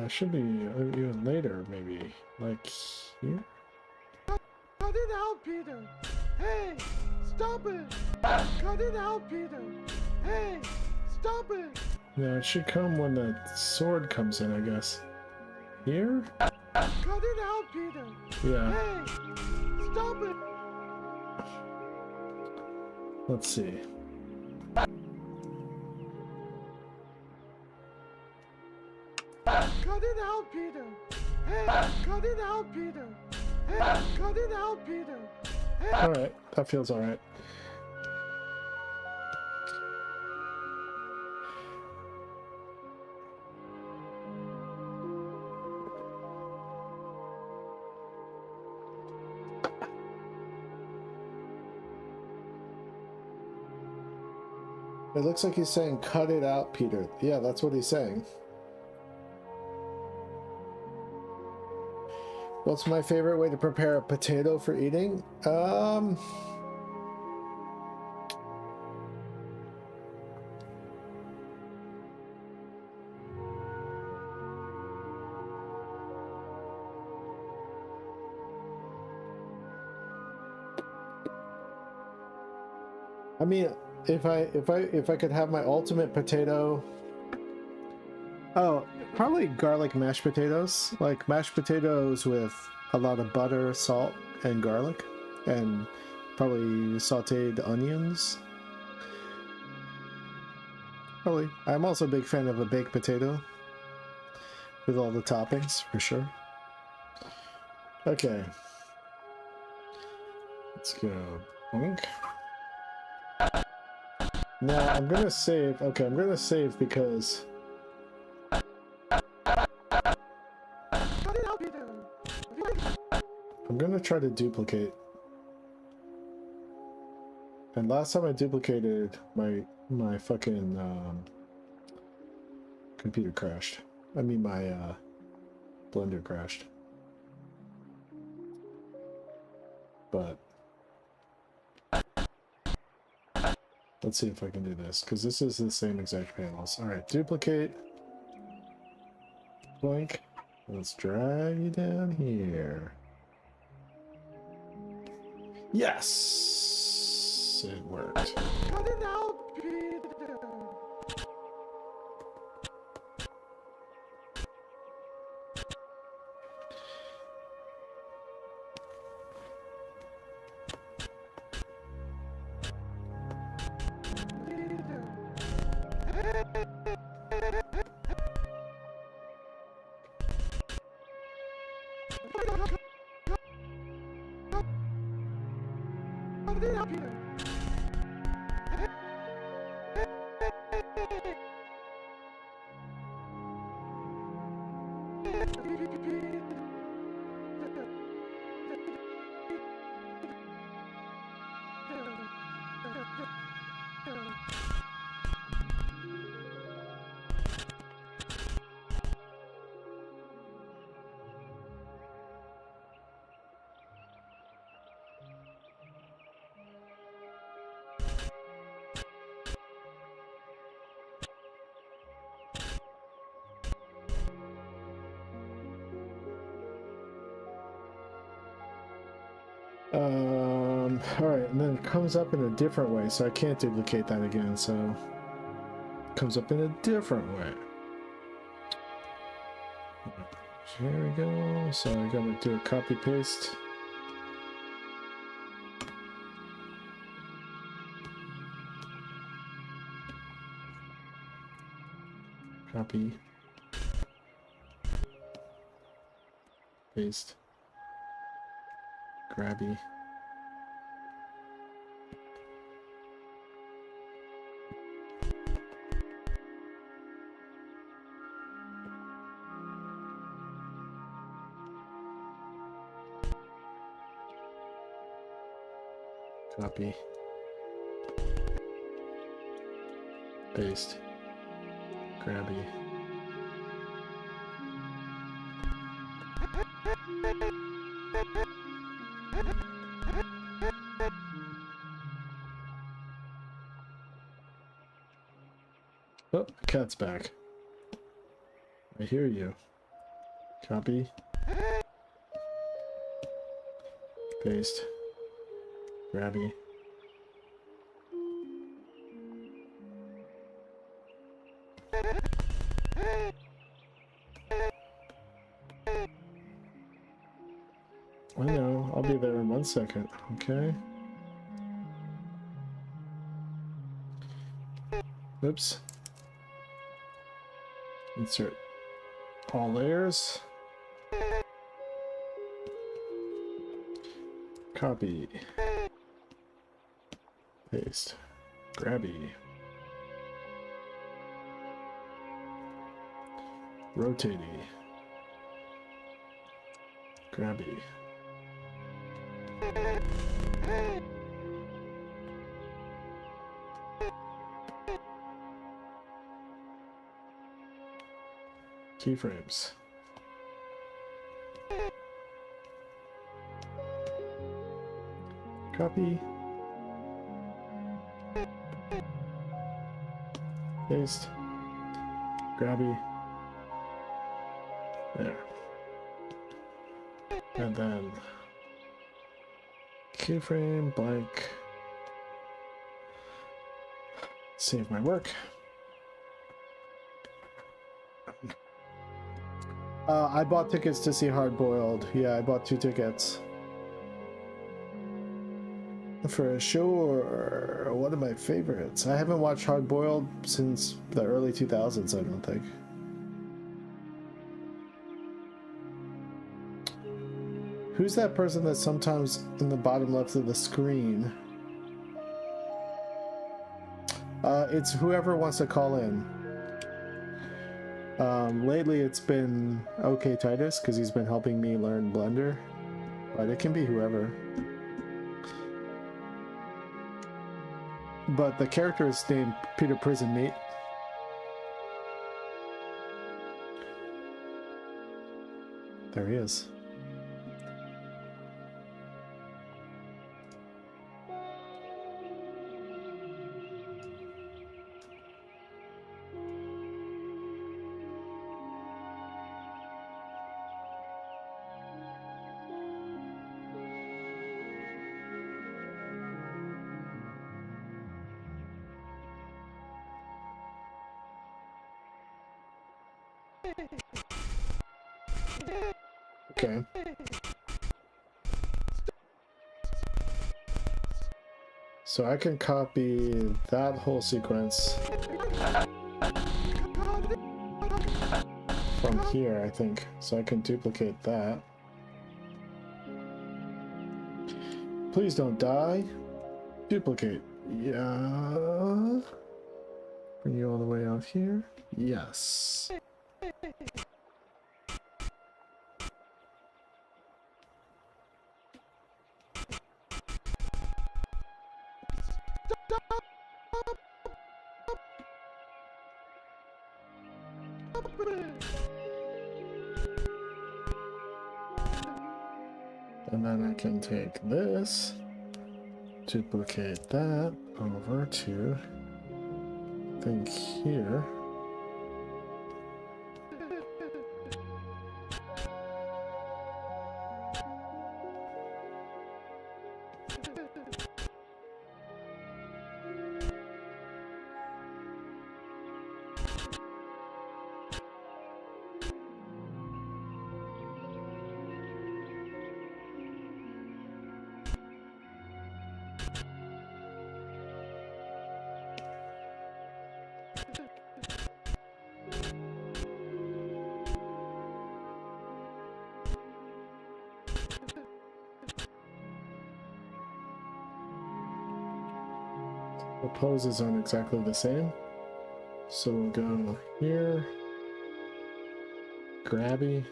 Should be even later, maybe. Like here? Cut it out, Peter. Hey, stop it. Cut it out, Peter. Hey, stop it. No, it should come when the sword comes in, I guess. Here? Cut it out, Peter. Yeah. Hey, stop it. Let's see. Cut it out, Peter. Hey, cut it out, Peter. Hey, cut it out, Peter. Hey. Alright, that feels alright. It looks like he's saying, cut it out, Peter. Yeah, that's what he's saying. What's my favorite way to prepare a potato for eating? I mean, if I could have my ultimate potato, oh, probably garlic mashed potatoes, like mashed potatoes with a lot of butter, salt, and garlic, and probably sautéed onions. Probably. I'm also a big fan of a baked potato with all the toppings, for sure. Okay. Let's go. Boink. Now I'm gonna save. Okay, I'm gonna save because Cut it out, Peter. I'm gonna try to duplicate. And last time I duplicated, my fucking computer crashed. I mean my Blender crashed. But let's see if I can do this, because this is the same exact panels. Alright, duplicate. Blink. Let's drag you down here. Yes! It worked. Cut it out, Peter. Cut it out, Peter. Alright, and then it comes up in a different way, so I can't duplicate that again, so it comes up in a different way. Here we go. So I gotta do a copy paste. Copy. Paste. Grabby. Copy. Paste. Grabby. Oh, cat's back. I hear you. Copy. Paste. Grabby. I know, I'll be there in 1 second, okay? Oops. Insert all layers. Copy. Paste. Grabby. Rotatey. Grabby. Keyframes. Copy. Paste. Grabby. There. And then keyframe blank. Save my work. I bought tickets to see Hard Boiled. Yeah, I bought 2 tickets. For sure. One of my favorites. I haven't watched Hard Boiled since the early 2000s, I don't think. Who's that person that's sometimes in the bottom left of the screen? It's whoever wants to call in. Lately it's been OK Titus because he's been helping me learn Blender, but it can be whoever. But the character is named Peter Prison Meat. There he is. Okay. So I can copy that whole sequence from here, I think. So I can duplicate that. Please don't die. Duplicate. Yeah. Bring you all the way out here. Yes. And then I can take this, duplicate that over to, I think here. poses aren't exactly the same. So we'll go here, grabby,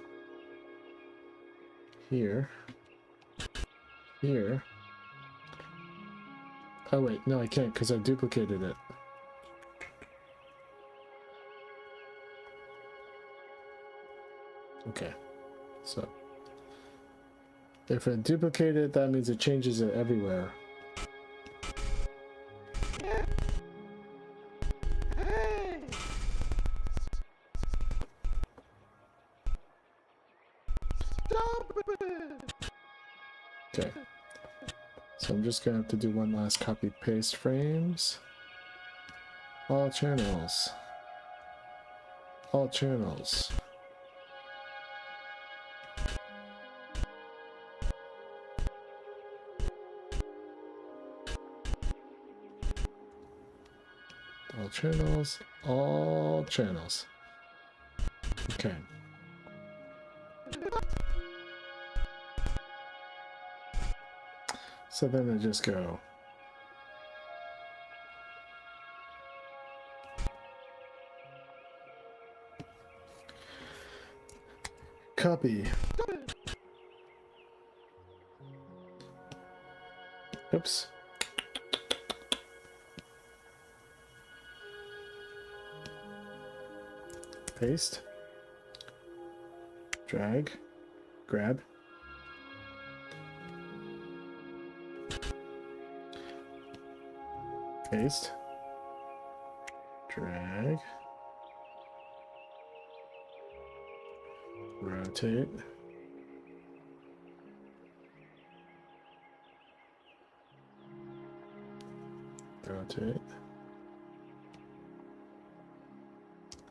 here, here. Oh wait, no I can't because I've duplicated it. Okay, so if I duplicate it, that means it changes it everywhere. Hey! Stop it! Okay, so I'm just gonna have to do one last copy paste frames. All channels. All channels. All channels. All channels. Okay. So then I just go copy. Oops. Paste. Drag. Grab. Paste. Drag. Rotate. Rotate.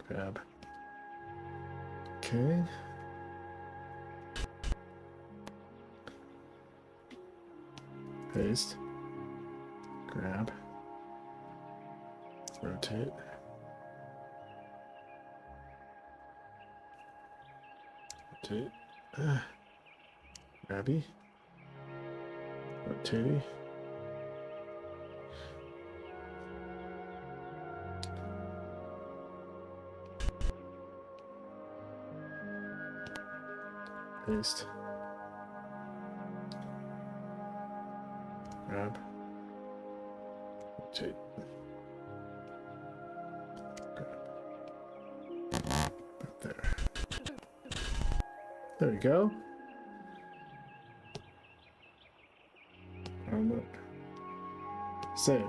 Grab. Okay. Paste. Grab. Rotate. Rotate. Grabby. Rotatey. Paste. Grab. Rotate. Grab. There. There we go. Save.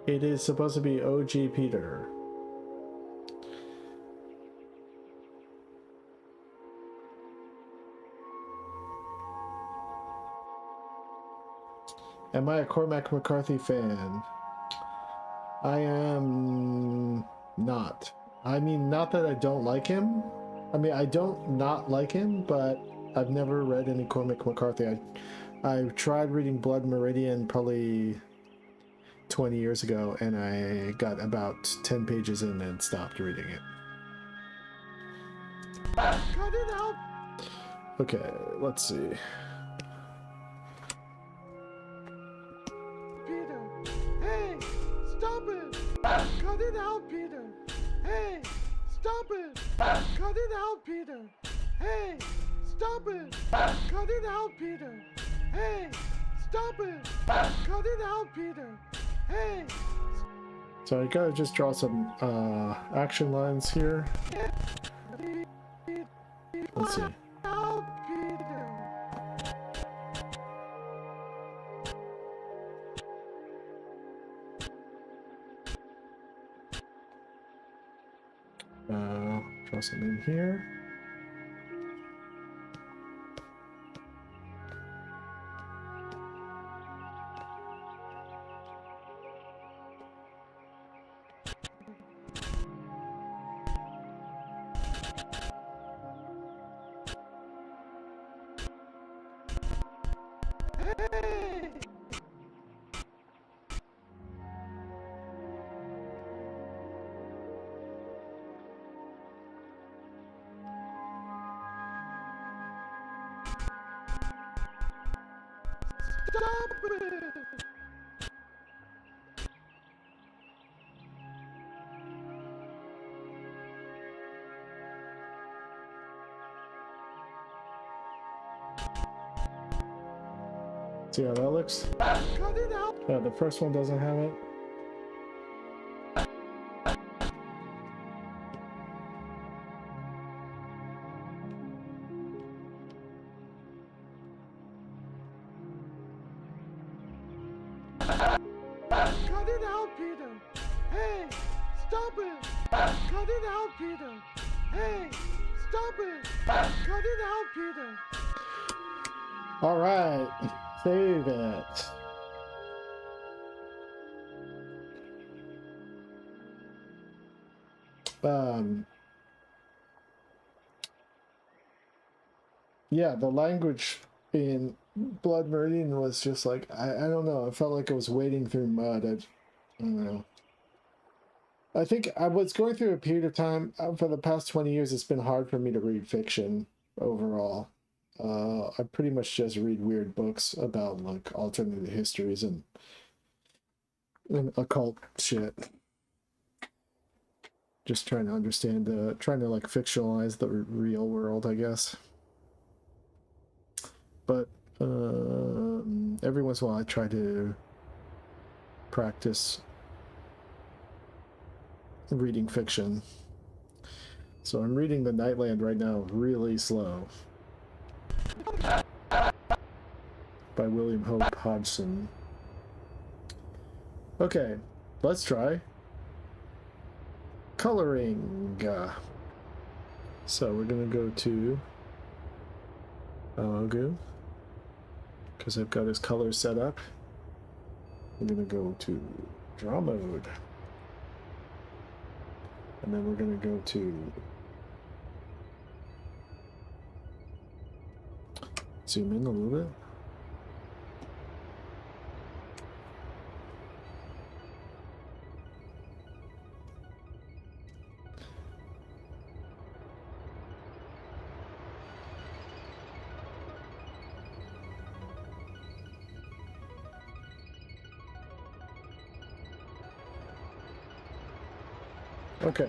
It is supposed to be OG Peter. Am I a Cormac McCarthy fan? I am not. I mean, not that I don't like him. I mean, I don't not like him, but I've never read any Cormac McCarthy. I tried reading Blood Meridian probably 20 years ago, and I got about 10 pages in and stopped reading it. Cut it out! Okay, let's see. Peter! Hey! Stop it! Cut it out, Peter! Hey! Stop it! Cut it out, Peter! Hey! Stop it! Cut it out, Peter! Hey! Stop it! Cut it out, Peter! Hey! So I gotta just draw some action lines here. Let's see. Out, Peter! Draw something here. Hey! Stop it! See how that looks? Cut it out! The first one doesn't have it. Cut it out, Peter! Hey! Stop it! Cut it out, Peter! Hey! Stop it! Cut it out, Peter! All right, save it. Yeah, the language in Blood Meridian was just like, I don't know, I felt like I was wading through mud. I don't know. I think I was going through a period of time, for the past 20 years, it's been hard for me to read fiction overall. I pretty much just read weird books about like alternative histories and occult shit. Just trying to understand, trying to like fictionalize the real world, I guess. But every once in a while I try to practice reading fiction. So I'm reading The Nightland right now really slow. By William Hope Hodgson. Okay, let's try coloring. So we're gonna go to Aogu because I've got his colors set up. We're gonna go to draw mode, and then we're gonna go to zoom in a little bit. Okay,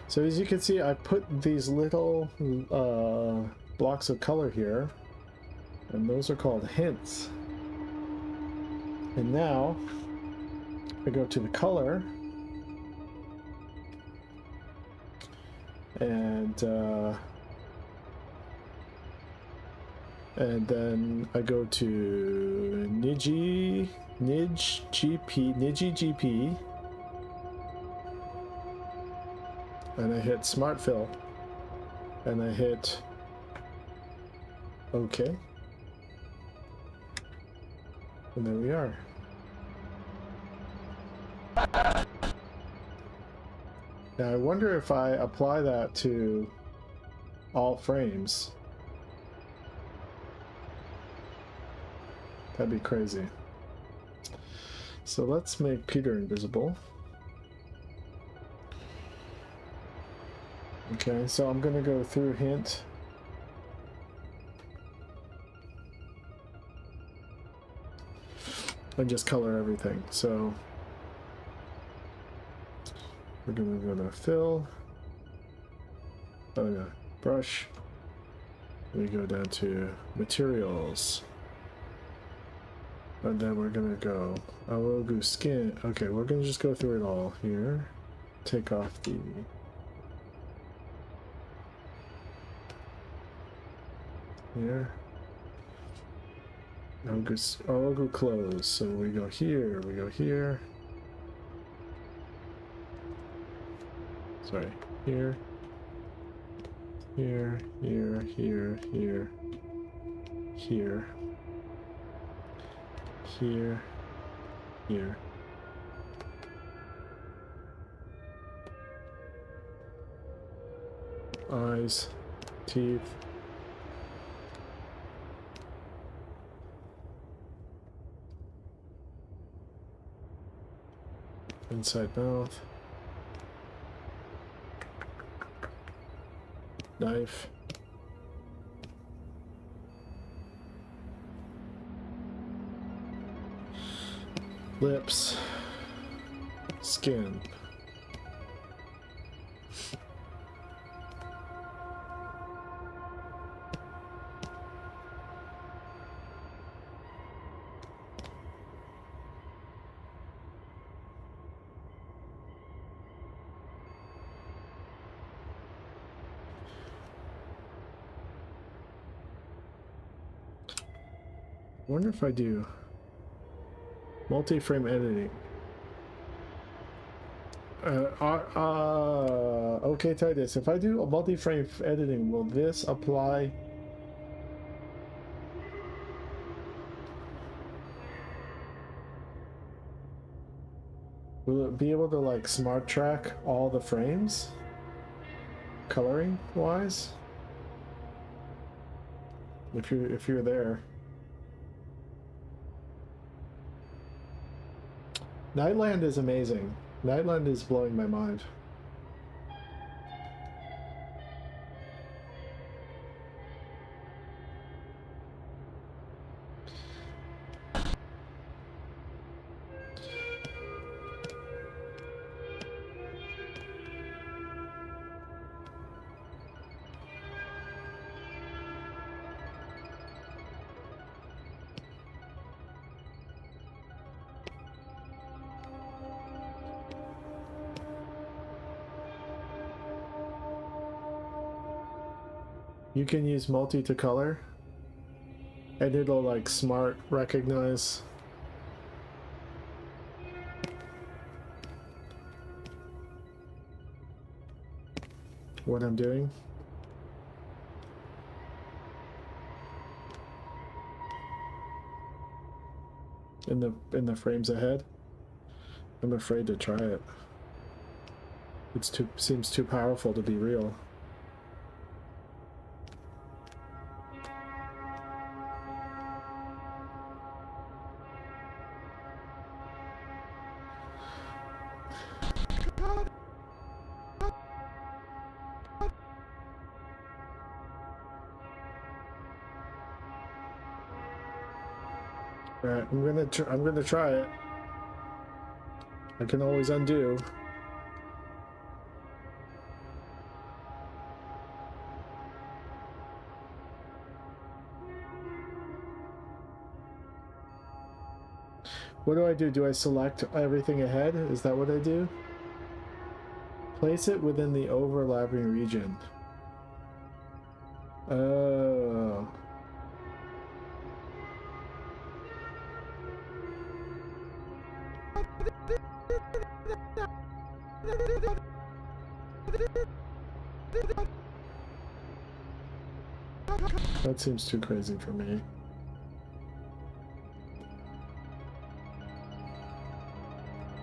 so as you can see, I put these little blocks of color here, and those are called hints. And now I go to the color, and then I go to Niji GP, and I hit Smart Fill, and I hit OK, and there we are. Now I wonder if I apply that to all frames. That'd be crazy. So let's make Peter invisible. Okay, so I'm gonna go through hint. And just color everything. So we're gonna go to fill. Oh yeah, brush. We go down to materials. And then we're gonna go Aogu skin. Okay, we're gonna just go through it all here. Take off the here. Aogu close. So we go here, we go here. Sorry, here. Here, here, here, here. Here. Here. Here. Eyes. Teeth. Inside mouth. Knife. Lips. Skin. I wonder if I do multi-frame editing. Okay, Titus, if I do a multi-frame editing, will this apply? Will it be able to like smart track all the frames? Coloring wise? If you're there. Nightland is amazing. Nightland is blowing my mind. You can use multi to color, and it'll like smart recognize what I'm doing. In the frames ahead. I'm afraid to try it. Seems too powerful to be real. Alright, I'm gonna try it. I can always undo. What do I do? Do I select everything ahead? Is that what I do? Place it within the overlapping region. Oh. That seems too crazy for me.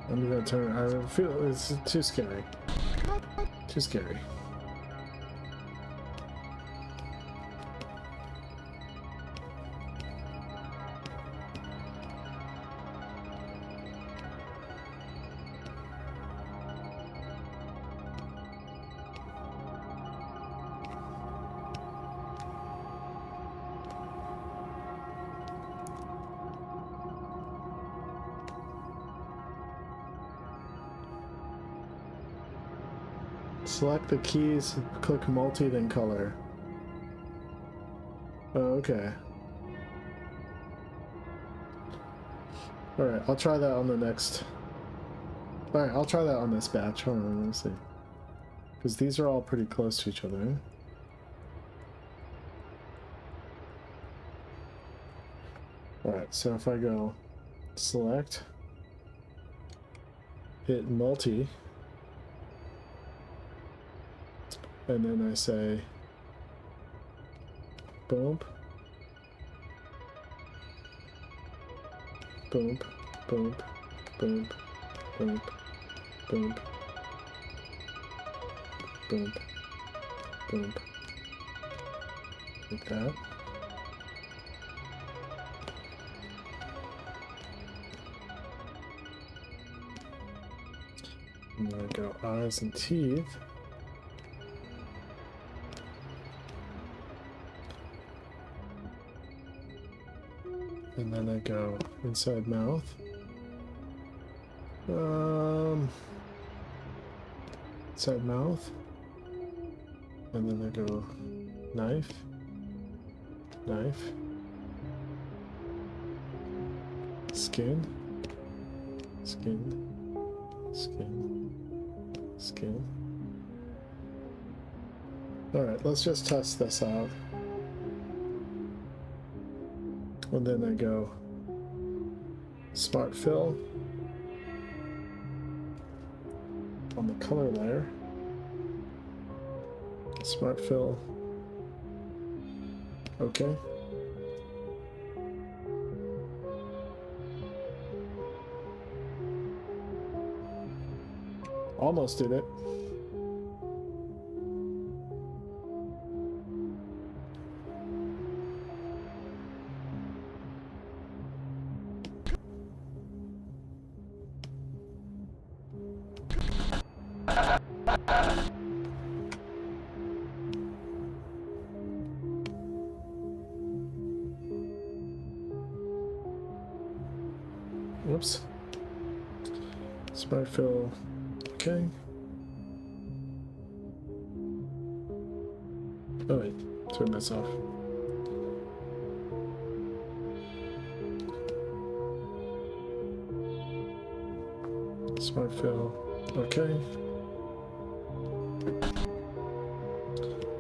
I'm gonna turn. I feel it's too scary. Too scary. Select the keys, click multi, then color. Oh, okay. Alright, I'll try that on the next. Alright, I'll try that on this batch. Hold on, let me see. Because these are all pretty close to each other. Alright, so if I go select, hit multi, and then I say boom, boom, boom, boom, boom, boom, boom, boom, like that. And then I go eyes and teeth. And then I go inside mouth. Inside mouth. And then I go knife, knife, skin, skin, skin, skin. Alright, let's just test this out. And then I go smart fill on the color layer. Smart fill. Okay. Almost did it. Whoops. Smart fill. Okay. Oh wait, turn this off. Smart fill. Okay.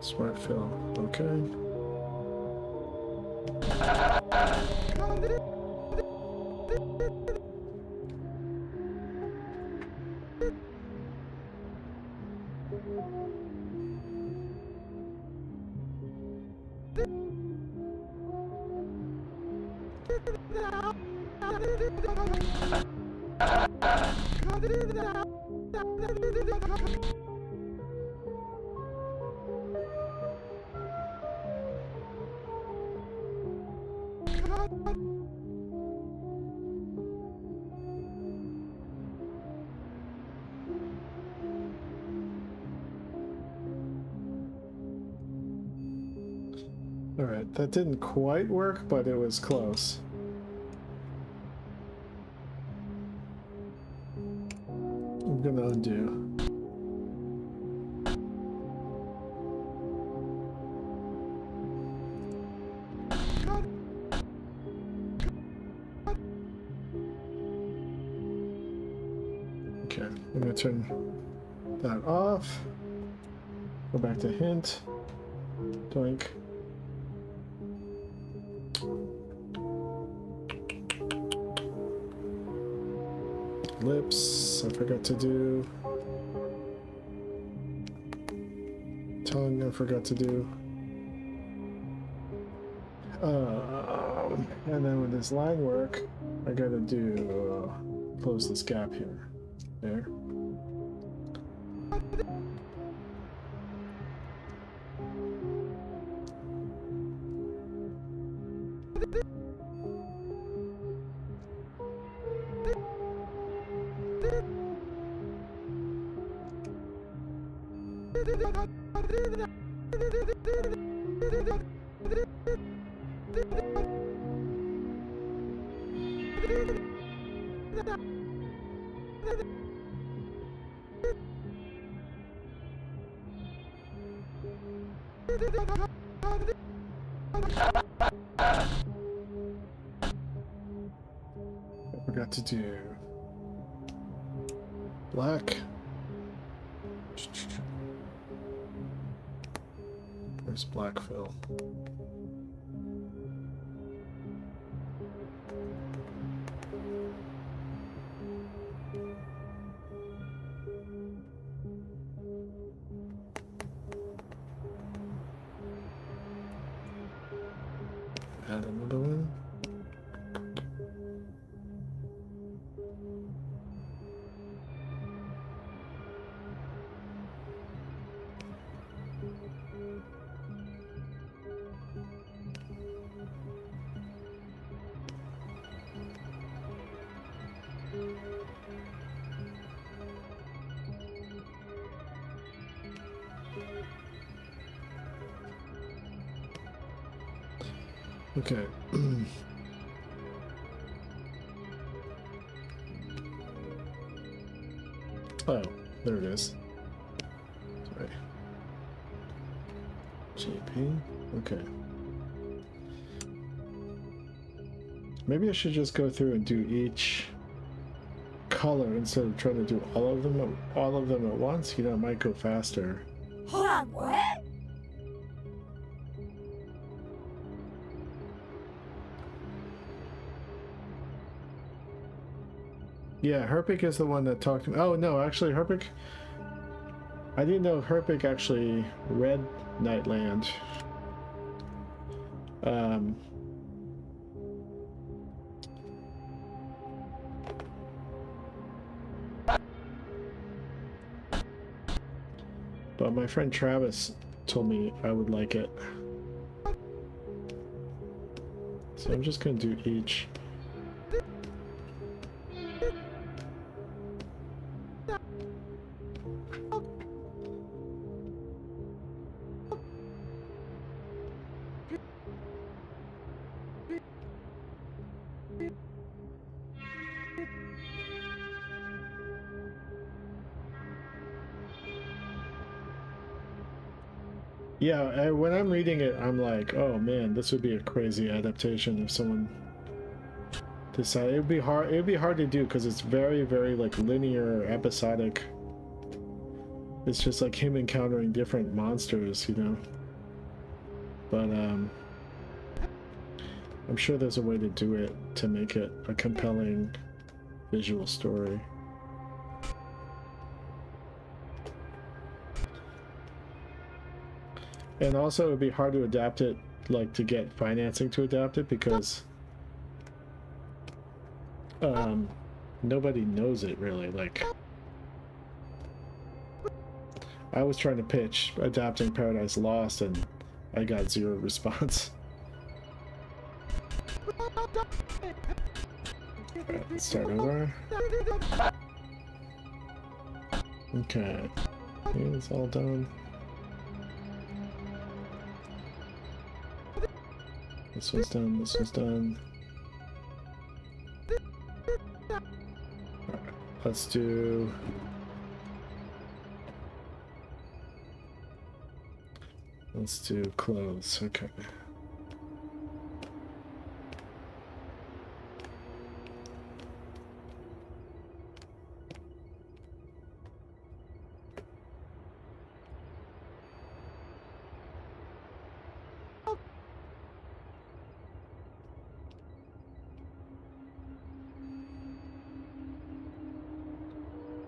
Smart fill. Okay. Alright, that didn't quite work, but it was close. I'm gonna undo. Okay, I'm gonna turn that off. Go back to hint. Doink. Lips, I forgot to do. Tongue, I forgot to do. And then with this line work, I gotta do close this gap here. There. I forgot to do black. Where's black fill? Add another one. Okay. Oh, there it is. Sorry. JP? Okay. Maybe I should just go through and do each color instead of trying to do all of them at once. You know, it might go faster. Hold on, what? Yeah, Herpik is the one that talked to me. Oh no, actually Herpik, I didn't know Herpik actually read Nightland. But my friend Travis told me I would like it. So I'm just gonna do each. Yeah, when I'm reading it, I'm like, oh man, this would be a crazy adaptation if someone decided. It would be hard. It would be hard to do because it's very, very like linear, episodic. It's just like him encountering different monsters, you know. But I'm sure there's a way to do it to make it a compelling visual story. And also, it would be hard to adapt it, like to get financing to adapt it, because nobody knows it really. Like, I was trying to pitch adapting Paradise Lost, and I got zero response. Alright, let's start over. Okay, it's all done. This one's done, this one's done. Alright, let's do... Let's do clothes, okay.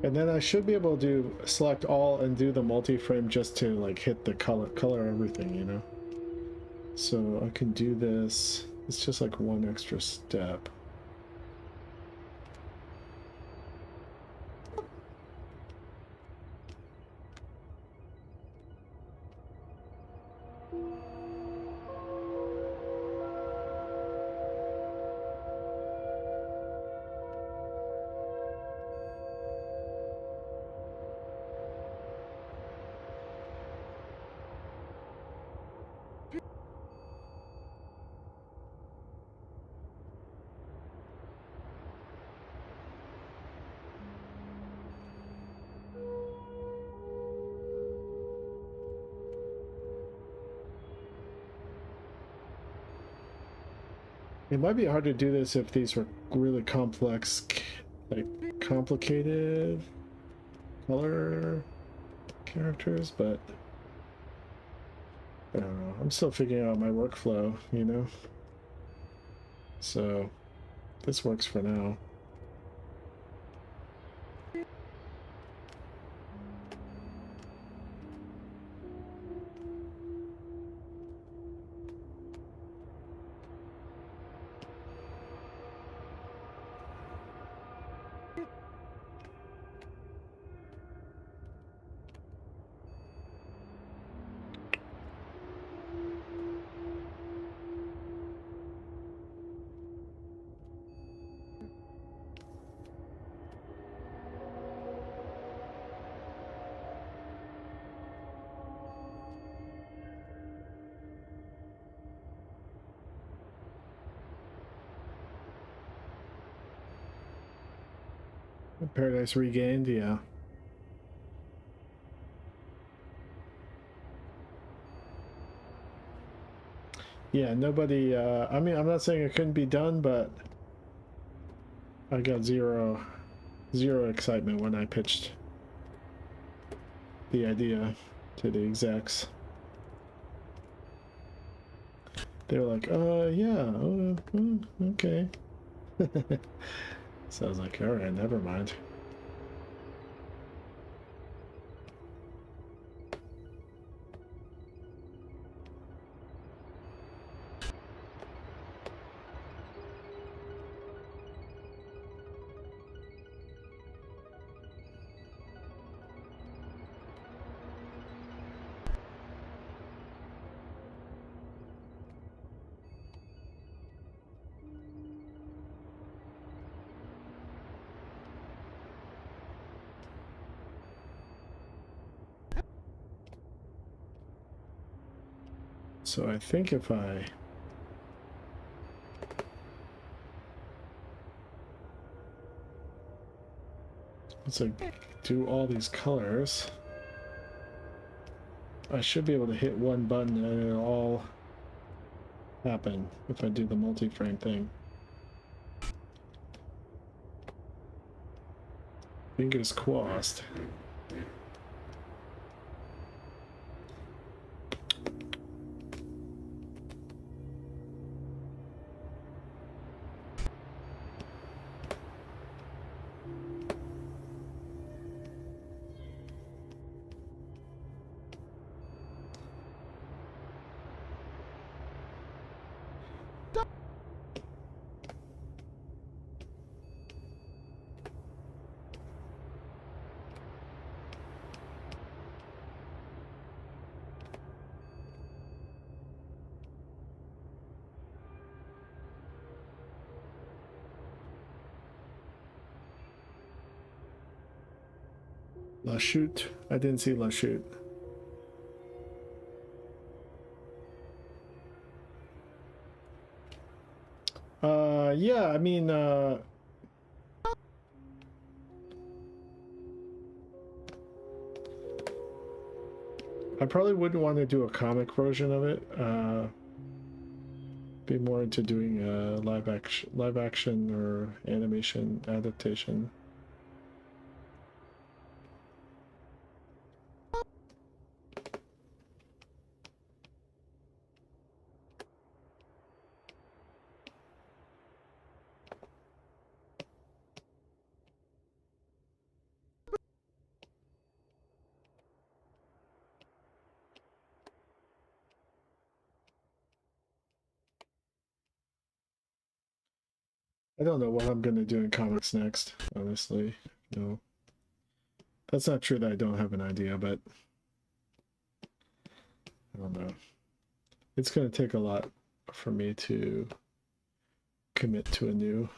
And then I should be able to do select all and do the multi-frame just to like hit the color everything, you know. So I can do this. It's just like one extra step. It might be hard to do this if these were really complex, like complicated color characters, but I don't know. I'm still figuring out my workflow, you know? So this works for now. Paradise Regained, yeah. yeah, nobody, I mean, I'm not saying it couldn't be done, but I got zero excitement when I pitched the idea to the execs. They were like, yeah, okay. So I was like, all right, never mind. So I think if I once I do all these colors, I should be able to hit one button and it'll all happen if I do the multi-frame thing. Fingers crossed. La Chute. I didn't see La Chute. Yeah, I mean, I probably wouldn't want to do a comic version of it. Be more into doing a live action or animation adaptation. I don't know what I'm gonna do in comics next, honestly. No. That's not true that I don't have an idea, but I don't know. It's gonna take a lot for me to commit to a new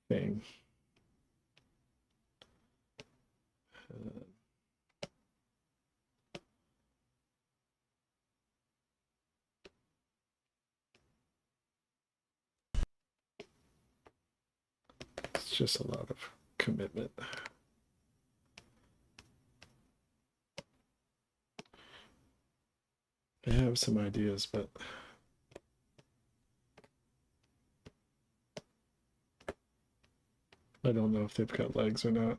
thing. It's just a lot of commitment. I have some ideas, but I don't know if they've got legs or not.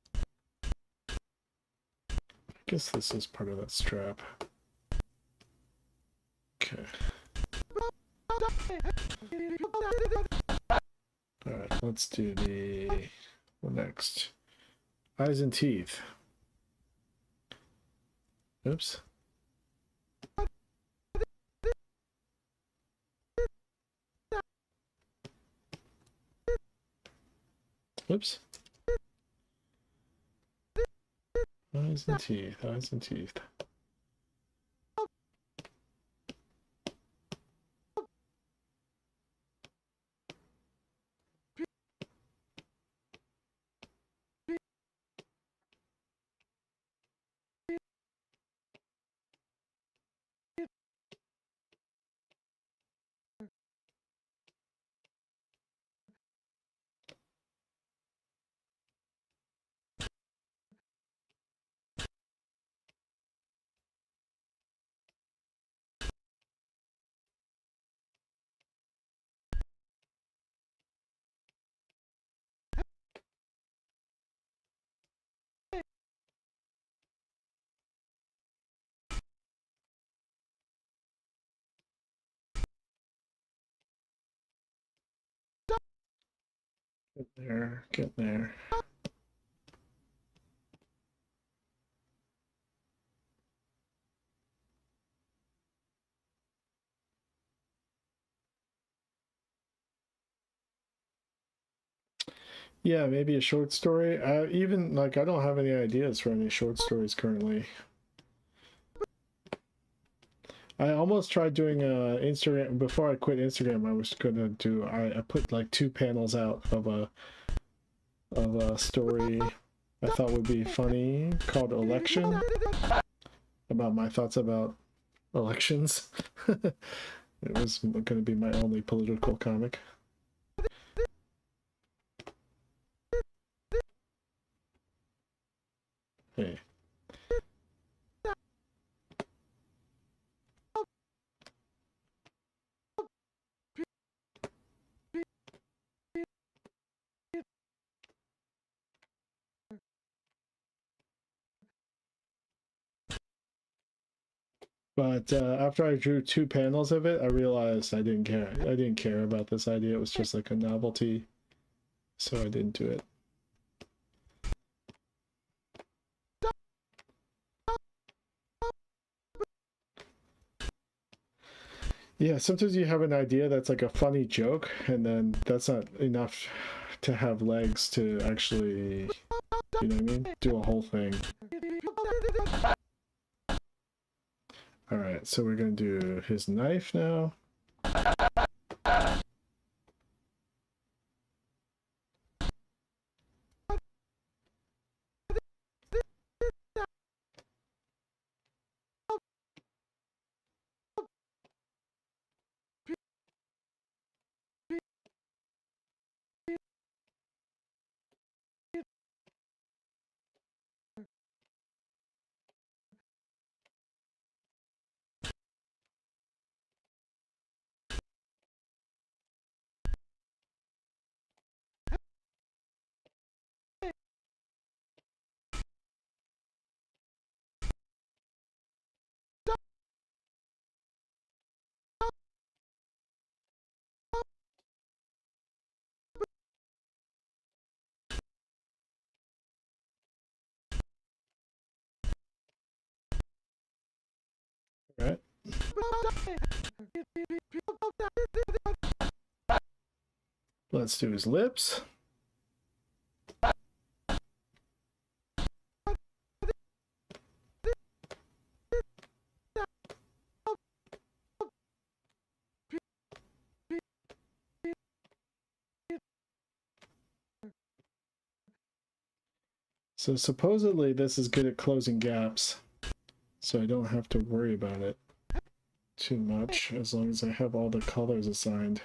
I guess this is part of that strap. Okay. Alright, let's do the next. Eyes and teeth. Oops. Oops. Eyes and teeth, eyes and teeth. Get there, get there. Yeah, maybe a short story. Even like I don't have any ideas for any short stories currently. I almost tried doing Instagram before I quit Instagram. I was gonna do. I put like 2 panels out of a story I thought would be funny called Election, about my thoughts about elections. It was going to be my only political comic. Hey. But after I drew 2 panels of it, I realized I didn't care. I didn't care about this idea. It was just like a novelty, so I didn't do it. Yeah, sometimes you have an idea that's like a funny joke, and then that's not enough to have legs to actually, you know what I mean? Do a whole thing. Alright, so we're going to do his knife now. Right. Let's do his lips. So supposedly this is good at closing gaps, so I don't have to worry about it too much as long as I have all the colors assigned.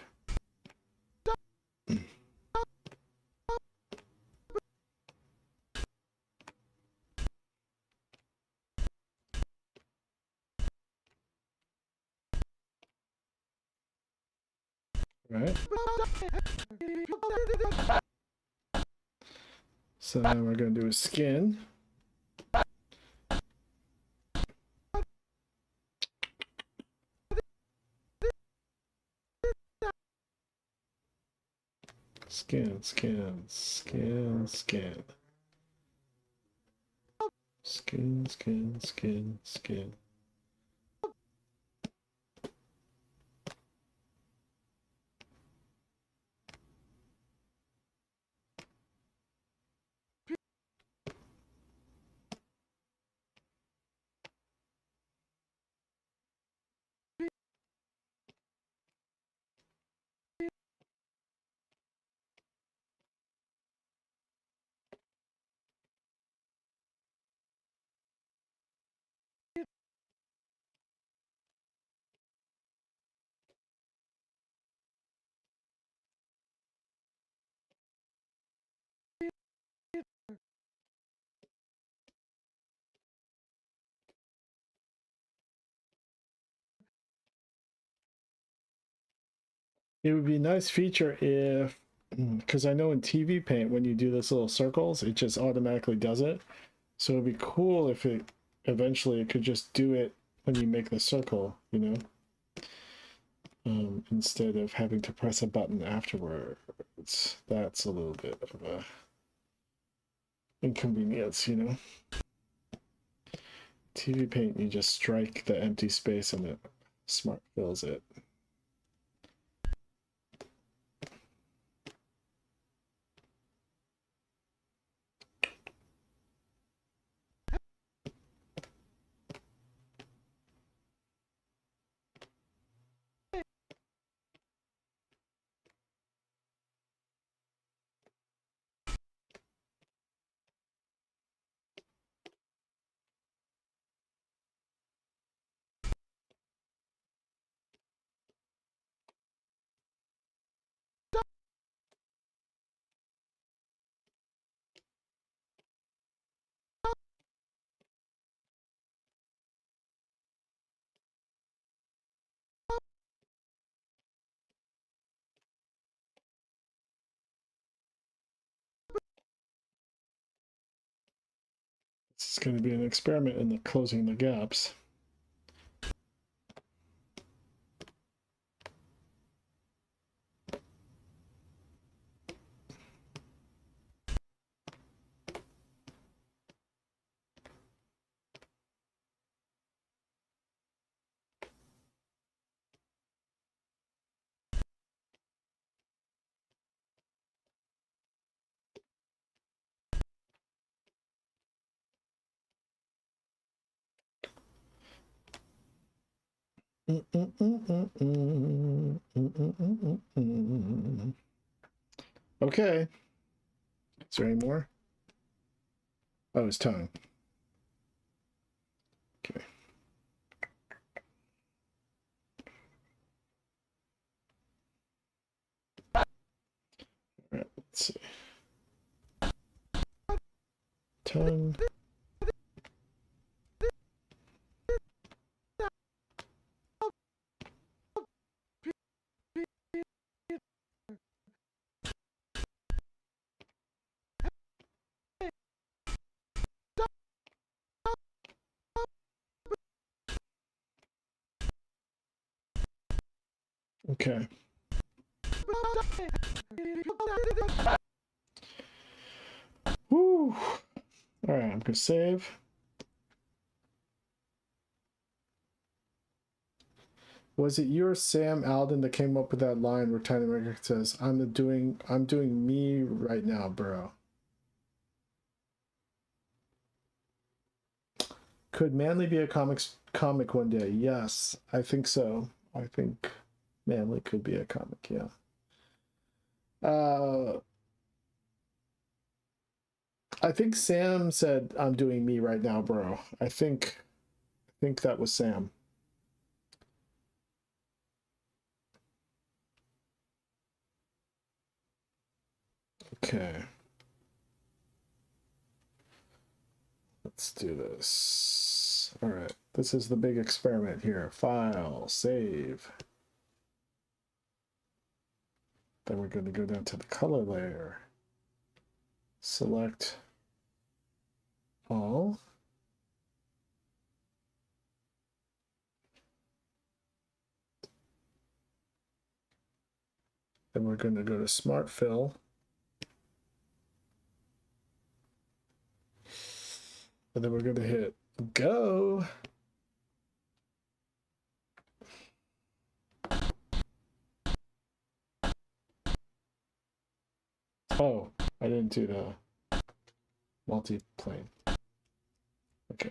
Right? So now we're going to do his skin. Skin, skin, skin, skin. Skin, skin, skin, skin. It would be a nice feature if, because I know in TV Paint, when you do this little circles, it just automatically does it. So it'd be cool if it eventually it could just do it when you make the circle, you know? instead of having to press a button afterwards. That's a little bit of a inconvenience, you know? TV Paint, you just strike the empty space and it smart fills it. This is going to be an experiment in the closing the gaps. Okay. Is there any more? Oh, his tongue. Okay. All right, let's see. Tongue. Okay. Woo. All right, I'm gonna save. Was it you or Sam Alden that came up with that line where Tiny Maker says, I'm doing me right now, bro? Could Manly be a comic one day? Yes, I think so. I think Manly could be a comic, yeah. I think Sam said, I'm doing me right now, bro. I think that was Sam. Okay. Let's do this. All right. This is the big experiment here. File, save. Then we're going to go down to the color layer. Select all. Then we're going to go to Smart Fill. And then we're going to hit go. Oh, I didn't do the multi-plane. Okay.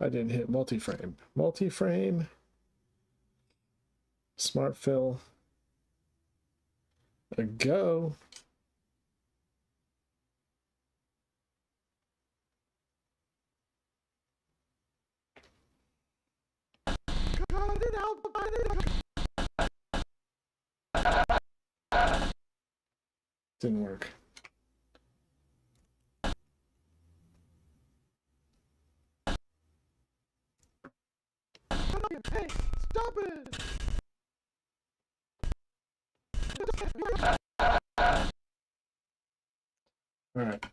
I didn't hit multi-frame. Multi-frame. Smart Fill. A go. Didn't work. Hey, stop it! All right.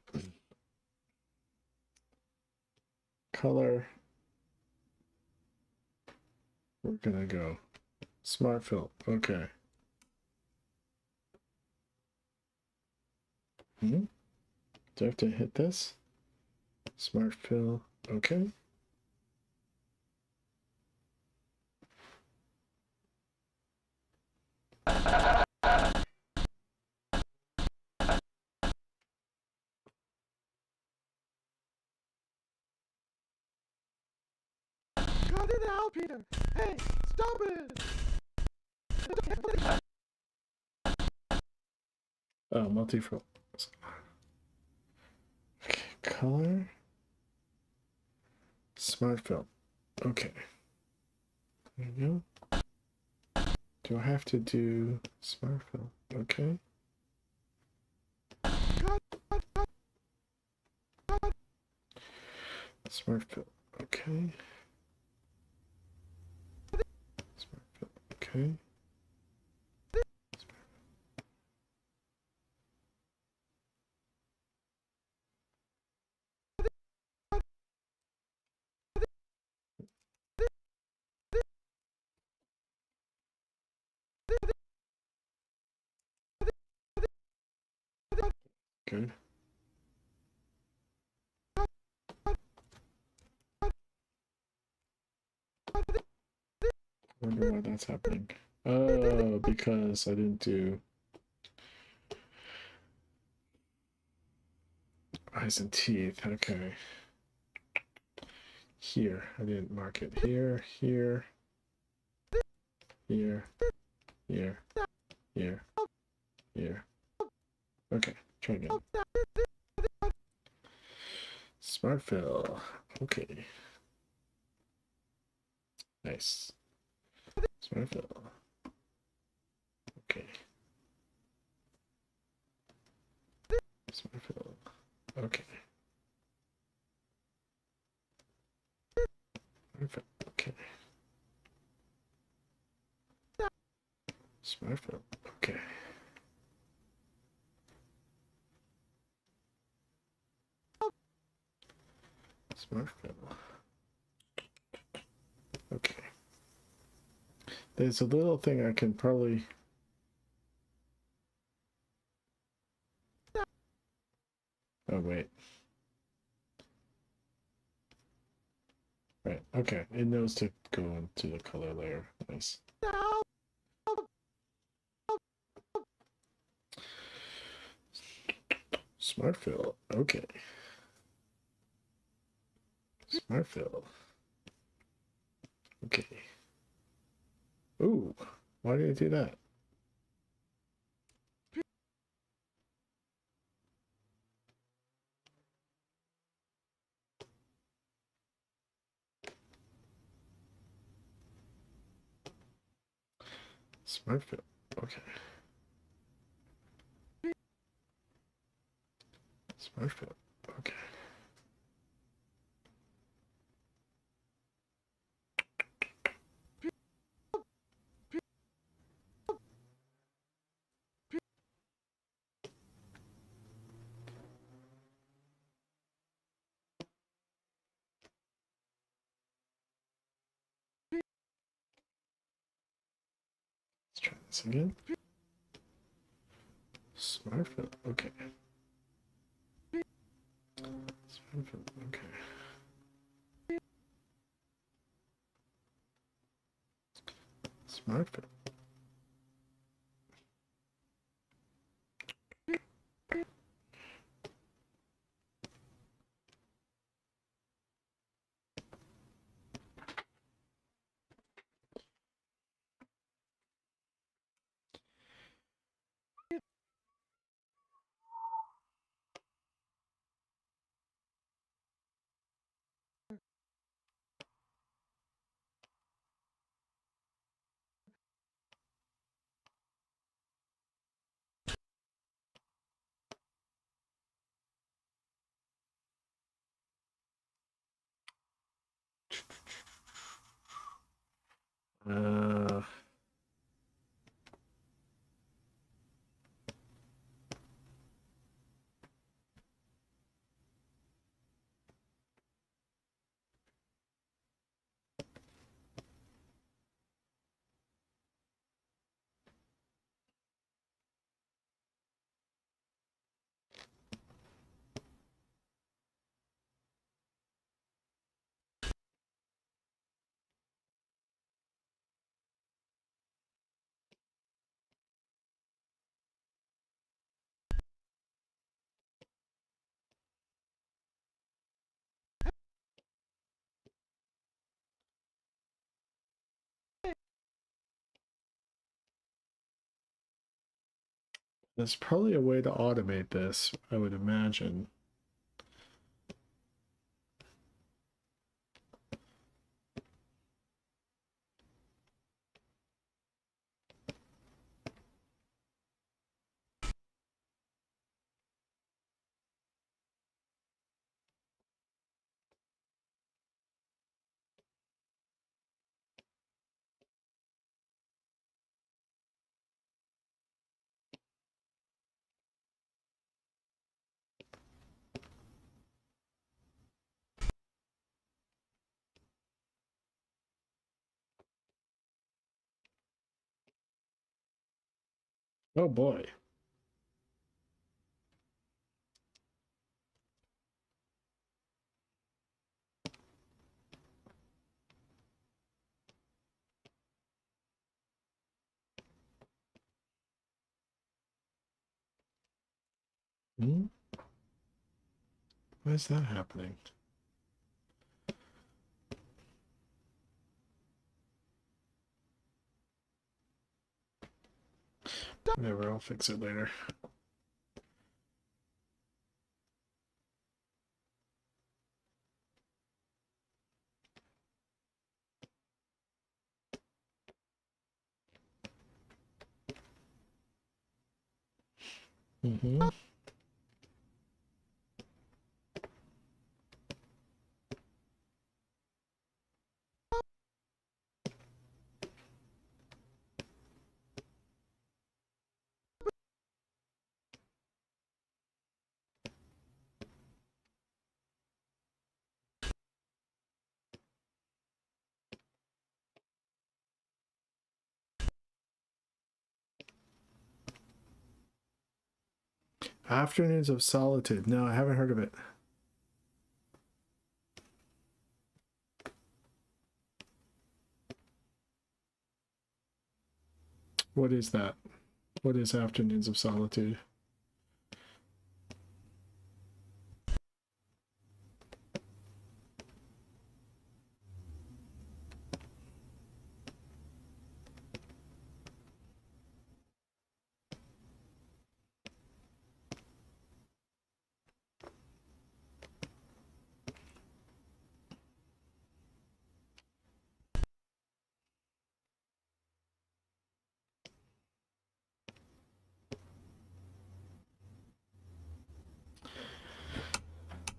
Color. We're gonna go Smart fill. Okay. Do I have to hit this? Smart fill. Okay. Cut it out, Peter! Hey, stop it! Oh, multi-fill. Okay, color. Smart fill. Okay. There you go. Do I have to do smart fill? Okay. Smart fill. Okay. Smart fill. Okay. Good. I wonder why that's happening. Oh, because I didn't do eyes and teeth. Okay. Here. I didn't mark it. Here, here, here, here, here, here. Okay, try again. Smart fill. Okay. Nice. Smart fill. Okay. Smart fill. Okay. Smart fill. Okay. Smart fill. Okay. Smart fill. Okay. There's a little thing I can probably. Oh, wait. Right. Okay. It knows to go into the color layer. Nice. Smart fill. Okay. Smart fill. Okay. Ooh. Why did I do that? Smart fill. Okay. Smart fill. Okay. Let's try this again. Smart fill. Okay. Smart fill. Okay. Smart fill. Uh, There's probably a way to automate this, I would imagine. Oh boy. Hmm? Why is that happening? Whatever, I'll fix it later. Mm-hmm. Afternoons of Solitude. No, I haven't heard of it. What is that? What is Afternoons of Solitude?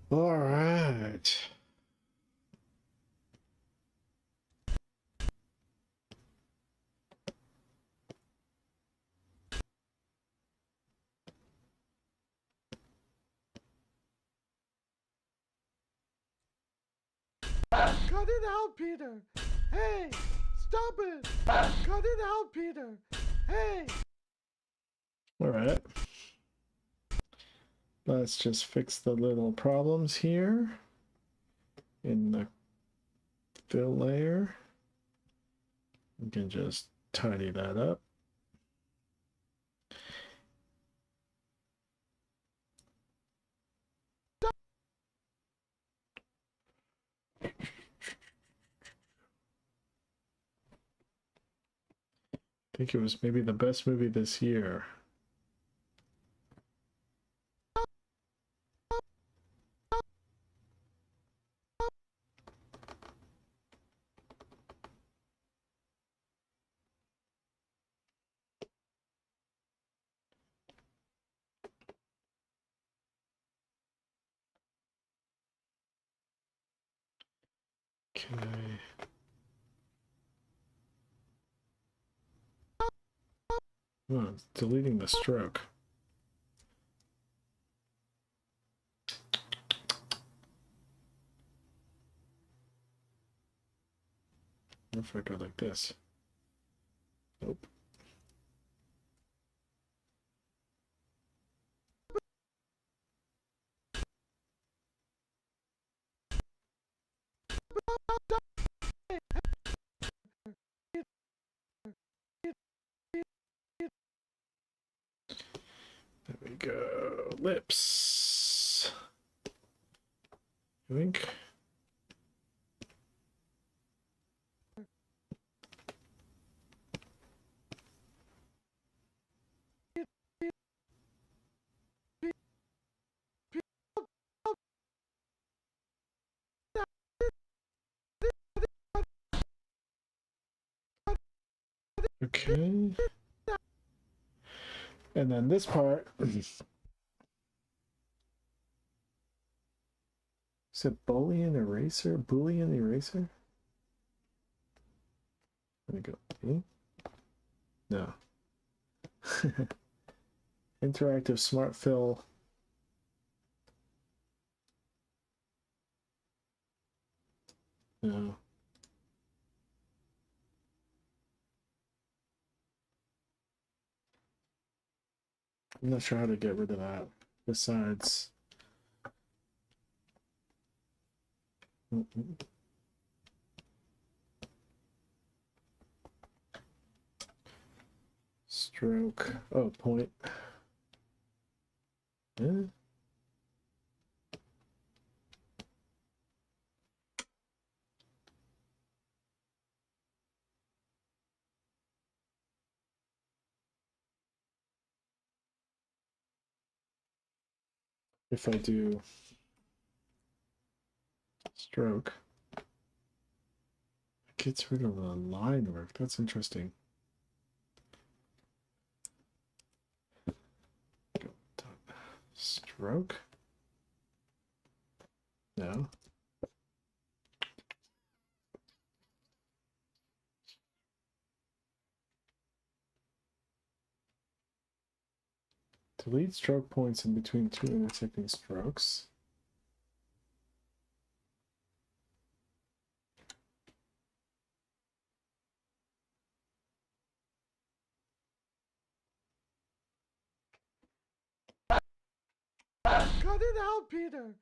All right. Cut it out, Peter! Hey! Stop it! Cut it out, Peter! Hey! All right. Let's just fix the little problems here in the fill layer. We can just tidy that up. I think it was maybe the best movie this year. Okay. Oh, it's deleting the stroke. What if I go like this? Nope. There we go. Lips. Wink. Okay. And then this part. Is it Boolean eraser? Boolean eraser? Let me go. No. Interactive smart fill. No. I'm not sure how to get rid of that. Besides. Stroke. Oh, point. Yeah. If I do stroke, it gets rid of the line work. That's interesting. Stroke? No. Delete stroke points in between two intersecting strokes. Cut it out, Peter!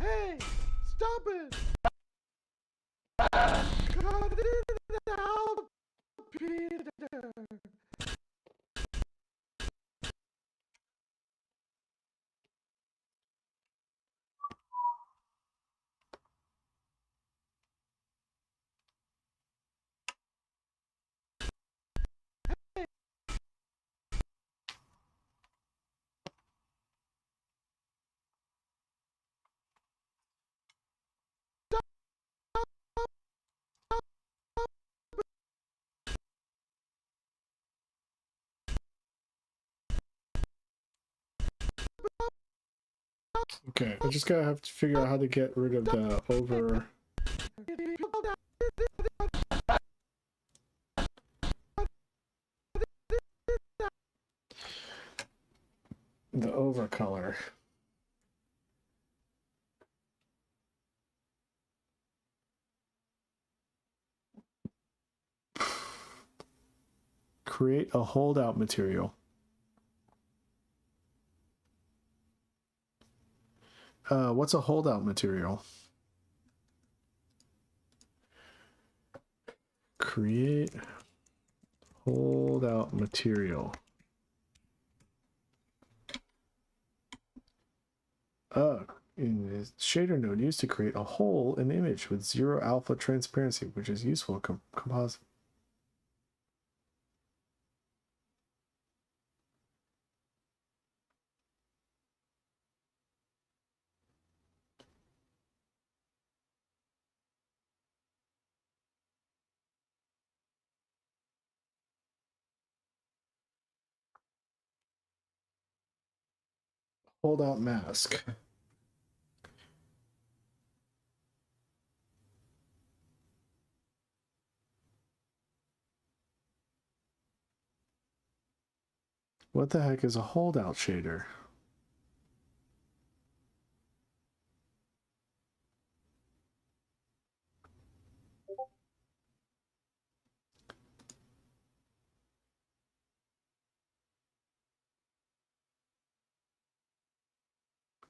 Hey, stop it! Cut it out, Peter! Okay, I just gotta have to figure out how to get rid of the over. The over color. Create a holdout material. What's a holdout material? Create holdout material. In the shader node used to create a hole in the image with 0 alpha transparency, which is useful composite. Holdout mask. What the heck is a holdout shader?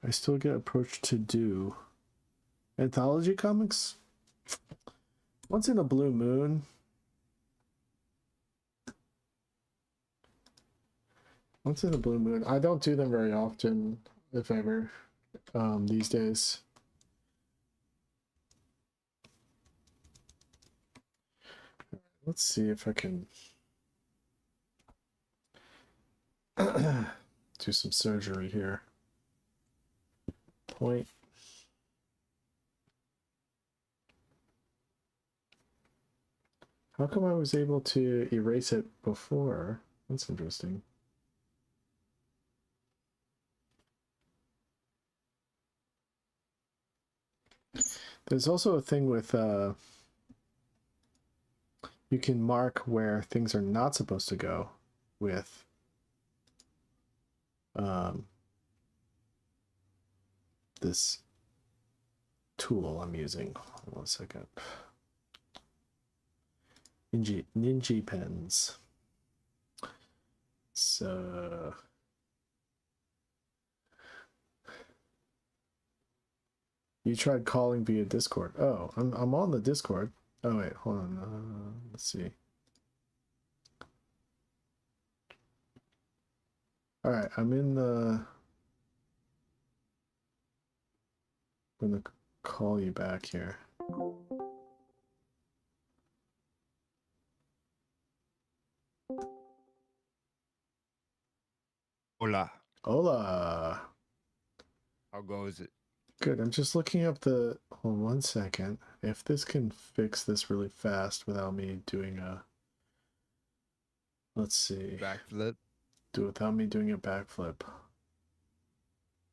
I still get approached to do anthology comics. Once in a blue moon. Once in a blue moon. I don't do them very often, if ever, these days. Let's see if I can do some surgery here. Point. How come I was able to erase it before? That's interesting. There's also a thing with you can mark where things are not supposed to go with this tool I'm using. Hold on a second. Ninja pens. So you tried calling via Discord. Oh, I'm on the Discord. Oh wait, hold on. Let's see. All right, I'm in the. I'm gonna call you back here. Hola. Hola. How goes it? Good. I'm just looking up the. Hold on 1 second. If this can fix this really fast without me doing a. Let's see. Backflip. Do it without me doing a backflip.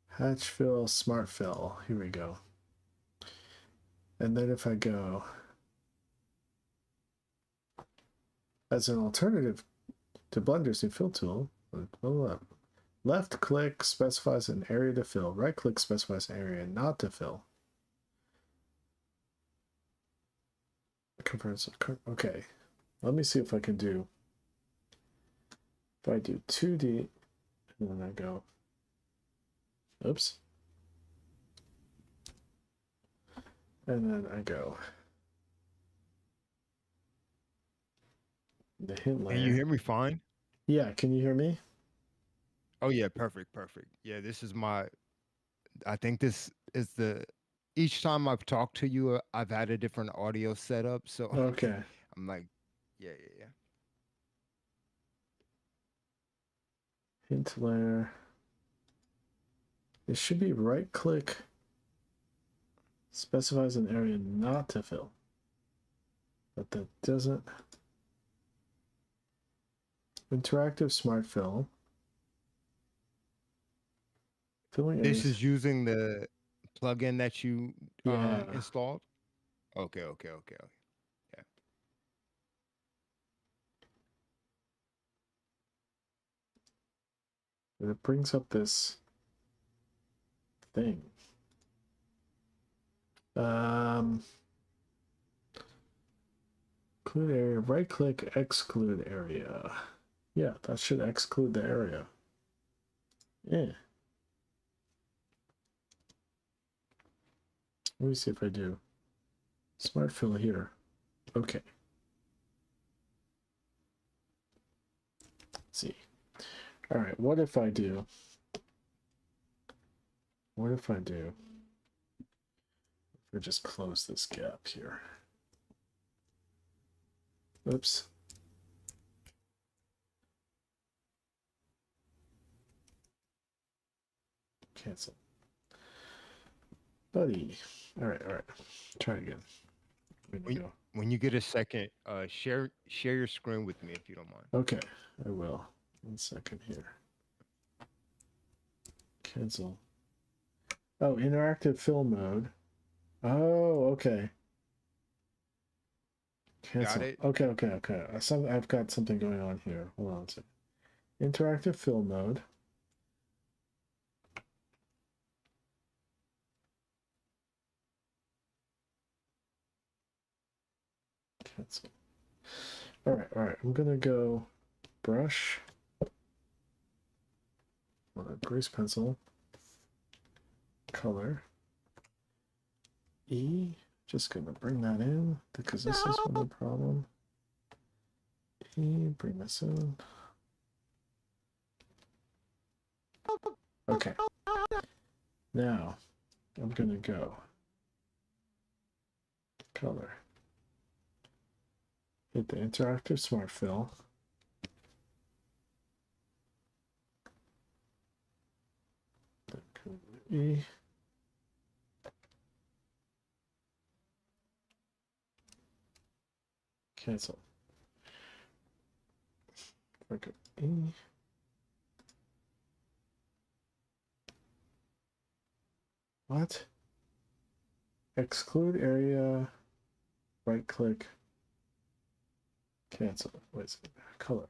Hatch fill, smart fill. Here we go. And then if I go as an alternative to Blender's new fill tool, left click specifies an area to fill. Right click specifies an area not to fill. Okay. Let me see if I can do. If I do 2D, and then I go. Oops. And then I go. The hint layer. Can you hear me fine? Yeah, can you hear me? Oh yeah, perfect. Yeah, this is I think this is each time I've talked to you, I've had a different audio setup. So Okay. I'm like, yeah. Hint layer. It should be right click. Specifies an area not to fill. But that doesn't. Interactive smart fill. Filling This areas. is using the plugin that you Yeah. installed. Okay. Yeah. And it brings up this thing. Include area, right click, exclude area. Yeah, that should exclude the area. Yeah. Let me see if I do. Smart fill here. Okay. Let's see. All right, what if I do? What if I do? If I just close this gap here. Oops. Cancel. Buddy. All right. Try it again. When you get a second, share your screen with me if you don't mind. Okay, I will. 1 second here. Cancel. Oh, interactive fill mode. Oh, okay. Cancel. Got it? Okay. I've got something going on here. Hold on a second. Interactive fill mode. Cancel. All right. I'm gonna go brush. Grease pencil. Color. E. Just gonna bring that in because this is one problem. E. Bring this in. Okay. Now I'm gonna go color. Hit the interactive smart fill. E. Cancel. Shortcut E. What? Exclude area. Right click. Cancel. Wait a second. Color.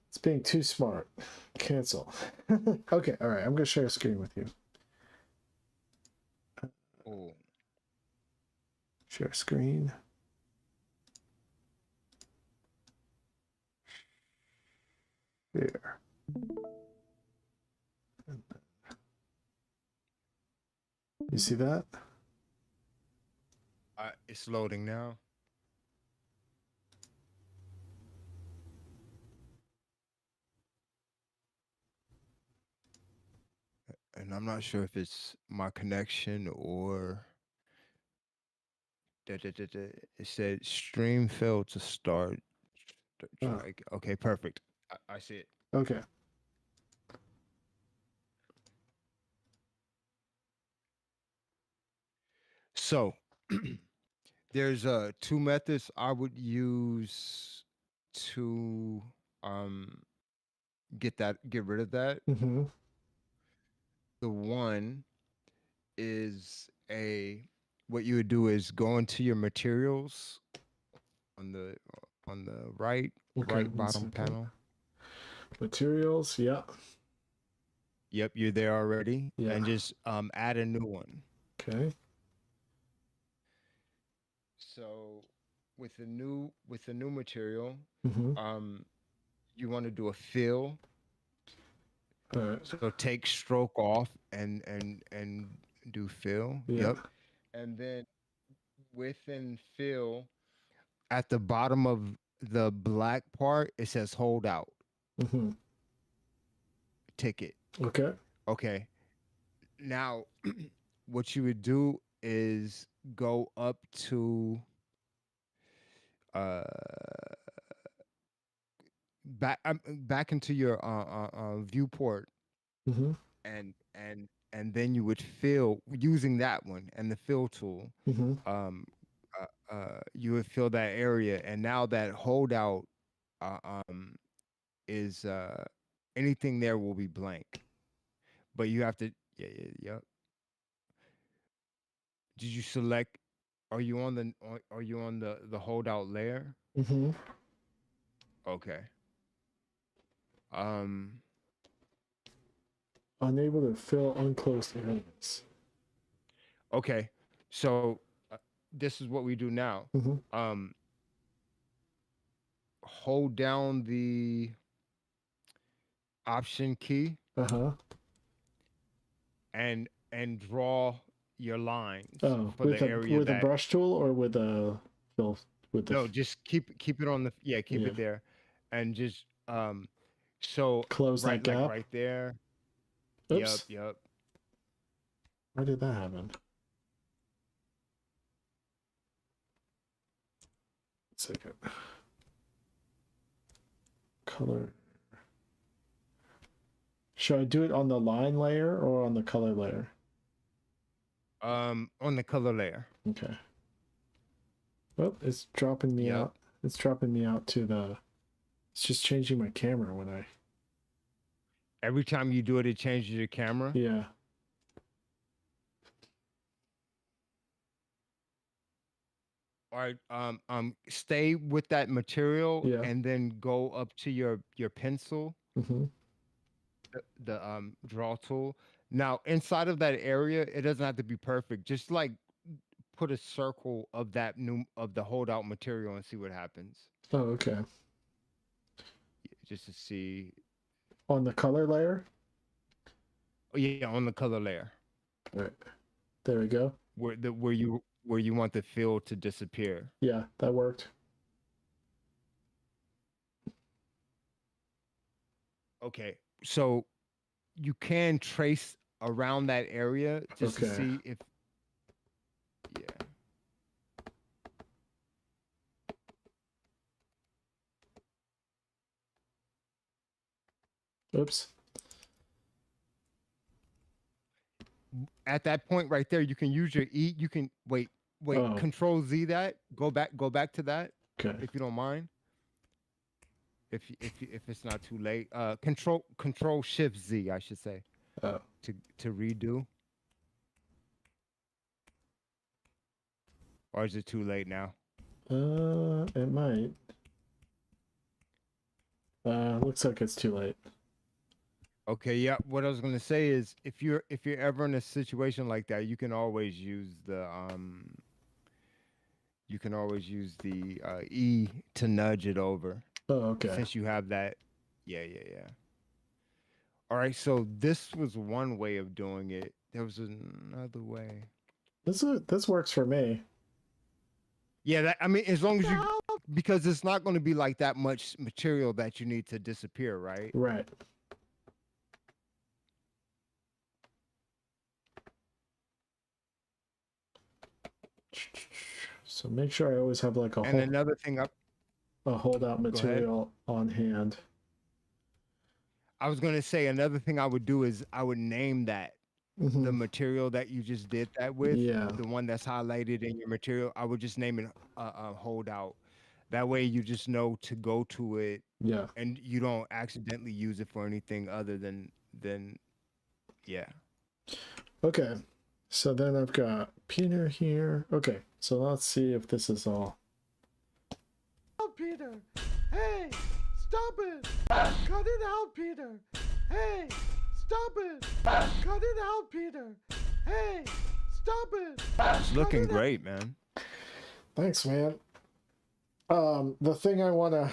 It's being too smart. Cancel. Okay, all right. I'm gonna share a screen with you. Oh, Share screen. Share. You see that? it's loading now. And I'm not sure if it's my connection or it said stream failed to start. Oh. Okay, perfect. I see it. Okay. So there's two methods I would use to um get rid of that. Mm-hmm. The one is what you would do is go into your materials on the right Okay, one bottom second. panel. Materials, yeah. Yep, you're there already. Yeah. And just add a new one. Okay. So with the new material, Mm-hmm. you want to do a fill. All right. So take stroke off and do fill. Yeah. Yep. And then within fill, at the bottom of the black part, it says hold out. Mm-hmm. Ticket. Okay. Okay. Now, what you would do is go up to uh back into your viewport Mm-hmm. and then you would fill using that one and the fill tool. Mm-hmm. You would fill that area, and now that holdout uh, um is anything there will be blank, but you have to yep. Did you select? Are you on the holdout layer? Mm-hmm. Okay. Um. Unable to fill unclosed areas. Okay. So this is what we do now. Mm-hmm. Hold down the Option key Uh-huh. and draw your lines Oh, for the area with a that. brush tool or with a fill with the No, just keep it on the keep Yeah. it there, and just so close that gap. right there. Oops. Yep. Why did that happen? Second. Color. Should I do it on the line layer or on the color layer? On the color layer. Okay. Well, it's dropping me Yep. out. It's dropping me out to the. It's just changing my camera when I. Every time you do it, it changes your camera. Yeah. All right. Stay with that material, Yeah. and then go up to your pencil, Mm-hmm. the draw tool. Now, inside of that area, it doesn't have to be perfect. Just like put a circle of the holdout material and see what happens. Oh, okay. Just to see. On the color layer? Oh yeah, on the color layer. All right. There we go. Where you want the fill to disappear. Yeah, that worked. Okay. So you can trace around that area just to Okay. see if Oops. at that point right there, you can use your E. You can wait, Oh, Control Z that. Go back to that okay. if you don't mind. If it's not too late, Control Shift Z, I should say, Oh, to redo. Or is it too late now? it might. Looks like it's too late. Okay, yeah. What I was gonna say is, if you're ever in a situation like that, you can always use the E to nudge it over. Oh, okay. Since you have that, yeah. All right, so this was one way of doing it. There was another way. This works for me. Yeah, that, I mean, as long as you, Help! because it's not going to be like that much material that you need to disappear, right? Right. So make sure I always have like And another thing, a holdout Go ahead. material on hand. I was going to say another thing I would do is I would name that the Mhm. material that you just did that with, Yeah. the one that's highlighted in your material. I would just name it holdout. That way, you just know to go to it, Yeah. and you don't accidentally use it for anything other than yeah. Okay. So then I've got Peter here. Okay. So let's see if this is all. Out, Peter! Hey! Stop it! Cut it out, Peter! Hey! Stop it! Cut it out, Peter! Hey! Stop it! It's looking great, man. Thanks, man. The thing I wanna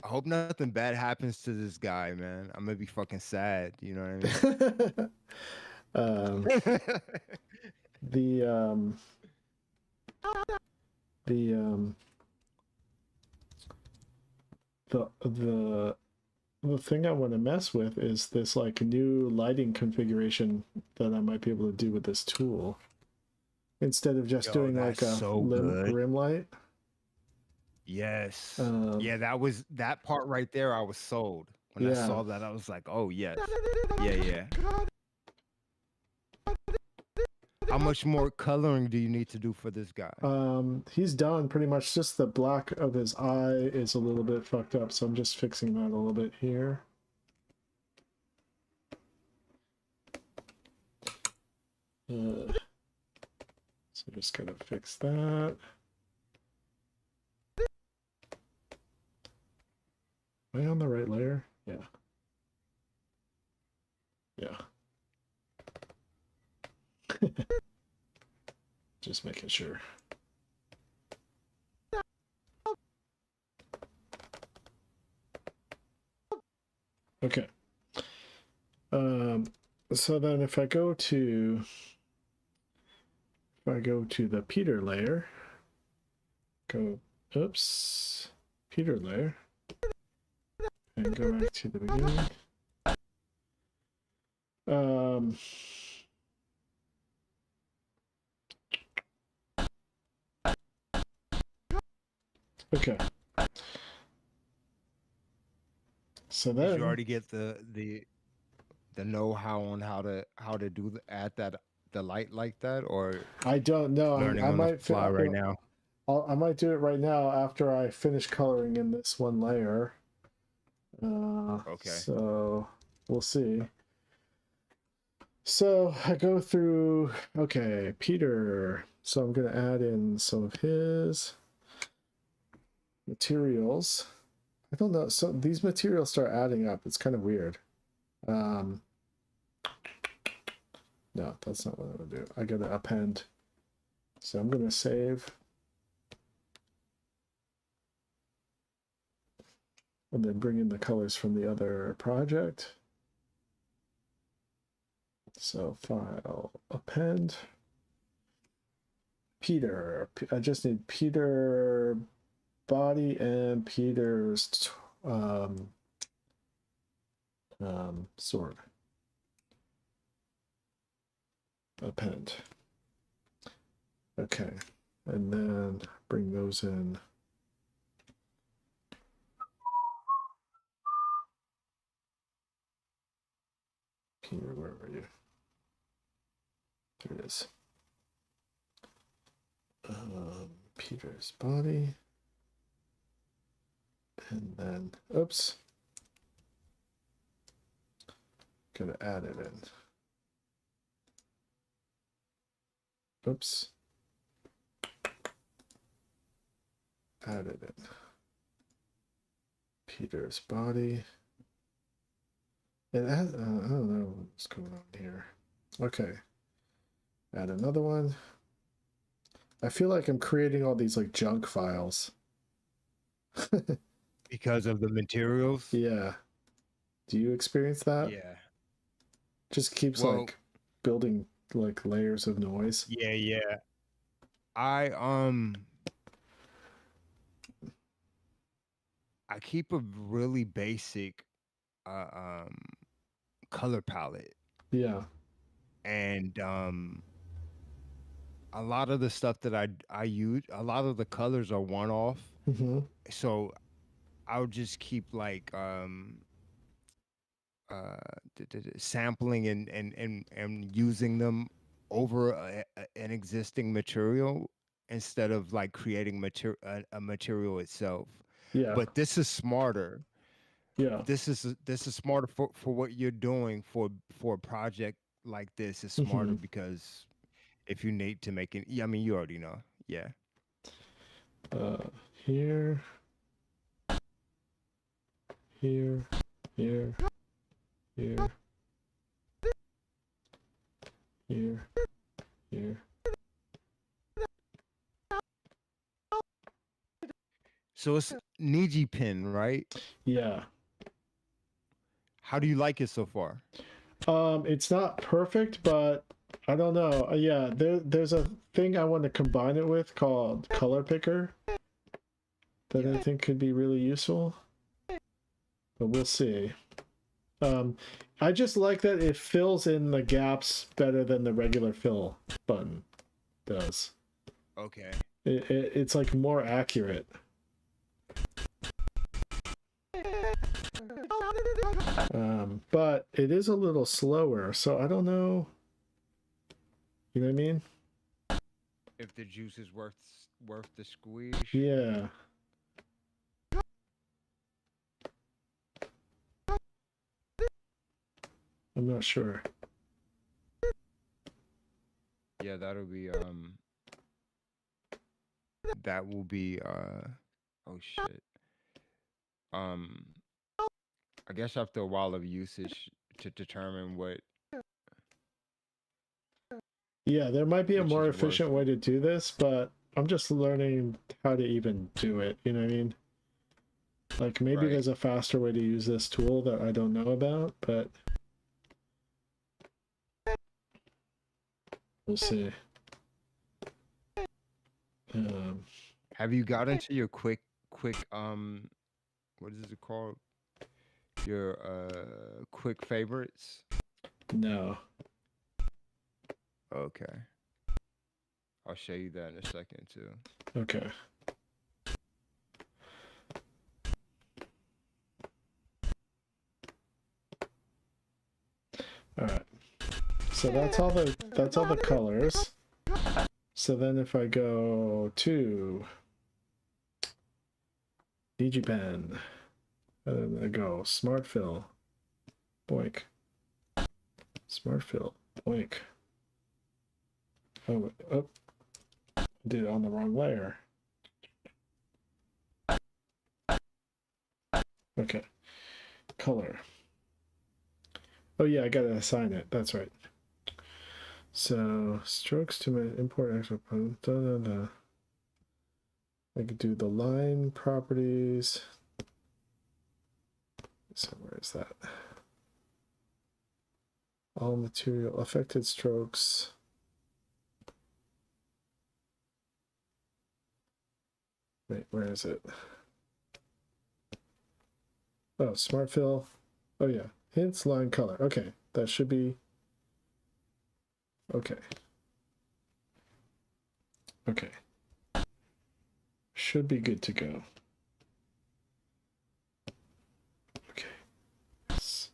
I hope nothing bad happens to this guy, man. I'm gonna be fucking sad. You know what I um mean? the um the um the thing I want to mess with is this like new lighting configuration that I might be able to do with this tool instead of just Yo, doing like that's a so good. rim light. Yes. Um, Yeah, that part right there. I was sold when I Yeah. saw that. I was like, oh yes, yeah. How much more coloring do you need to do for this guy? He's done pretty much. Just the black of his eye is a little bit fucked up, so I'm just fixing that a little bit here. So just gotta fix that. Am I on the right layer? Yeah. Yeah. Just making sure. Okay. So then if I go to the Peter layer, oops, Peter layer, and go back to the beginning. Okay. So then Did you already get the know-how on how to do add the light like that, or I don't know. learning I on the might fly right now? I might do it right now after I finish coloring in this one layer. Okay. So we'll see. So I go through, okay, Peter. So I'm going to add in some of his materials. I don't know. So these materials start adding up. It's kind of weird. No, that's not what I'm going to do. I got to append. So I'm going to save. And then bring in the colors from the other project. So file, append. Peter. I just need Peter body and Peter's sword. Append. Okay. And then bring those in. Peter, where are you? There it is. Peter's body. And then, oops. Gotta add it in. Oops. Add it in. Peter's body. It has, I don't know what's going on here. Okay. Add another one. I feel like I'm creating all these like junk files. Because of the materials. Yeah. Do you experience that? Yeah. Just keeps Well- like building like layers of noise. Yeah. I keep a really basic color palette, Yeah. and a lot of the stuff that I use, a lot of the colors are one off. Mm-hmm. So I'll just keep like sampling and using them over an existing material instead of like creating a material itself. Yeah. But this is smarter. Yeah. This is smarter for what you're doing for a project like this. Is smarter because if you need to make it, yeah, I mean, you already know. Yeah. Here. Here. Here. Here. Here. Here. So it's Niji Pen, right? Yeah. How do you like it so far? It's not perfect, but I don't know. Yeah, there's a thing I want to combine it with called Color Picker that I think could be really useful. But we'll see. I just like that it fills in the gaps better than the regular fill button does. Okay. It's like more accurate. But it is a little slower, so I don't know. You know what I mean? If the juice is worth the squeeze. Yeah. I'm not sure. Yeah, that'll be that will be oh shit. I guess after a while of usage to determine what. Yeah, there might be a Which more is efficient way to do this, but I'm just learning how to even do it. You know what I mean? Like maybe Right. there's a faster way to use this tool that I don't know about, but we'll see. Have you got into your quick what is it called? Your quick favorites? No. Okay. I'll show you that in a second too. Okay. All right. So that's all the colors. So then if I go to DigiPen, and then I go Smart Fill, boink. Smart Fill, boink. Oh, did it on the wrong layer. Okay. Color. Oh yeah, I gotta assign it. That's right. So strokes to my import export. I could do the line properties. So where is that? All material affected strokes. Wait, where is it? Oh, Smart Fill. Oh yeah, hints, line, color. Okay, that should be. Okay. Okay. Should be good to go. Okay. Yes.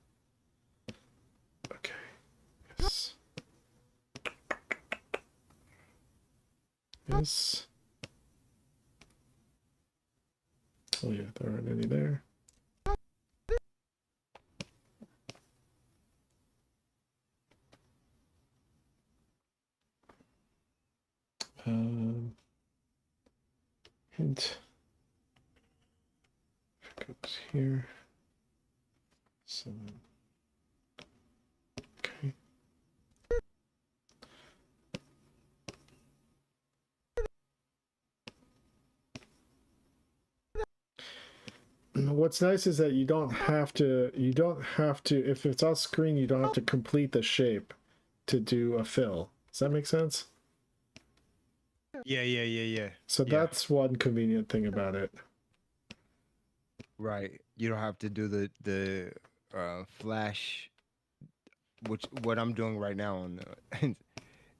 Okay. this. Oh yeah, there aren't any there. Hint. Goes here. So, okay. What's nice is that you don't have to, if it's off screen, you don't have to complete the shape to do a fill. Does that make sense? Yeah. So Yeah. that's one convenient thing about it. Right. You don't have to do the flash, which what I'm doing right now on the,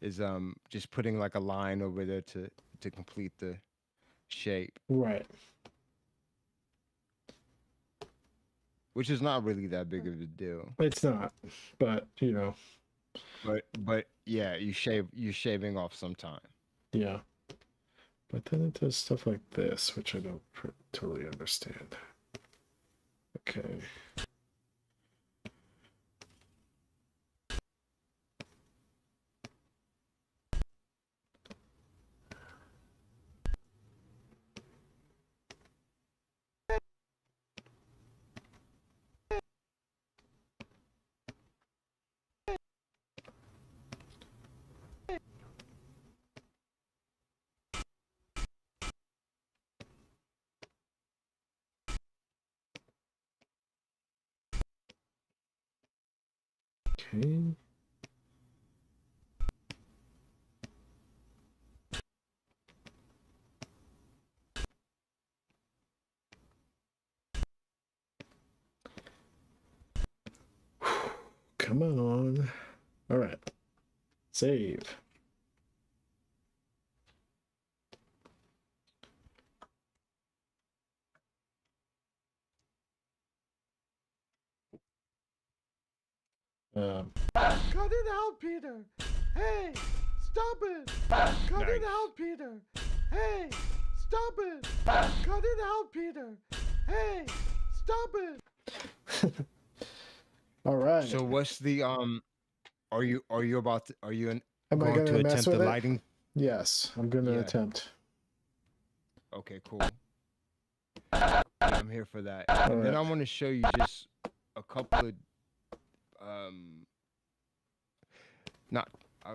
is just putting like a line over there to complete the shape, Right. which is not really that big of a deal. It's not, but you know, But yeah, you're shaving off some time. yeah. But then it does stuff like this, which I don't totally understand. Okay. Okay. Come on. All right. Save. Cut it out, Peter! Hey, stop it! Cut it Nice. out, Peter! Hey, stop it! Cut it out, Peter! Hey, stop it! All right. So what's the are you about to, are you Am I going gonna to mess attempt the with it? lighting? Yes, I'm gonna Yeah. attempt. Okay, cool. Yeah, I'm here for that. And then right. I want to show you just a couple of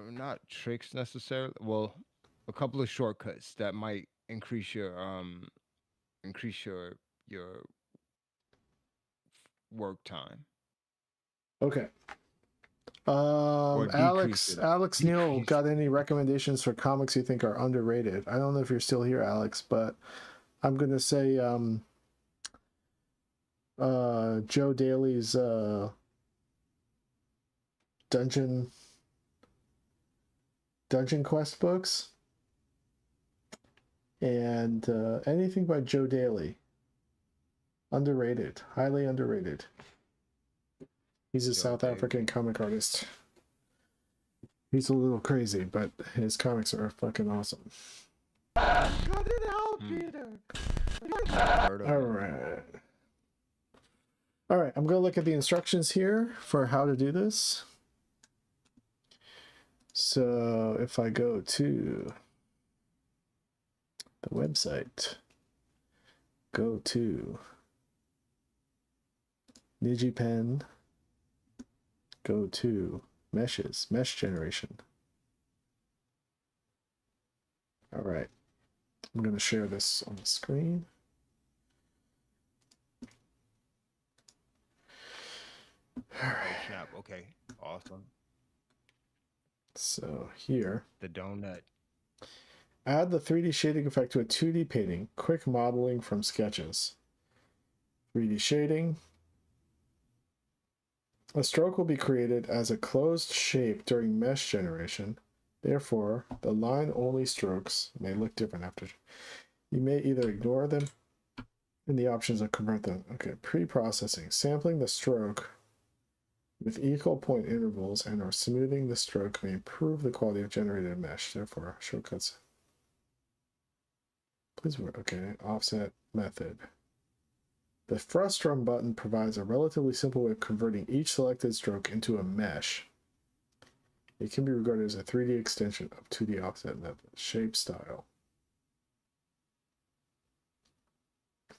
not tricks necessarily. Well, a couple of shortcuts that might increase your your work time Okay. or decrease Alex it. Neal, Decrease. got any recommendations for comics you think are underrated? I don't know if you're still here, Alex, but I'm gonna say Joe Daly's Dungeon Quest books and anything by Joe Daly. Underrated, highly underrated. He's a Joe South Daly. African comic artist. He's a little crazy, but his comics are fucking awesome. Cut it out, Peter! Heard of All it. right. All right, I'm going to look at the instructions here for how to do this. So if I go to the website, go to NijiPen, go to meshes, mesh generation. All right, I'm going to share this on the screen. All Oh right, snap! Okay, awesome. so here, The donut. add the 3D shading effect to a 2D painting. Quick modeling from sketches. 3D shading. A stroke will be created as a closed shape during mesh generation. Therefore, the line-only strokes may look different after. You may either ignore them in the options or convert them. Okay, pre-processing. Sampling the stroke with equal point intervals and or smoothing the stroke may improve the quality of generated mesh. Therefore, shortcuts. Please work. Okay, offset method. The frustum button provides a relatively simple way of converting each selected stroke into a mesh. It can be regarded as a 3D extension of 2D offset method. Shape style.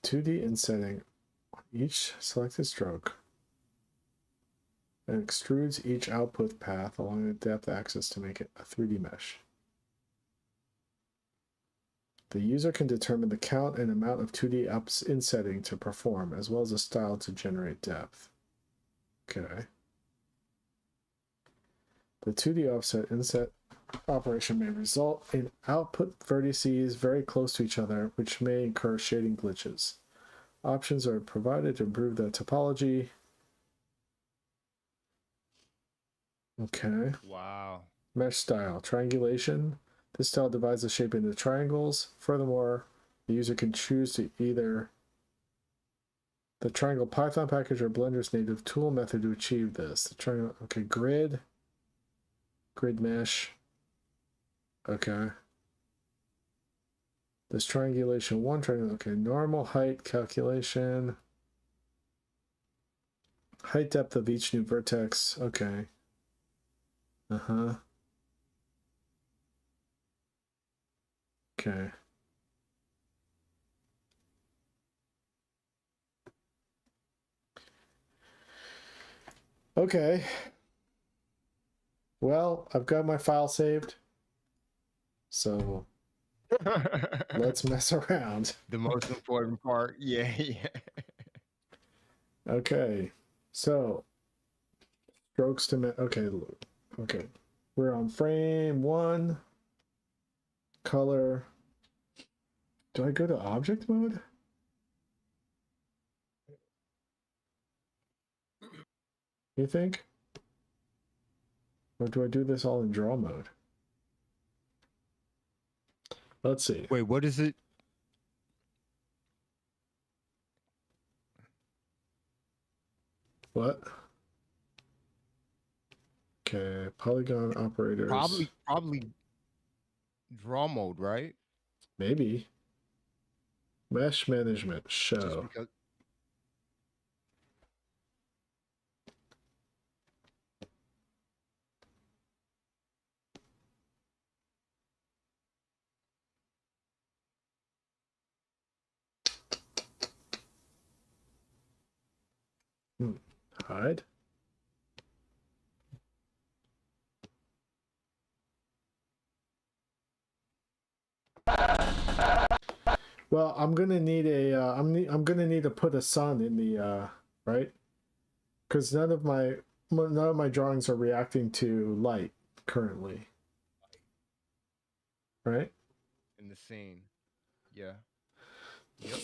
2D insetting on each selected stroke and extrudes each output path along the depth axis to make it a 3D mesh. The user can determine the count and amount of 2D insetting to perform, as well as a style to generate depth. Okay. The 2D offset inset operation may result in output vertices very close to each other, which may incur shading glitches. Options are provided to improve the topology. Okay. Wow. Mesh style, triangulation. This style divides the shape into triangles. Furthermore, the user can choose to either the triangle Python package or Blender's native tool method to achieve this. The triangle, okay, grid mesh. Okay. This triangulation one triangle. Okay, normal height calculation. Height depth of each new vertex. Okay. Uh-huh. Okay. Okay. Well, I've got my file saved. So let's mess around. The most important part. Yeah, yeah. Okay. So strokes to okay. Okay. We're on frame 1. Color. Do I go to object mode? You think? Or do I do this all in draw mode? Let's see. Wait, what is it? What? Okay, polygon operators. Probably draw mode, right? Maybe. Mesh management Just show. because Hide. Well, I'm gonna need a. I'm gonna need to put a sun in the right, because none of my drawings are reacting to light currently. Right. in the scene. Yeah. Yep.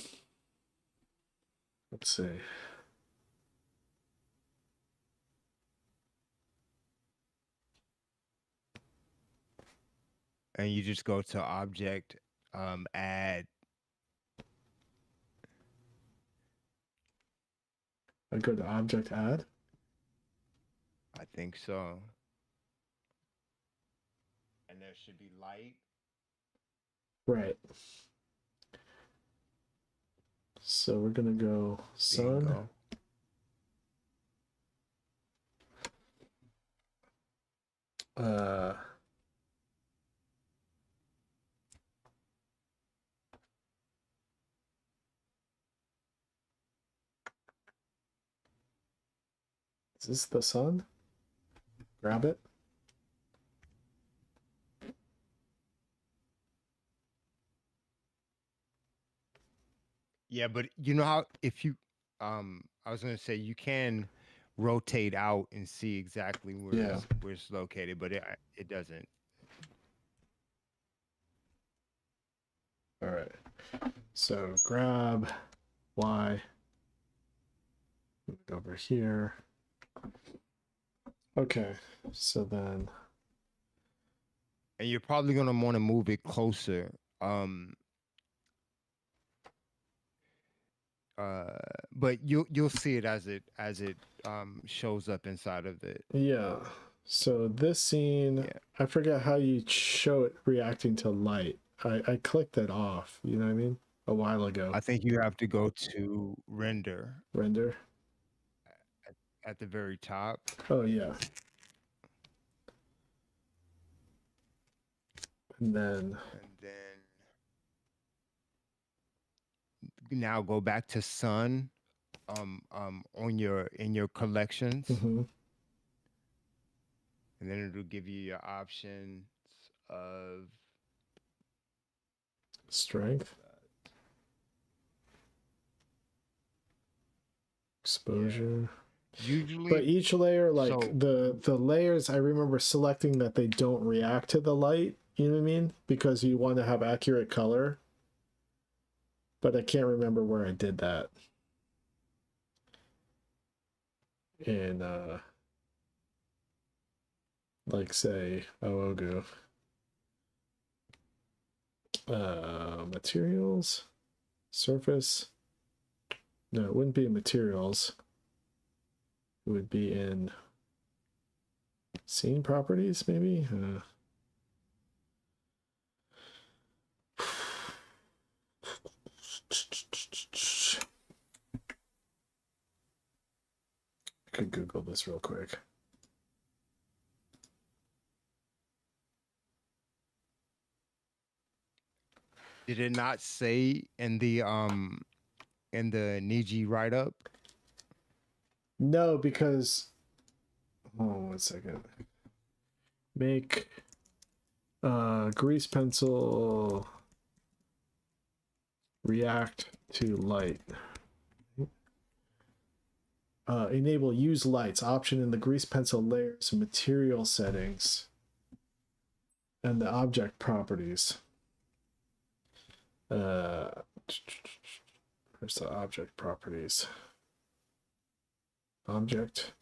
Let's see. And you just go to object, add. I go to object add. I think so. And there should be light. Right. So we're gonna go sun. Bingo. Is this the sun? Grab it. Yeah, but you know how if you I was gonna say you can rotate out and see exactly where it's located, but it doesn't. All right. So grab Y. Move it over here. Okay. So then. And you're probably gonna want to move it closer. But you'll see it as it shows up inside of it. Yeah. So this scene, I forget how you show it reacting to light. I clicked it off. You know what I mean? A while ago. I think you have to go to render Render. at the very top. Oh yeah. And then And then now go back to sun on your in your collections, mhm, and then it'll give you your options of strength, exposure. But usually. each layer, like So the layers, I remember selecting that they don't react to the light. You know what I mean? Because you want to have accurate color. But I can't remember where I did that. In like say Oogu. Materials, surface. No, it wouldn't be in materials. It would be in scene properties, maybe. I could Google this real quick. did it not say in the Niji write up? No, because hold on 1 second. Make grease pencil react to light. Enable use lights option in the grease pencil layers material settings and the object properties. Where's the object properties? Object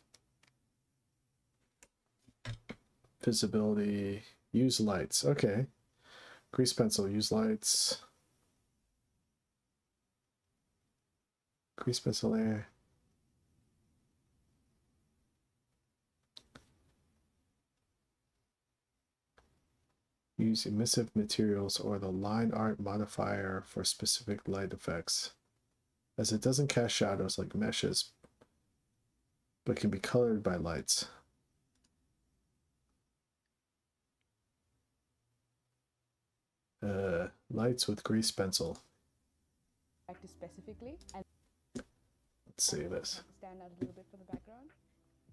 visibility, use lights. Okay. Grease pencil, use lights. Grease pencil layer. Use emissive materials or the line art modifier for specific light effects, as it doesn't cast shadows like meshes, but can be colored by lights. Lights with grease pencil. Specifically, and Let's see this. stand out a little bit for the background.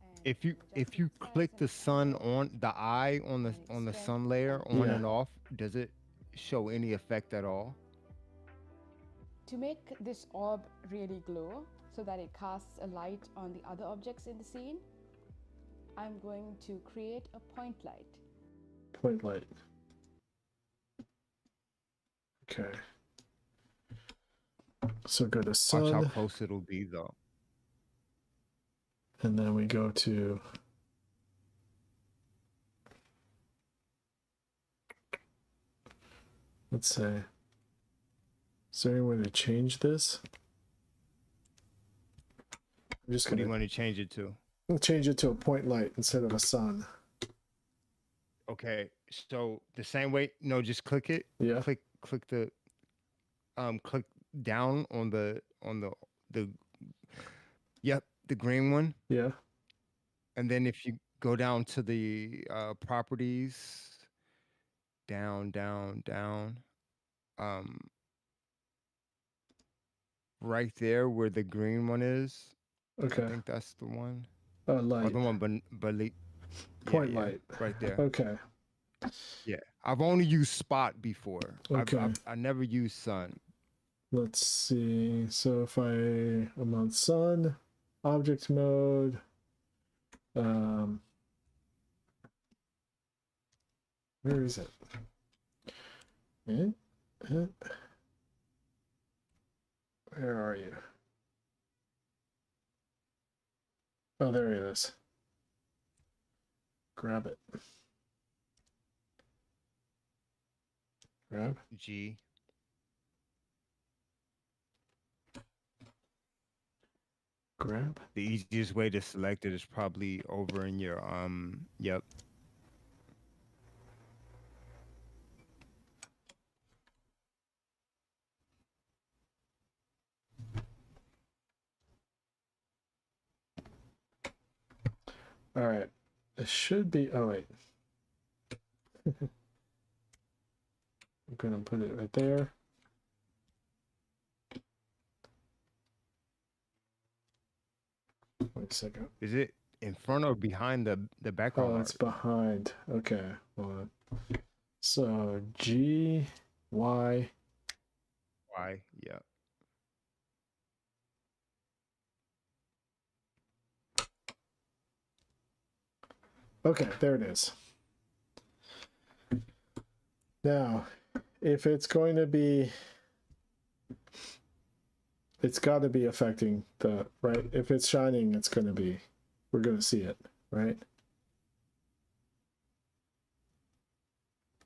And If you adjust its size click the and sun color. on the eye on the sun layer on Yeah. and off, does it show any effect at all? To make this orb really glow so that it casts a light on the other objects in the scene, I'm going to create a point light. Point light. Okay. So go to Watch how sun, close it'll be though. and then we go to let's say, is there any way to change this? I'm just What do you gonna want to change it to? change it to a point light instead of a sun. Okay, so the same way, no, just click it. Yeah. Click the click down on the yep, the green one. Yeah. And then if you go down to the properties, down, right there where the green one is. Okay. I think that's the one. Oh, Or light. the one, but Point light. right there. Okay. Yeah, I've only used spot before. Okay. I never used sun. Let's see. So if I am on sun, object mode, where is it? Where are you? Oh, there it is. Grab it. Grab. G. Grab. The easiest way to select it is probably over in your yep. All right. It should be. Oh wait. I'm gonna put it right there. Wait a second. Is it in front or behind the background Oh, it's art? behind. Okay. Hold on. So G Y. Why? Yeah. Okay, there it is. Now, if it's going to be, it's got to be affecting the, right? If it's shining, it's going to be, we're going to see it, right?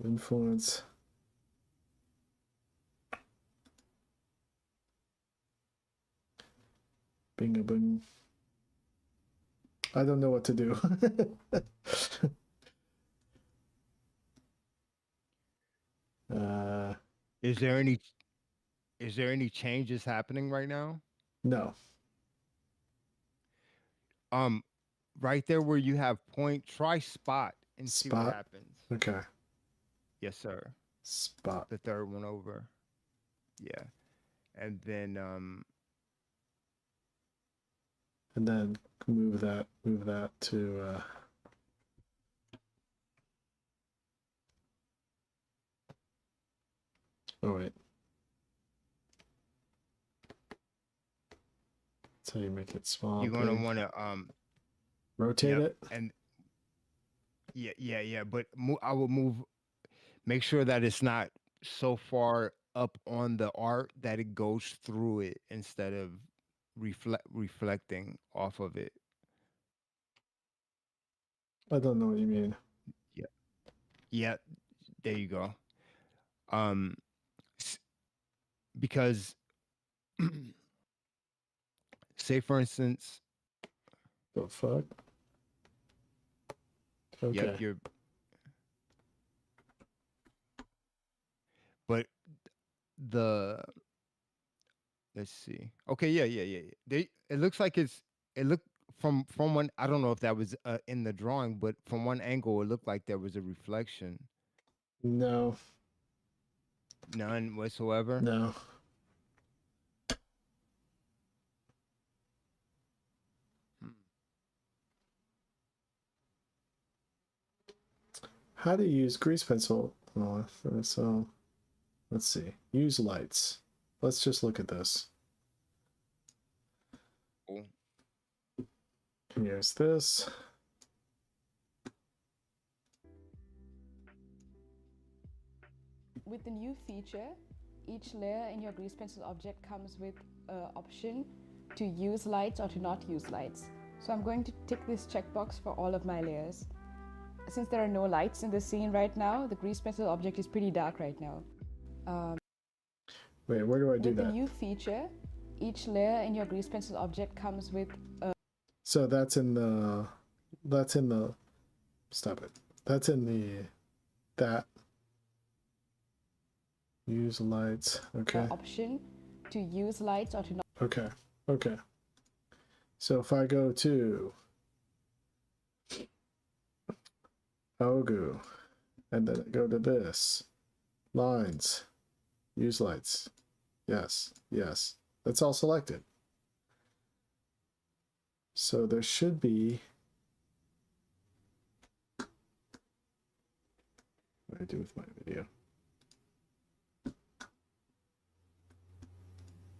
Influence. Bing a bing. I don't know what to do. Is there any changes happening right now? No. Right there where you have point, try spot and see what Spot. happens. Okay. Yes, sir. Spot. The third one over. Yeah. And then And then move that to oh wait. That's how you make it small. you're gonna big. want to Rotate it. and yeah. But I will move. Make sure that it's not so far up on the art that it goes through it instead of reflecting off of it. I don't know what you mean. Yeah, there you go. Because say for instance, The fuck? Okay. yep, you're. But let's see. Okay, yeah. It looks like it looked from one. I don't know if that was in the drawing, but from one angle, it looked like there was a reflection. No. None whatsoever. No. How to use grease pencil? Oh, so let's see. Use lights. Let's just look at this. Cool. Here's this. With the new feature, each layer in your grease pencil object comes with an option to use lights or to not use lights. So I'm going to tick this checkbox for all of my layers. Since there are no lights in the scene right now, the grease pencil object is pretty dark right now. Wait, where do I do With the that? new feature, each layer in your grease pencil object comes with a So that's in the stop it. That's in that use lights. Okay. option to use lights or to not. Okay. Okay. So if I go to Ogu and then I go to this lines, use lights. Yes. Yes. That's all selected. So there should be. What do I do with my video?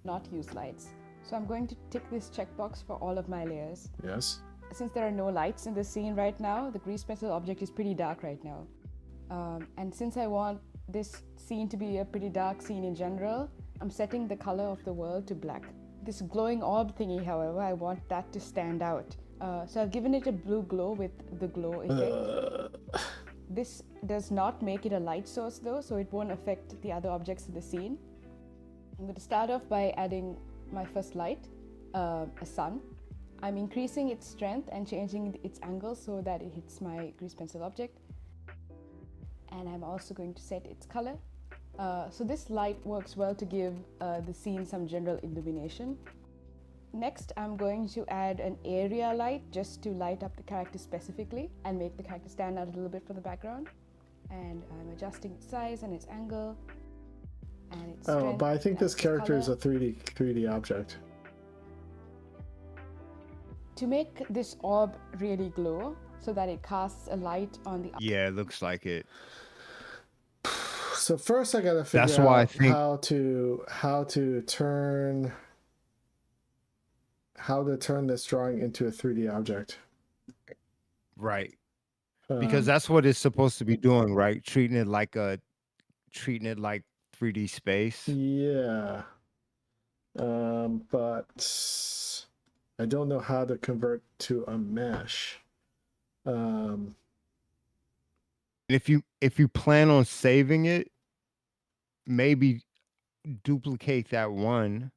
Not use lights. So I'm going to tick this checkbox for all of my layers. Yes. Since there are no lights in the scene right now, the grease pencil object is pretty dark right now. And since I want this scene to be a pretty dark scene in general, I'm setting the color of the world to black. This glowing orb thingy, however, I want that to stand out. So I've given it a blue glow with the glow effect. This does not make it a light source though, so it won't affect the other objects in the scene. I'm going to start off by adding my first light, a sun. I'm increasing its strength and changing its angle so that it hits my grease pencil object. And I'm also going to set its color. So this light works well to give the scene some general illumination. Next, I'm going to add an area light just to light up the character specifically and make the character stand out a little bit from the background. And I'm adjusting its size and its angle and its Oh, strength but I think and this its character is color. a 3D object. To make this orb really glow so that it casts a light on the Yeah, it looks like it. So first I gotta figure That's why I out think- how to turn this drawing into a 3D object. Right. Because Um, that's what it's supposed to be doing, right? Treating it like 3D space. yeah. But I don't know how to convert to a mesh. If you plan on saving it, maybe duplicate that one.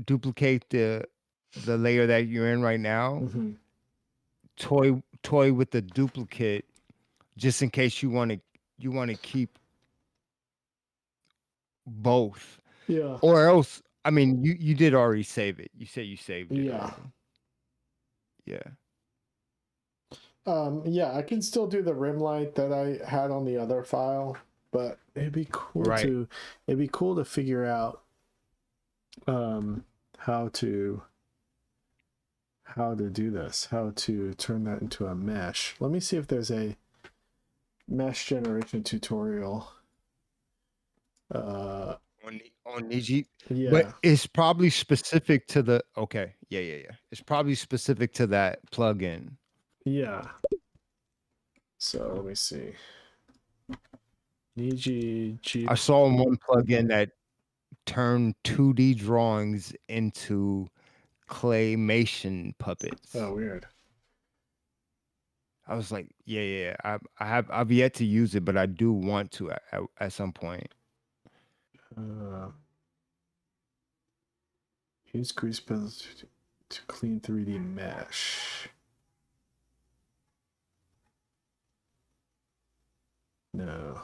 Duplicate the layer that you're in right now. mhm. Toy with the duplicate, just in case you want to keep both. Yeah. Or else, I mean, you did already save it. You said you saved it. Yeah. already. Yeah. Yeah, I can still do the rim light that I had on the other file, but it'd be cool Right. to figure out how to do this, how to turn that into a mesh. Let me see if there's a mesh generation tutorial. On Niji. Yeah. But it's probably specific to the yeah. It's probably specific to that plugin. Yeah. So let me see. Niji I saw one plugin that turned 2D drawings into claymation puppets. Oh, weird. I was like, yeah. I've yet to use it, but I do want to at some point. Use grease pencils to clean 3D mesh. No.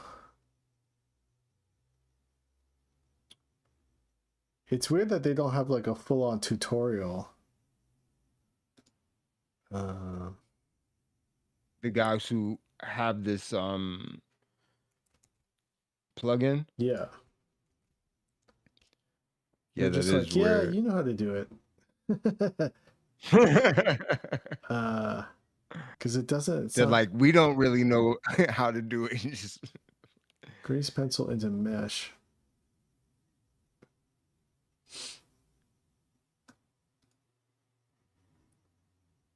It's weird that they don't have like a full-on tutorial. The guys who have this plugin. Yeah. Yeah, They're that just is like, yeah, weird. you know how to do it. Because it doesn't. It's They're not like, we don't really know how to do it. Just grease pencil into mesh.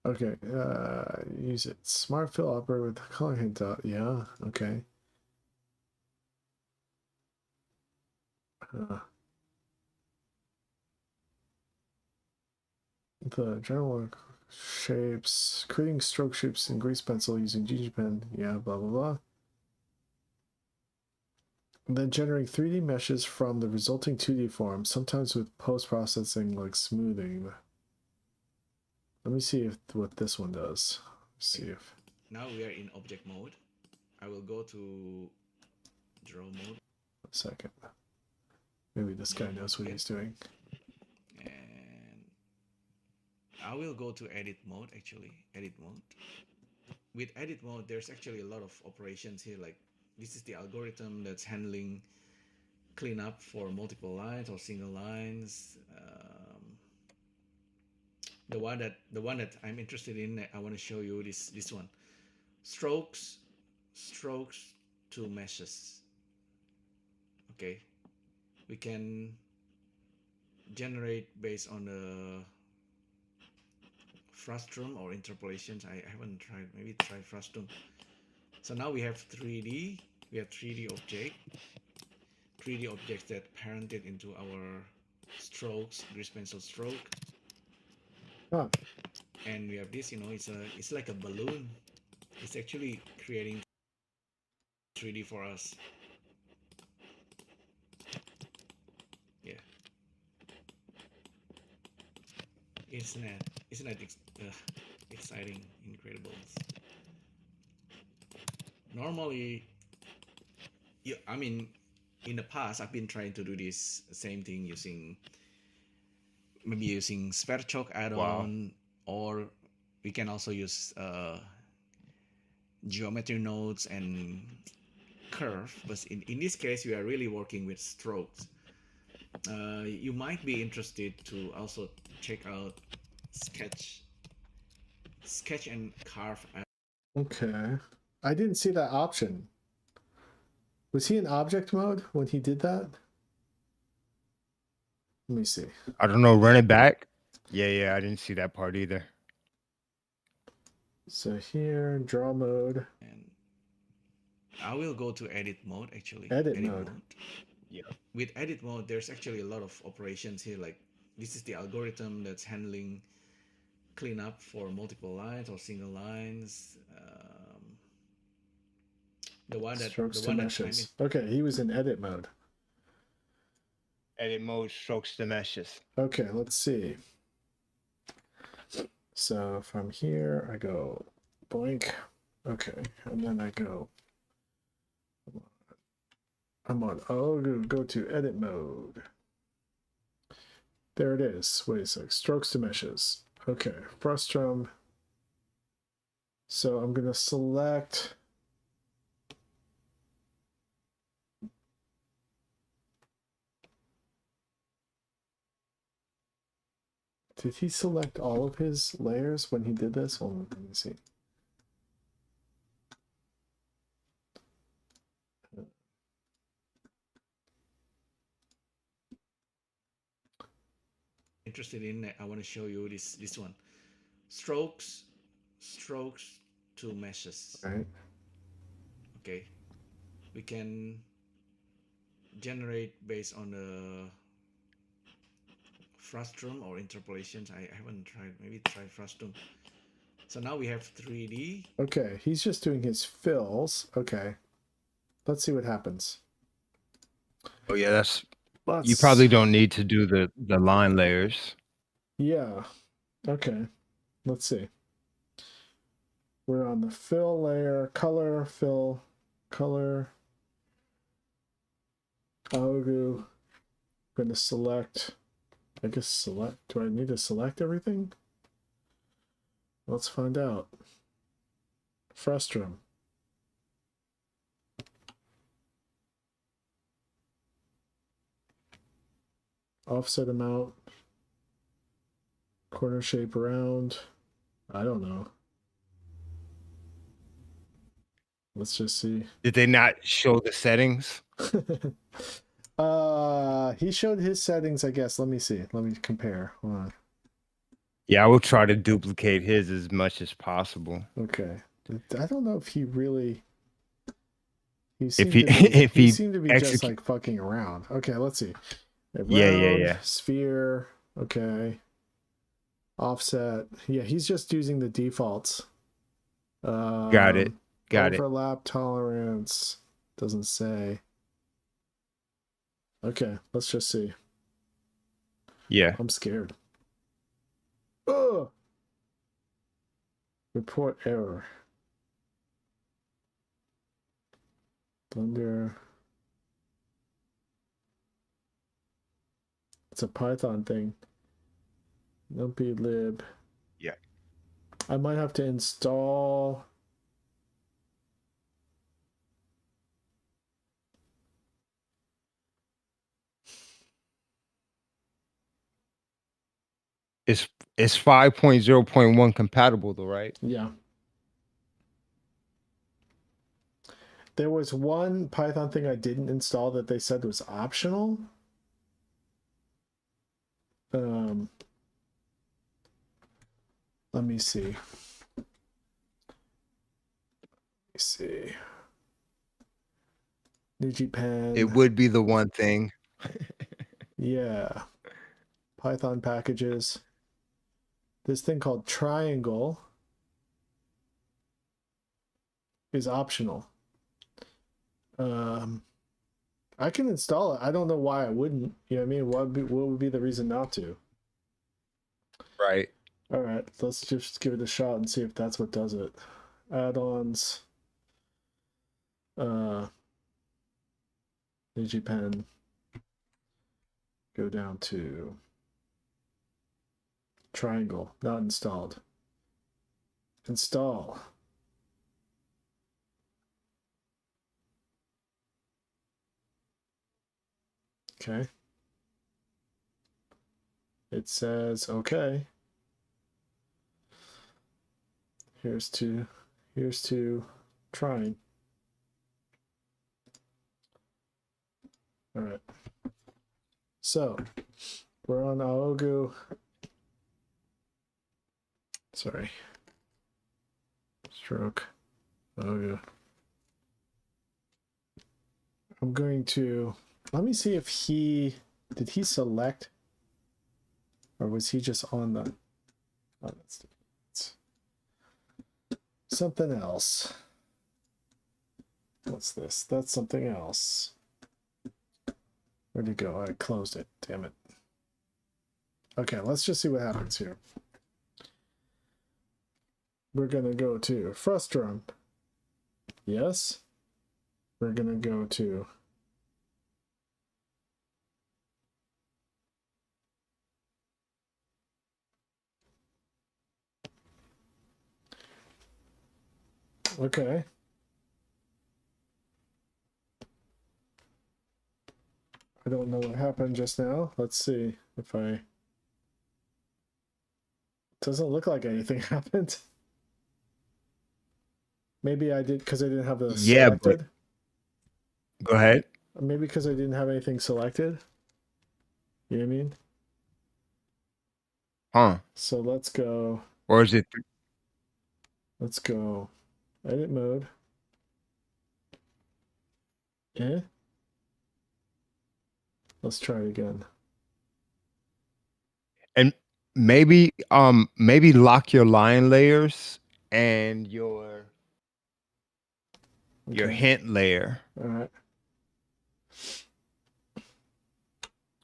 Okay, use it. Smart fill operator with the color hint out. Yeah, okay. The general shapes, creating stroke shapes in grease pencil using GG pen. Yeah, blah blah blah. And then generating 3D meshes from the resulting 2D form, sometimes with post-processing like smoothing. Let me see what this one does. Let's see if Now we are in object mode. I will go to draw mode a second. Maybe this guy knows what he's doing. and I will go to edit mode actually. Edit mode. With edit mode, there's actually a lot of operations here. Like this is the algorithm that's handling cleanup for multiple lines or single lines. The one that I'm interested in, I want to show you this one. Strokes to meshes. Okay, we can generate based on the frustum or interpolations. I haven't tried. Maybe try frustum. So now we have 3D. We have 3D object. 3D objects that parented into our strokes, grease pencil stroke. Huh. And we have this, it's like a balloon. It's actually creating 3D for us. Yeah. Isn't that exciting? Incredibles. Normally, I mean, in the past, I've been trying to do this same thing using maybe using Sverchok add-on, or we can also use geometry nodes and curve. But in this case, we are really working with strokes. You might be interested to also check out sketch and carve. Okay. I didn't see that option. Was he in object mode when he did that? Let me see. I don't know. Run it back. Yeah. I didn't see that part either. So here, draw mode. And I will go to edit mode actually. Edit mode. Yeah. With edit mode, there's actually a lot of operations here. Like this is the algorithm that's handling cleanup for multiple lines or single lines. The one that Strokes the to one that meshes. Okay, he was in edit mode. Edit mode, strokes to meshes. Okay, let's see. So from here, I go blank. Okay, and then I go. I'm on. Oh, go to edit mode. There it is. Wait a sec. Strokes to meshes. Okay, frustrum. So I'm gonna select. Did he select all of his layers when he did this? Hold on, let me see. interested in, I want to show you this one. Strokes to meshes. All right. Okay, we can generate based on the frustum or interpolations. I haven't tried. Maybe try frustum. So now we have 3D. Okay, he's just doing his fills. Okay, let's see what happens. Oh yeah, that's. Let's... You probably don't need to do the line layers. Yeah. Okay. Let's see. We're on the fill layer, color, fill, color. Aogu. I'm going to select. I guess select. Do I need to select everything? Let's find out. Frustrum. Offset amount. Corner shape round. I don't know. Let's just see. Did they not show the settings? He showed his settings, I guess. Let me see. Let me compare. Hold on. Yeah, I will try to duplicate his as much as possible. Okay. I don't know if he really. He If he seemed to be just like fucking around. Okay, let's see. Round, yeah. Sphere. Okay. Offset. Yeah, he's just using the defaults. Got it. Overlap tolerance. Doesn't say. Okay, let's just see. Yeah. I'm scared. Ugh! Report error. Blender. It's a Python thing. Numpy lib. Yeah. I might have to install. It's 5.0.1 compatible though, right? Yeah. There was one Python thing I didn't install that they said was optional. Let me see. DigiPen. It would be the one thing. Yeah. Python packages. This thing called Triangle is optional. I can install it. I don't know why I wouldn't. You know what I mean? What would be the reason not to? Right. All right, let's just give it a shot and see if that's what does it. Add-ons. DigiPen. Go down to Triangle, not installed. Install. Okay. It says okay. Here's to trying. All right. So we're on Aogu. Sorry. Stroke. Aogu. I'm going to, let me see if did he select, or was he just on the, oh, that's something else. What's this? That's something else. Where'd it go? I closed it. Damn it. Okay, let's just see what happens here. We're gonna go to Frustrum. Yes. We're gonna go to okay. I don't know what happened just now. Let's see if I... Doesn't look like anything happened. Maybe I did because I didn't have the selected. Go ahead. Maybe because I didn't have anything selected. You know what I mean? Huh? So let's go. Or is it? Let's go. Edit mode. Eh? Let's try it again. And maybe lock your line layers and your Okay. hint layer. All right.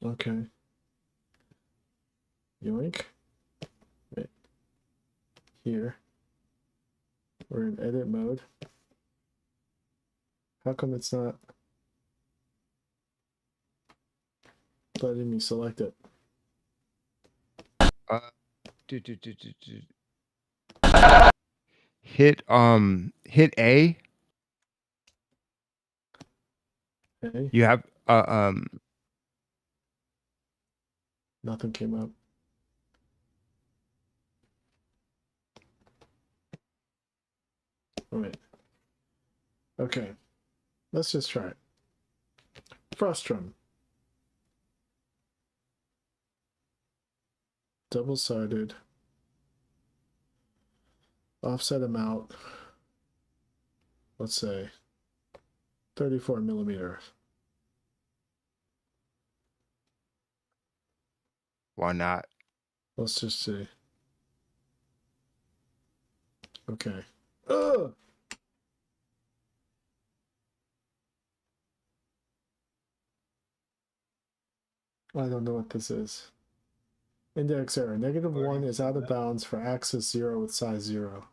Okay. Yoink. Wait. Here. We're in edit mode. How come it's not letting me select it? Hit A. Okay. You have Nothing came up. All right. Okay. Let's just try it. Frustrum. Double-sided. Offset amount. Let's say 34 millimeters. why not? Let's just see. Okay. Ugh! I don't know what this is. Index error. -1 is out of bounds for axis 0 with size 0.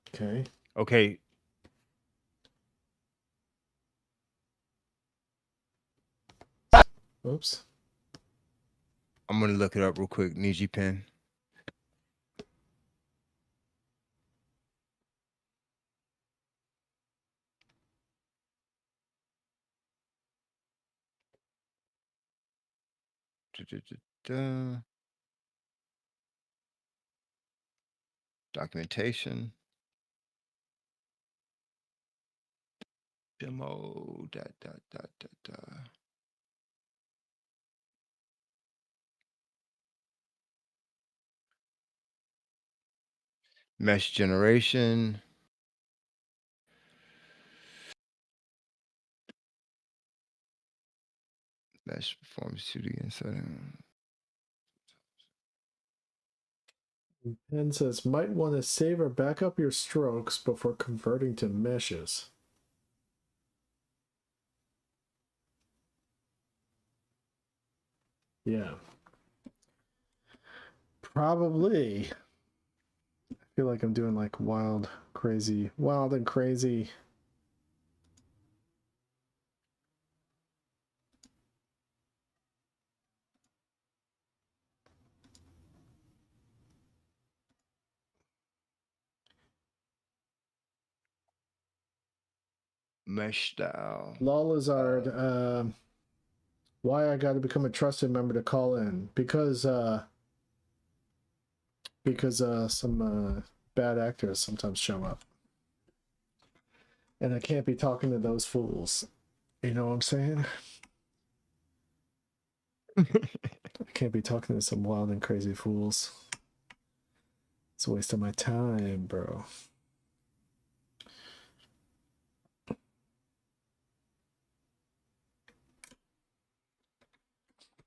Okay. Okay. Oops. I'm gonna look it up real quick. Niji Pen. Documentation. Demo. Mesh generation. Mesh performance 2D inside. Pen says, might want to save or back up your strokes before converting to meshes. Yeah. Probably. I feel like I'm doing like wild and crazy. Mesh style. Lalazard, why I got to become a trusted member to call in? Because some bad actors sometimes show up, and I can't be talking to those fools. You know what I'm saying? I can't be talking to some wild and crazy fools. It's a waste of my time, bro.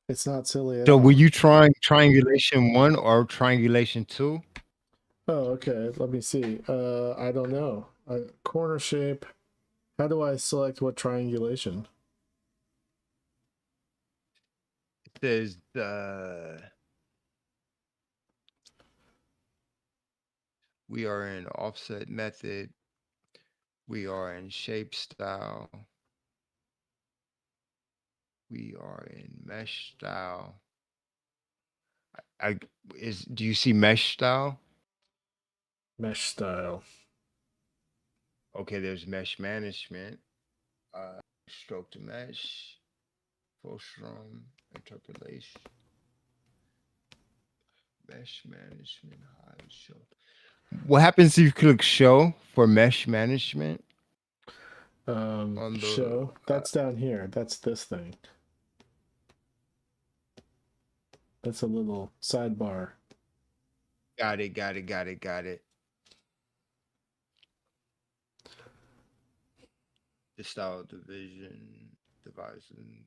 It's not silly at So all. were you trying triangulation 1 or triangulation 2? Oh, okay. Let me see. I don't know. Corner shape. How do I select what triangulation? It says we are in offset method. We are in shape style. We are in mesh style. Do you see mesh style? Mesh style. Okay, there's mesh management, stroke to mesh, Fulstrom, interpolation, mesh management, hide show. What happens if you click show for mesh management? On the, Show. That's down here. That's this thing. That's a little sidebar. Got it. The style division, divising.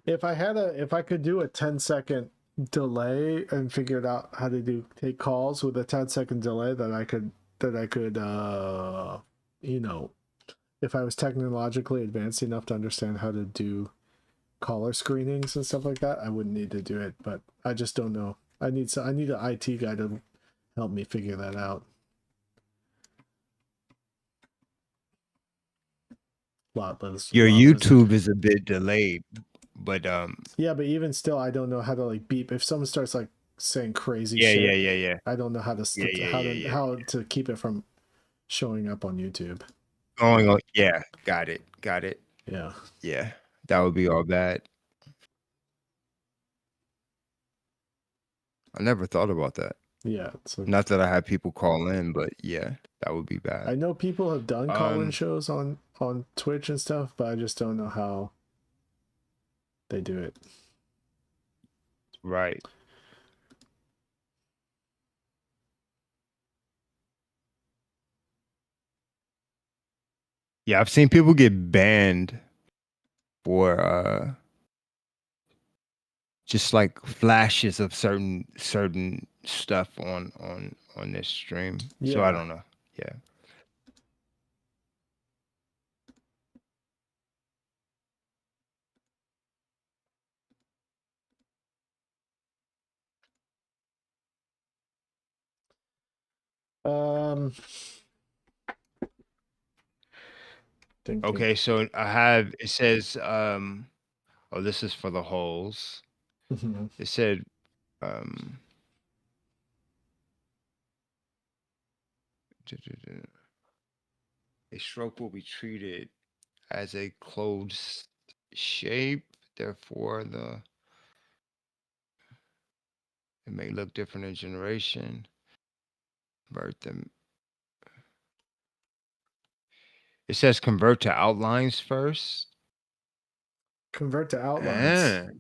If I could do a 10-second delay and figured out how to take calls with a 10-second delay, that I could you know, if I was technologically advanced enough to understand how to do caller screenings and stuff like that, I wouldn't need to do it, but I just don't know. I need an IT guy to help me figure that out. Your YouTube is a bit delayed, but yeah, but even still, I don't know how to like beep if someone starts like saying crazy shit. Yeah. I don't know how to how to keep it from showing up on YouTube. Going on, yeah, got it. Yeah, That would be all bad. I never thought about that. Yeah, so Not that I had people call in, but yeah, that would be bad. I know people have done call-in shows on Twitch and stuff, but I just don't know how they do it. Right. Yeah, I've seen people get banned for just like flashes of certain stuff on this stream. So I Yeah. don't know. Yeah. Thinking. Okay, so it says oh, this is for the holes. Mhm. It said a stroke will be treated as a closed shape, therefore it may look different in generation. Convert them. It says convert to outlines first. Convert to outlines.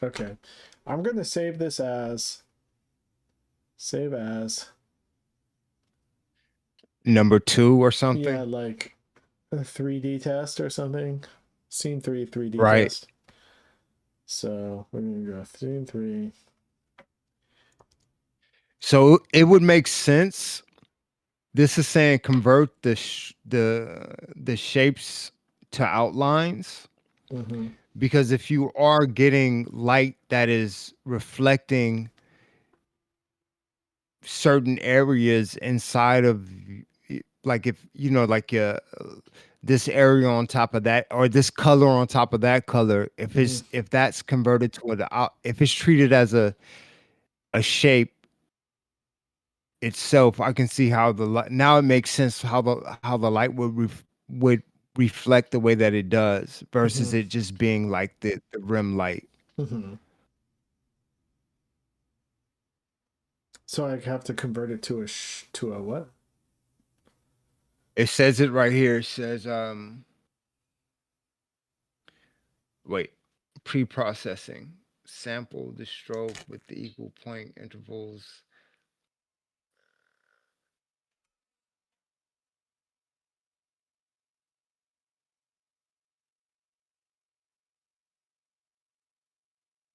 Okay. I'm going to save this as number 2 or something. Yeah, like a 3D test or something. Scene 3 3D right. test. So we're going to go scene 3. So it would make sense. This is saying convert the shapes to outlines. Mm-hmm. Because if you are getting light that is reflecting certain areas inside of, like, if you know, like this area on top of that, or this color on top of that color, if it's if that's converted to if it's treated as a a shape itself, I can see how the light now it makes sense how the light would reflect the way that it does versus Mhm. it just being like the rim light. Mm-hmm. So I have to convert it to a what? It says it right here. It says wait, pre-processing. Sample the stroke with the equal point intervals.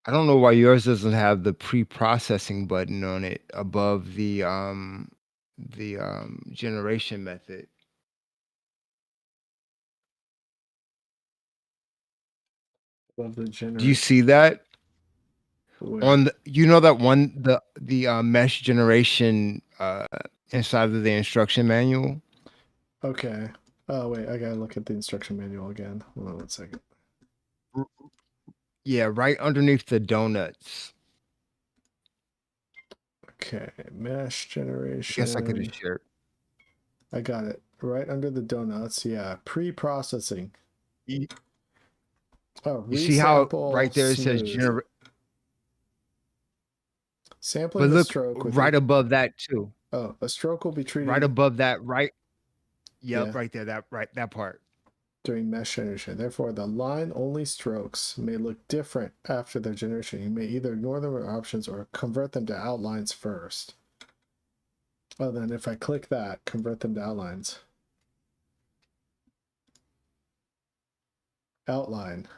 I don't know why yours doesn't have the pre-processing button on it above the generation method. Love the Do you generation. see that Where? on that one the mesh generation inside of the instruction manual? Okay. Oh wait, I gotta look at the instruction manual again. Hold on 1 second. Yeah, right underneath the donuts. Okay, mesh I guess I could have generation. shared. I got it. Right under the donuts. Yeah, pre-processing. You, Oh, you see how resample right there it says smooth. Sampling but the look stroke with right above that too. Oh, a stroke will be Right treated above that, right? Yep, yeah right there. That part. during mesh generation. Therefore, the line-only strokes may look different after their generation. You may either ignore them or options or convert them to outlines first. Oh, then if I click that, convert them to outlines. Outline.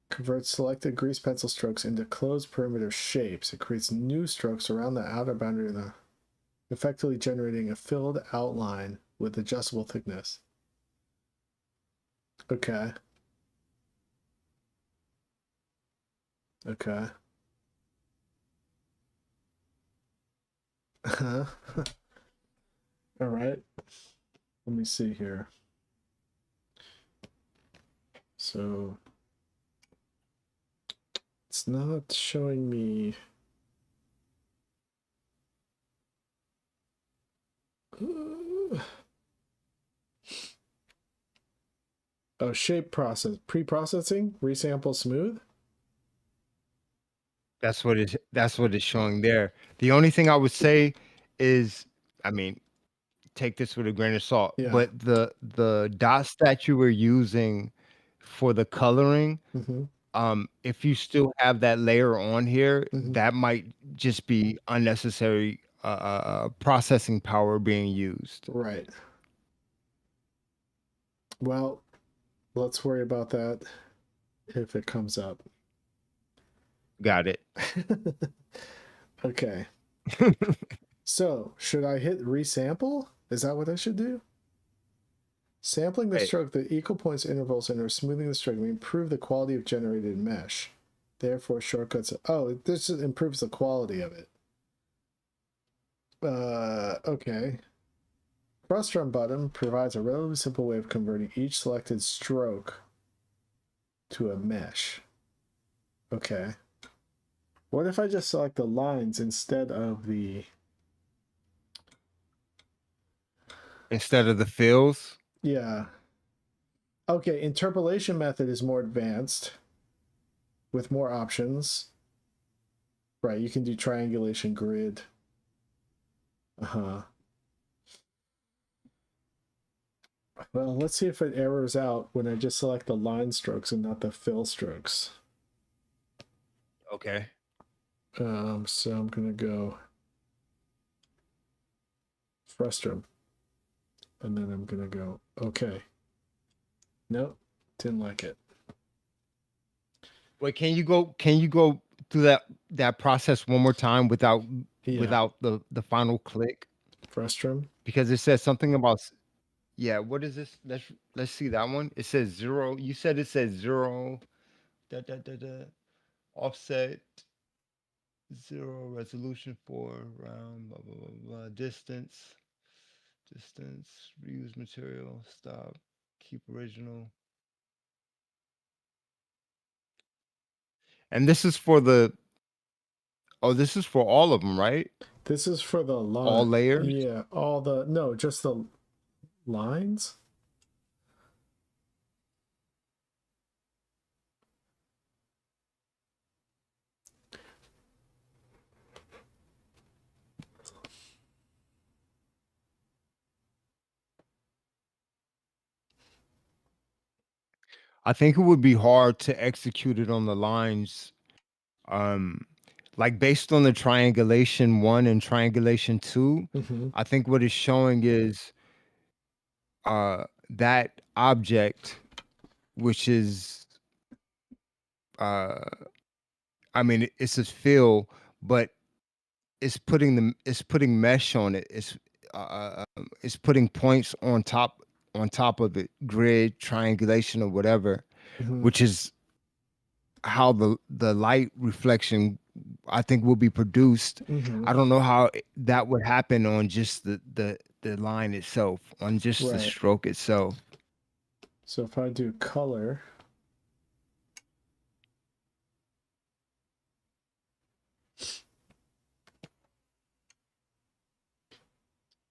Convert selected grease pencil strokes into closed perimeter shapes. It creates new strokes around the outer boundary of the effectively generating a filled outline with adjustable thickness. Okay. Okay. All right. Let me see here. So it's not showing me. Oh, shape process, pre-processing, resample smooth. That's what it's showing there. The only thing I would say is, I mean, take this with a grain of salt, Yeah. but the dots that you were using for the coloring, Mm-hmm. if you still have that layer on here, Mm-hmm. that might just be unnecessary processing power being used. Right. Well, let's worry about that if it comes up. Got it. Okay. So, should I hit resample? Is that what I should do? Sampling the Hey, stroke, the equal points intervals, and or smoothing the stroke may improve the quality of generated mesh. Therefore, shortcuts. Oh, this improves the quality of it. Okay. Frustrum button provides a relatively simple way of converting each selected stroke to a mesh. Okay. What if I just select the lines instead of the... instead of the fills, Yeah. Okay, interpolation method is more advanced with more options. Right, you can do triangulation grid. Uh-huh. Well, let's see if it errors out when I just select the line strokes and not the fill strokes. okay. So I'm gonna go frustrum, and then I'm gonna go okay. Nope, didn't like it. Wait, can you go through that process one more time Yeah, without the final click? frustrum. Because it says something about yeah, what is this? Let's see that one. It says 0. You said it says 0 da, da, da, da, offset 0 resolution for round blah blah blah blah distance reuse material stop keep original. And this is for Oh, this is for all of them, right? This is for the line. All layers? Yeah, all the no, just the lines. I think it would be hard to execute it on the lines. Like based on the triangulation 1 and triangulation 2, Mm-hmm. I think what it's showing is that object, which is I mean it's a fill, but it's putting mesh on it. It's putting points on top of it, grid, triangulation, or whatever, Mm-hmm. which is how the light reflection I think will be produced. Mm-hmm. I don't know how that would happen on just the line itself, on just the Right. stroke itself. So if I do color,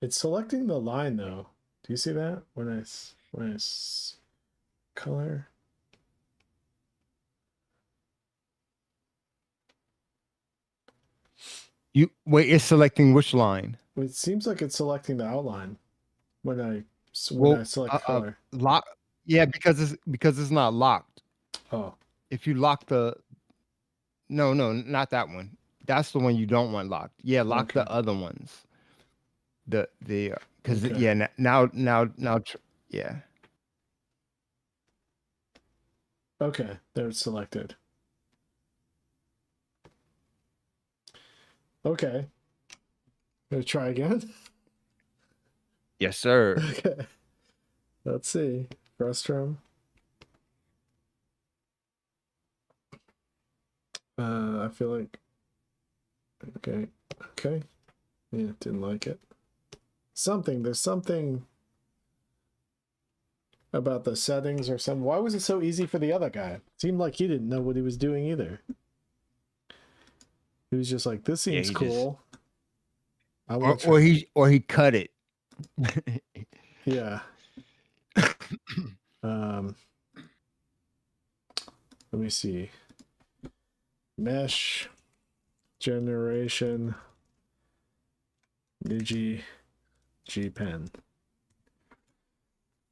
it's selecting the line though. Do you see that when I color? You wait, it's selecting which line? It seems like it's selecting the outline when I Well, select color. lock. Yeah, because it's not locked. Oh, If you lock the no, not that one. That's the one you don't want locked. Yeah, lock the Okay. other ones. The because Okay. yeah yeah. Okay, there it's selected. Okay. Gonna try again. Yes, sir. Okay. Let's see. Frustrum. I feel like. Okay. Okay. Yeah, didn't like it. There's something about the settings or something. Why was it so easy for the other guy? Seemed like he didn't know what he was doing either. He was just like, this Yeah, seems he cool. I Or, want to or he cut it. Yeah. Let me see. Mesh generation Niji G-Pen.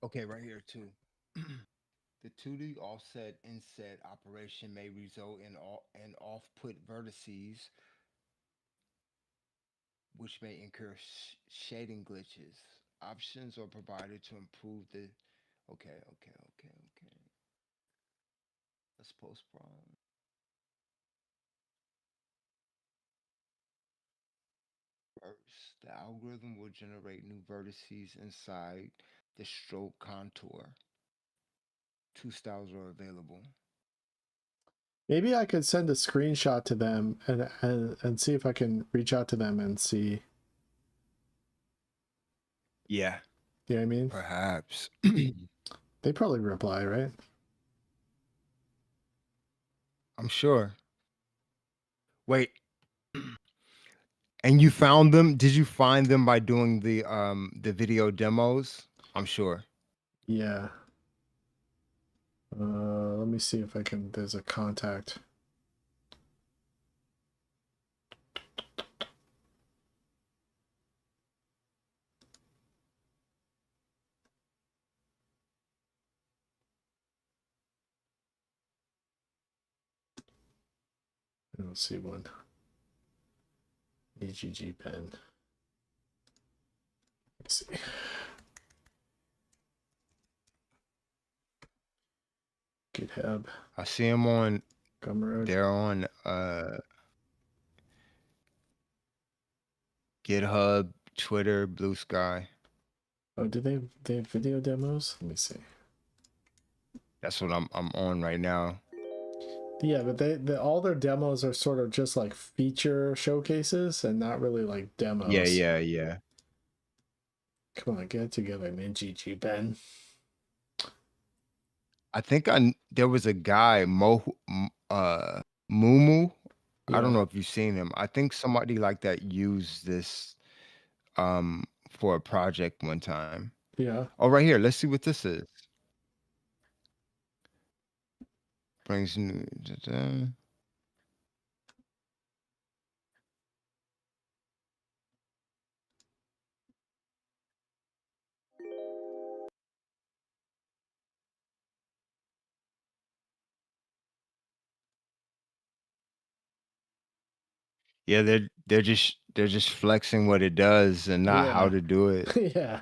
Okay, right here too. The 2D offset inset operation may result in off-put vertices, which may incur shading glitches. Options are provided to improve the. Okay. Let's post prompt. First, the algorithm will generate new vertices inside the stroke contour. 2 styles are available. Maybe I could send a screenshot to them and see if I can reach out to them and see. Yeah. You know what I mean? Perhaps. They probably reply, right? I'm sure. Wait. And you found them? Did you find them by doing the video demos? I'm sure. Yeah. Let me see if I can. There's a contact. I don't see one. EGG pen. Let's see. GitHub. I see them on. Gumroad. They're on GitHub, Twitter, Blue Sky. Oh, do they have video demos? Let me see. That's what I'm on right now. Yeah, but they all their demos are sort of just like feature showcases and not really like demos. Yeah. Come on, get it together, Ninja Ben. I think there was a guy, Mumu. I don't Yeah. know if you've seen him. I think somebody like that used this for a project one time. Yeah. Oh, right here. Let's see what this is. Brings new. Yeah, they're just flexing what it does and not how Yeah. to do it. Yeah.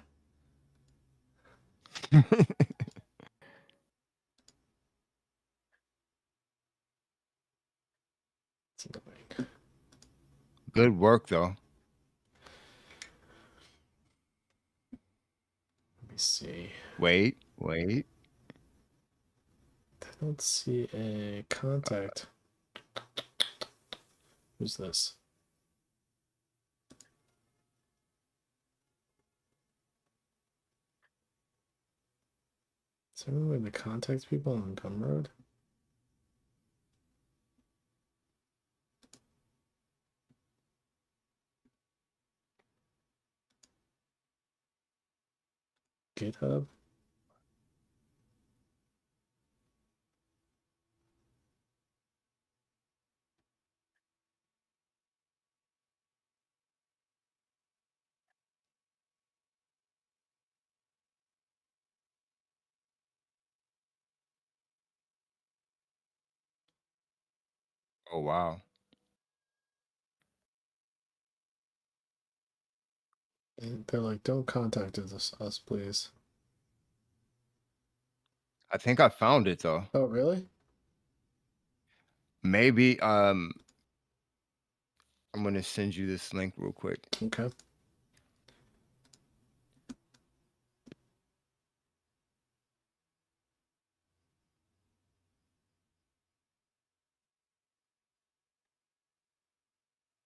It's annoying. Good work though. Let me see. Wait. I don't see a contact. Who's this? Is there any way to contact people on Gumroad? GitHub? Oh wow. And they're like, don't contact us, please. I think I found it though. Oh, really? Maybe I'm gonna send you this link real quick. Okay.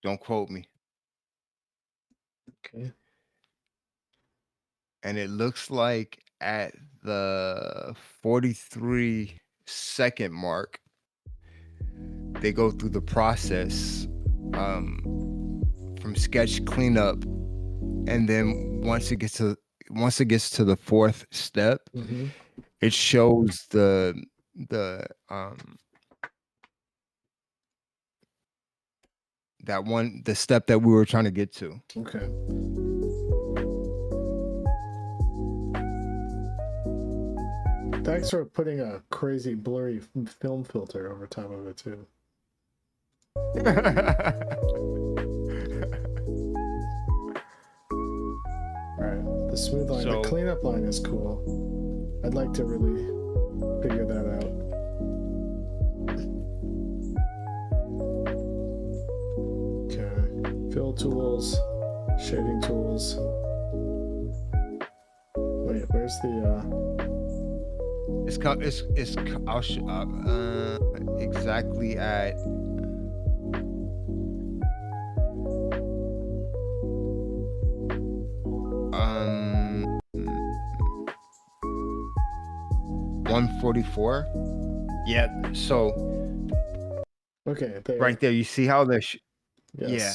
Don't quote me. Okay. And it looks like at the 43-second mark, they go through the process from sketch cleanup, and then once it gets to the fourth step, Mm-hmm. it shows the the step that we were trying to get to. Okay. Thanks for putting a crazy blurry film filter over top of it too. Alright, the smooth line. So- the cleanup line is cool. I'd like to really figure that out. Okay. Fill tools, shading tools. Wait, where's the I'll exactly at um 144. Yeah, so okay, there. right there, you see how Yes. yeah.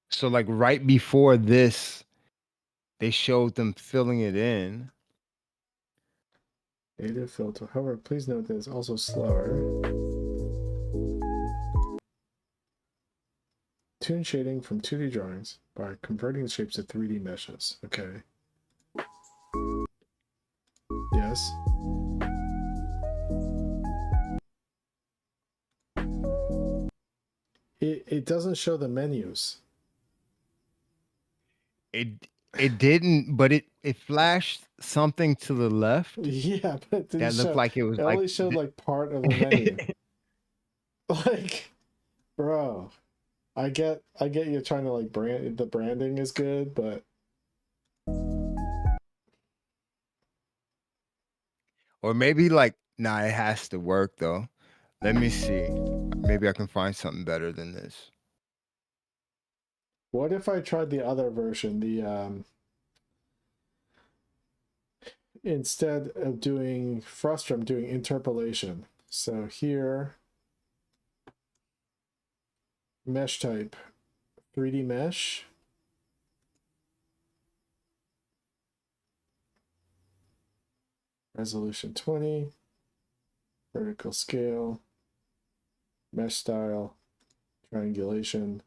So like right before this, they showed them filling it in. Native filter. However, please note that it's also slower. Tune shading from 2D drawings by converting the shapes to 3D meshes. Okay. Yes. It doesn't show the menus. It didn't, but it flashed something to the left Yeah, but it didn't that looked show, like it was it like only showed like part of the menu. Like, bro, I get you trying to like brand, the branding is good, but or maybe like nah, it has to work though. Let me see. Maybe I can find something better than this. what if I tried the other version, the instead of doing frustum, I'm doing interpolation. So here, mesh type, 3D mesh. Resolution 20, vertical scale, mesh style, triangulation.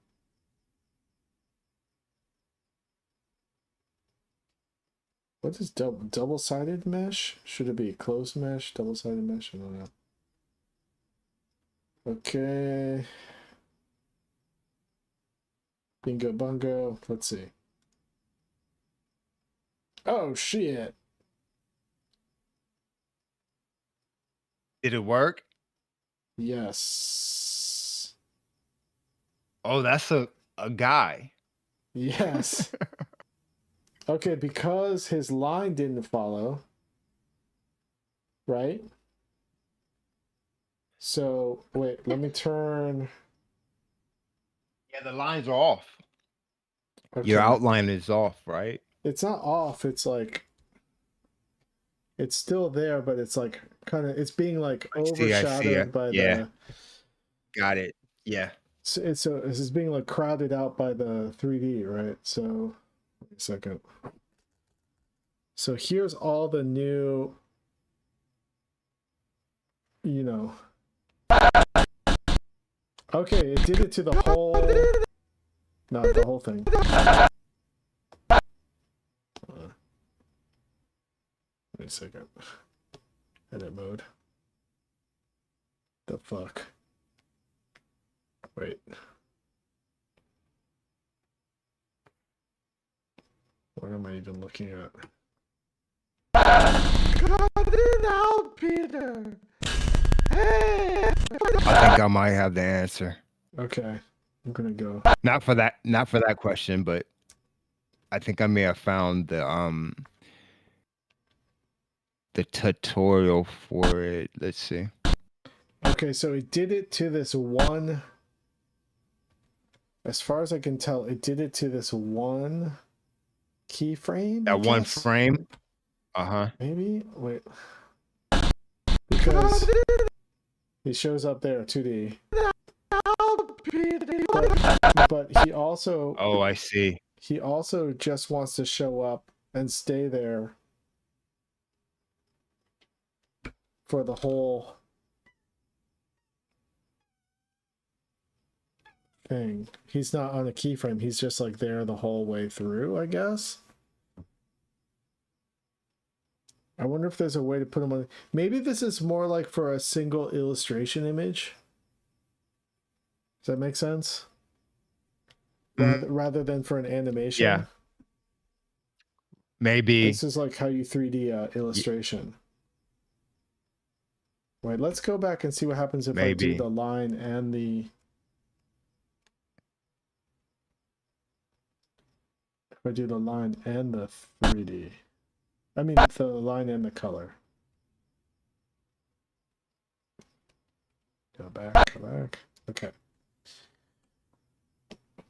What is double-sided mesh? Should it be closed mesh, double-sided mesh? I don't know. Okay. Bingo bungo. Let's see. Oh shit. Did it work? Yes. Oh, that's a guy. Yes. Okay, because his line didn't follow, right? So, wait, let me turn. Yeah, the lines are off. Okay. Your outline is off, right? It's not off, it's like it's still there, but it's like kind of it's being like I see, overshadowed by yeah. the Got it. Yeah. so this is being like crowded out by the 3D, right? So wait a second. So here's all the new, you know. Okay, it did it to the whole, not the whole thing. Wait a second. Edit mode. The fuck? Wait. What am I even looking at? Cut it out, Peter. Hey. I think I might have the answer. Okay, I'm gonna go. Not for that question, but I think I may have found the tutorial for it. Let's see. Okay, so it did it to this one. As far as I can tell, it did it to this one keyframe. That one frame. Uh-huh. Maybe? Wait. Because he shows up there, 2D. But he also... Oh, I see. He also just wants to show up and stay there for the whole thing. He's not on a keyframe. He's just like there the whole way through, I guess. I wonder if there's a way to put him on. Maybe this is more like for a single illustration image. Does that make sense? Rather than for an animation. Yeah. Maybe. This is like how you 3D illustration. Wait, let's go back and see what happens if I do the line and the... If I do the line and the 3D. I mean, the line and the color. Go back, go back. Okay.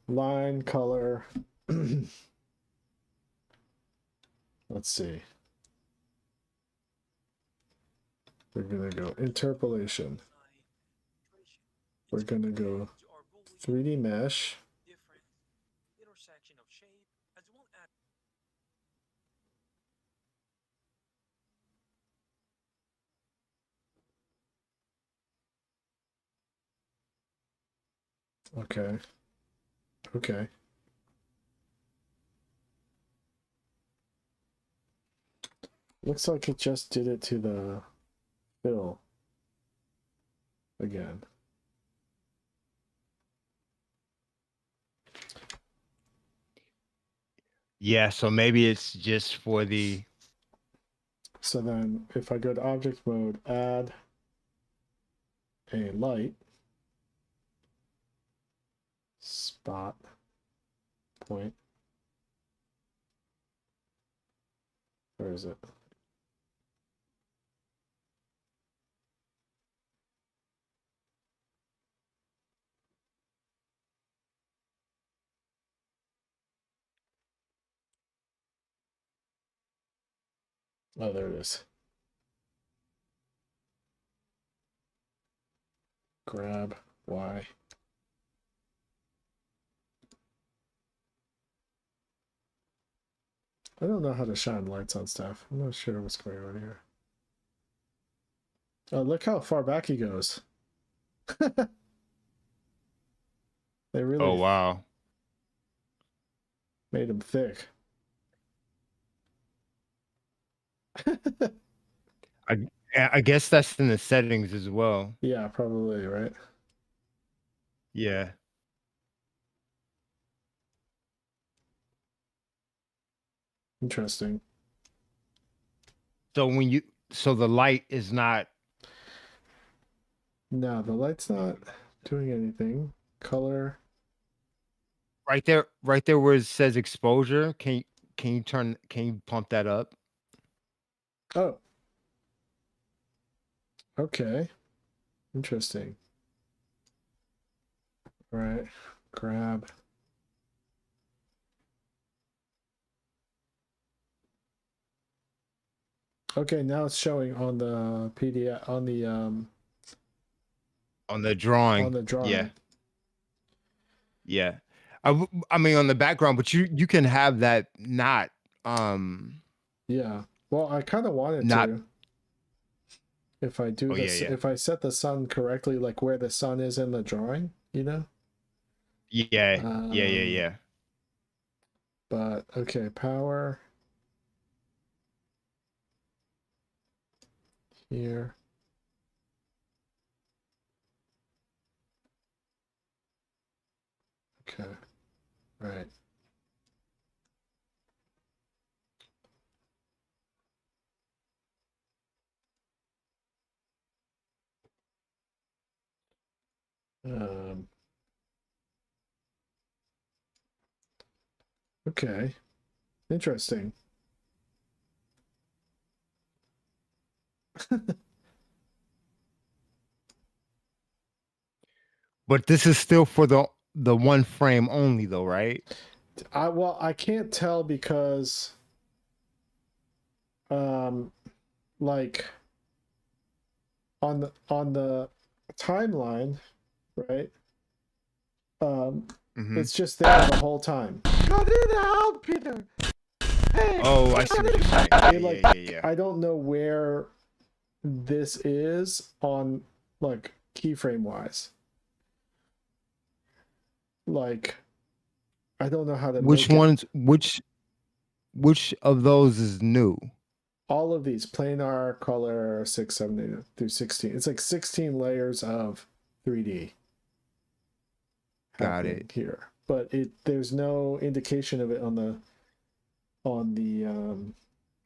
Line, color. Let's see. We're gonna go interpolation. We're gonna go 3D mesh. Okay. Okay. Looks like it just did it to the fill again. Yeah, so maybe it's just for the... So then if I go to object mode, add a light, spot, point. Where is it? Oh, there it is. Grab Y. I don't know how to shine lights on stuff. I'm not sure what's going on here. Oh, look how far back he goes. They really Oh wow. made him thick. I guess that's in the settings as well. Yeah, probably, right? Yeah. Interesting. So so the light is not No, the light's not doing anything. Color. right there where it says exposure. Can you pump that up? Oh. Okay. Interesting. All right. Grab. Okay, now it's showing on the PDF On the drawing. on the drawing. Yeah. Yeah. I mean on the background, but you can have that not Yeah. Well, I kind of wanted not to. If I do Oh, this, yeah. if I set the sun correctly, like where the sun is in the drawing, you know? Yeah. But okay, power here. Okay. All right. Okay. Interesting. But this is still for the one frame only though, right? I can't tell because like on the timeline, right? Mhm. It's just there the whole time. Cut it out, Peter. Hey, Oh, I see what you're saying. It, like, Yeah. I don't know where this is on like keyframe wise. Like I don't know how to Which make it. ones which of those is new? All of these planar, color, 6, 7, 8 through 16. It's like 16 layers of 3D. Got happening it. here. But there's no indication of it on the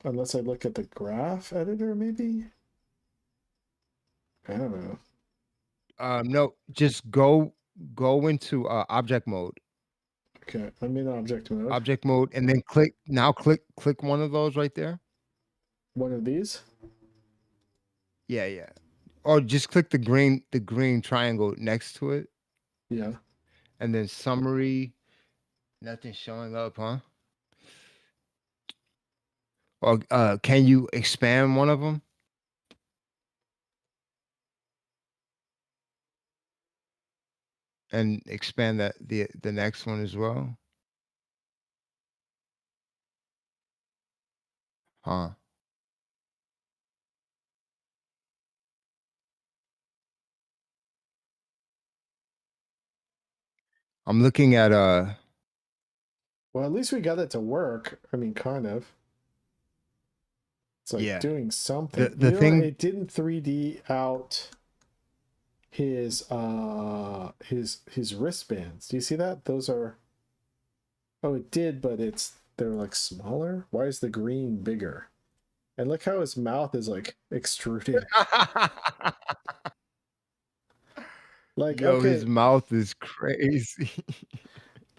unless I look at the graph editor, maybe? I don't know. No, just go into object mode. Okay, I'm in object mode. Object mode and then click one of those right there. One of these? Yeah. Or just click the green triangle next to it Yeah. and then summary. Nothing showing up, huh? Or can you expand one of them? And expand the next one as well? Huh. I'm looking at Well, at least we got it to work. I mean, kind of. It's like yeah. doing something. The thing it didn't 3D out his wristbands. Do you see that? Those are Oh, it did, but they're like smaller. Why is the green bigger? And look how his mouth is like extruded. Like Yo, okay, his mouth is crazy.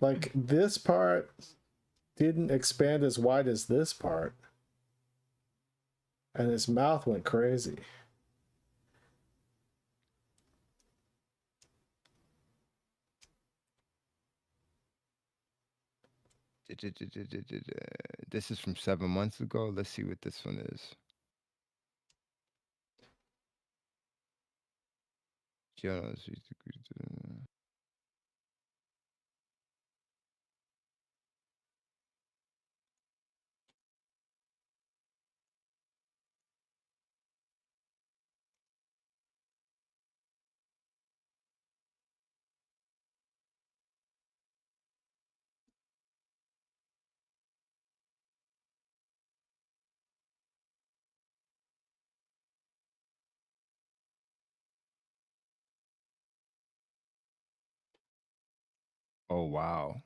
like this part didn't expand as wide as this part. And his mouth went crazy. This is from 7 months ago. Let's see what this one is. Oh wow.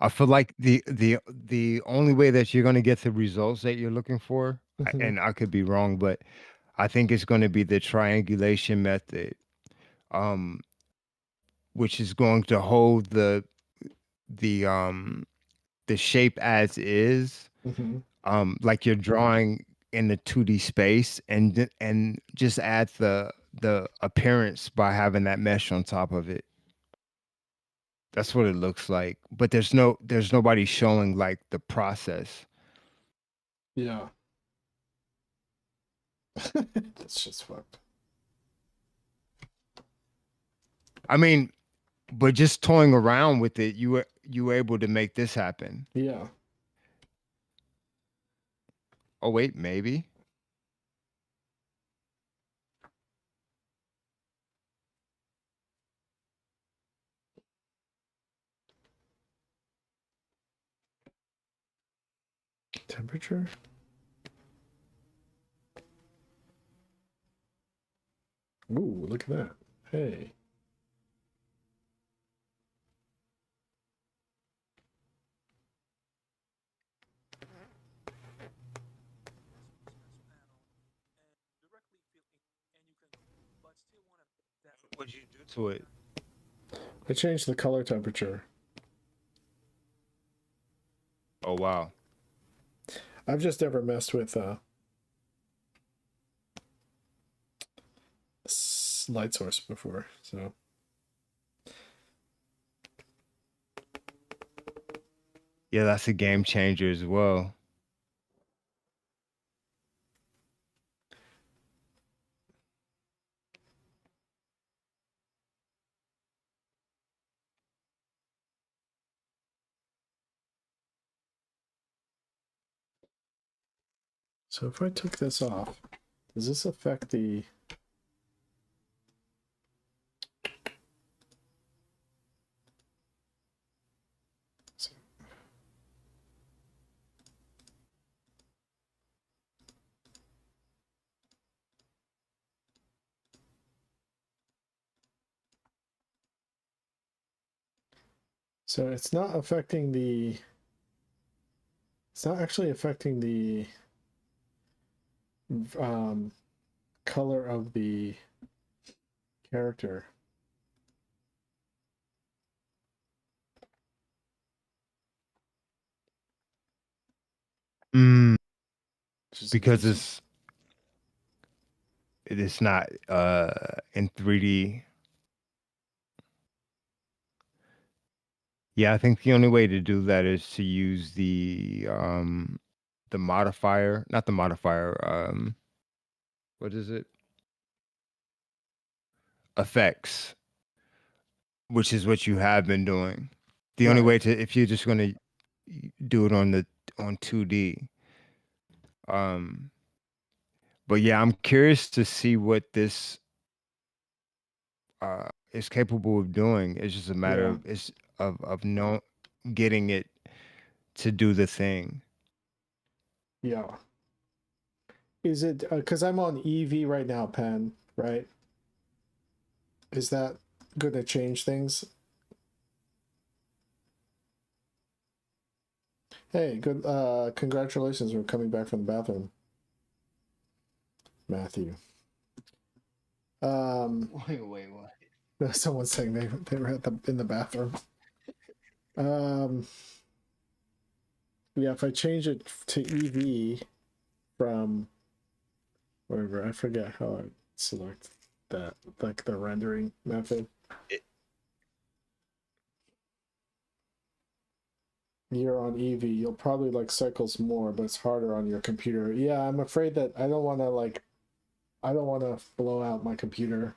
I feel like the only way that you're gonna get the results that you're looking for, Mhm. and I could be wrong, but I think it's gonna be the triangulation method, um, which is going to hold the um the shape as is, Mhm. like you're drawing in the 2D space, and just add the appearance by having that mesh on top of it. That's what it looks like. But there's nobody showing like the process. Yeah. That's just fucked. I mean, but just toying around with it, you were able to make this happen. Yeah. Oh wait, maybe. Temperature? Ooh, look at that. Hey. What'd you do to it? I changed the color temperature. Oh wow. I've just never messed with light source before, so Yeah, that's a game changer as well. so if I took this off, does this affect the so it's not affecting the it's not actually affecting the um color of the character. Mm, Which is because interesting. it is not in 3D. Yeah, I think the only way to do that is to use the modifier, not the modifier, what is it? Effects, which is what you have been doing. The only way Right. to, if you're just going to do it on 2D. Um but yeah, I'm curious to see what this is capable of doing. It's just a matter Yeah. of it's of no getting it to do the thing. Yeah. Is it because I'm on EV right now, Pen, right? Is that going to change things? Hey, good. Congratulations for coming back from the bathroom, Matthew. Wait, what? Someone's saying they were in the bathroom. Um, yeah, if I change it to EV from wherever, I forget how I select that, like the rendering method. you're on Eevee, you'll probably like cycles more, but it's harder on your computer. Yeah, I'm afraid that I don't want to blow out my computer.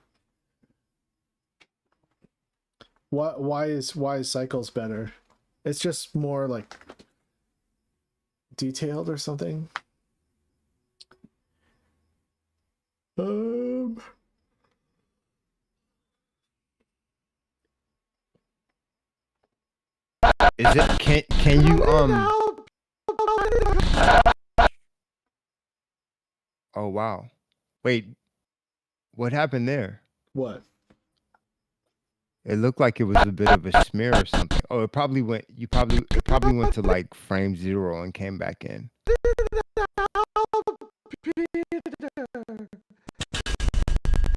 Why is cycles better? It's just more like detailed or something. Is it can you Oh wow. Wait, what happened there? What? It looked like it was a bit of a smear or something. Oh, it probably went to like frame 0 and came back in.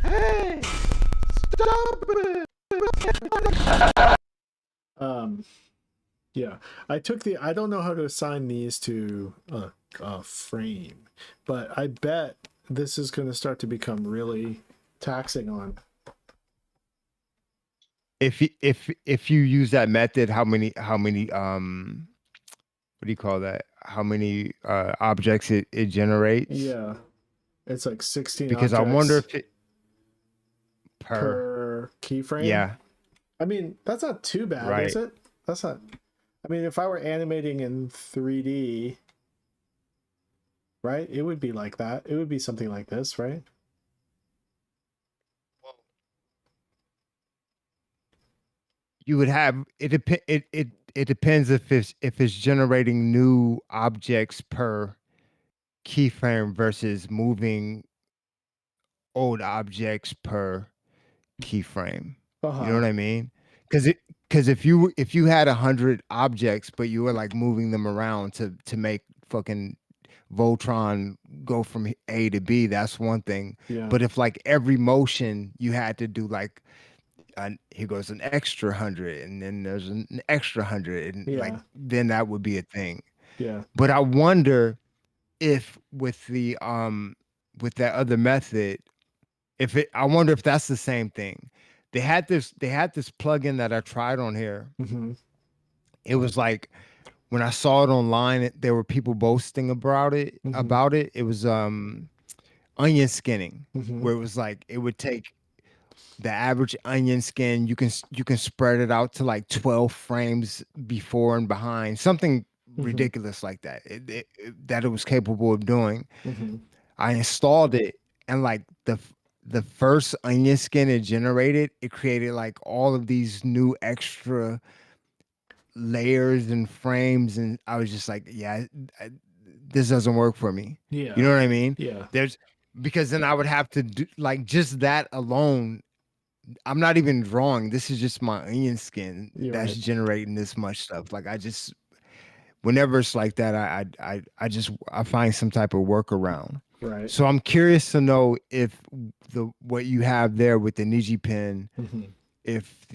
Hey, stop it! Yeah, I don't know how to assign these to a frame, but I bet this is going to start to become really taxing on. If you use that method, how many what do you call that? How many objects it generates? Yeah, it's like 16 Because objects I wonder if it per keyframe. Yeah, I mean, that's not too bad, right. is it? That's not. I mean, if I were animating in 3D, right, it would be like that. It would be something like this, right? You would have it depends if it's generating new objects per keyframe versus moving old objects per keyframe. You know what I mean? Because if you had 100 objects, but you were like moving them around to make fucking Voltron go from A to B, that's one thing. Yeah. But if like every motion you had to do like here goes an extra 100, and then there's an extra 100, and like Yeah. then that would be a thing. Yeah. But I wonder if with that other method, I wonder if that's the same thing. They had this plugin that I tried on here. Mm-hmm. It was like when I saw it online, there were people boasting about it. Mhm. It was onion skinning, Mhm. where it was like it would take the average onion skin. You can spread it out to like 12 frames before and behind, something ridiculous like that. That it was capable of doing. Mm-hmm. I installed it, and like the first onion skin it generated, it created like all of these new extra layers and frames, and I was just like, yeah, this doesn't work for me. Yeah. You know what I mean? Yeah. Because then I would have to do like just that alone. I'm not even drawing. This is just my onion skin You're that's right. generating this much stuff. Like whenever it's like that, I find some type of workaround. Right. So I'm curious to know if what you have there with the Niji pen, Mm-hmm. if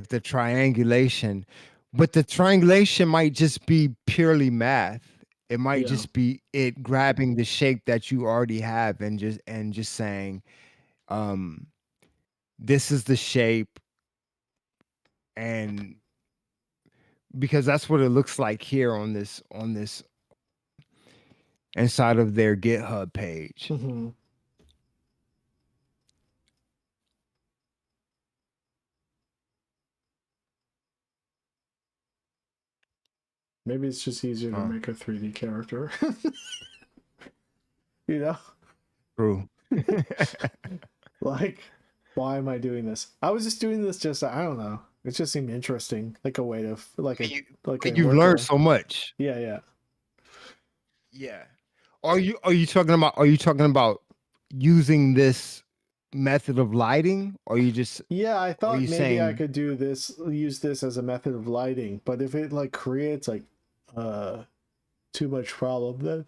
the triangulation, but the triangulation might just be purely math. It might Yeah. just be it grabbing the shape that you already have and just saying, this is the shape, and because that's what it looks like here on this inside of their GitHub page. Mm-hmm. Maybe it's just easier to make a 3D character. You know? True. Like, why am I doing this? I was just doing this I don't know. It just seemed interesting. Like a way to You've learned so much. Yeah, yeah. Yeah. Are you talking about using this method of lighting, or you just Yeah, I thought you maybe I saying- could use this as a method of lighting, but if it like creates like too much problem, then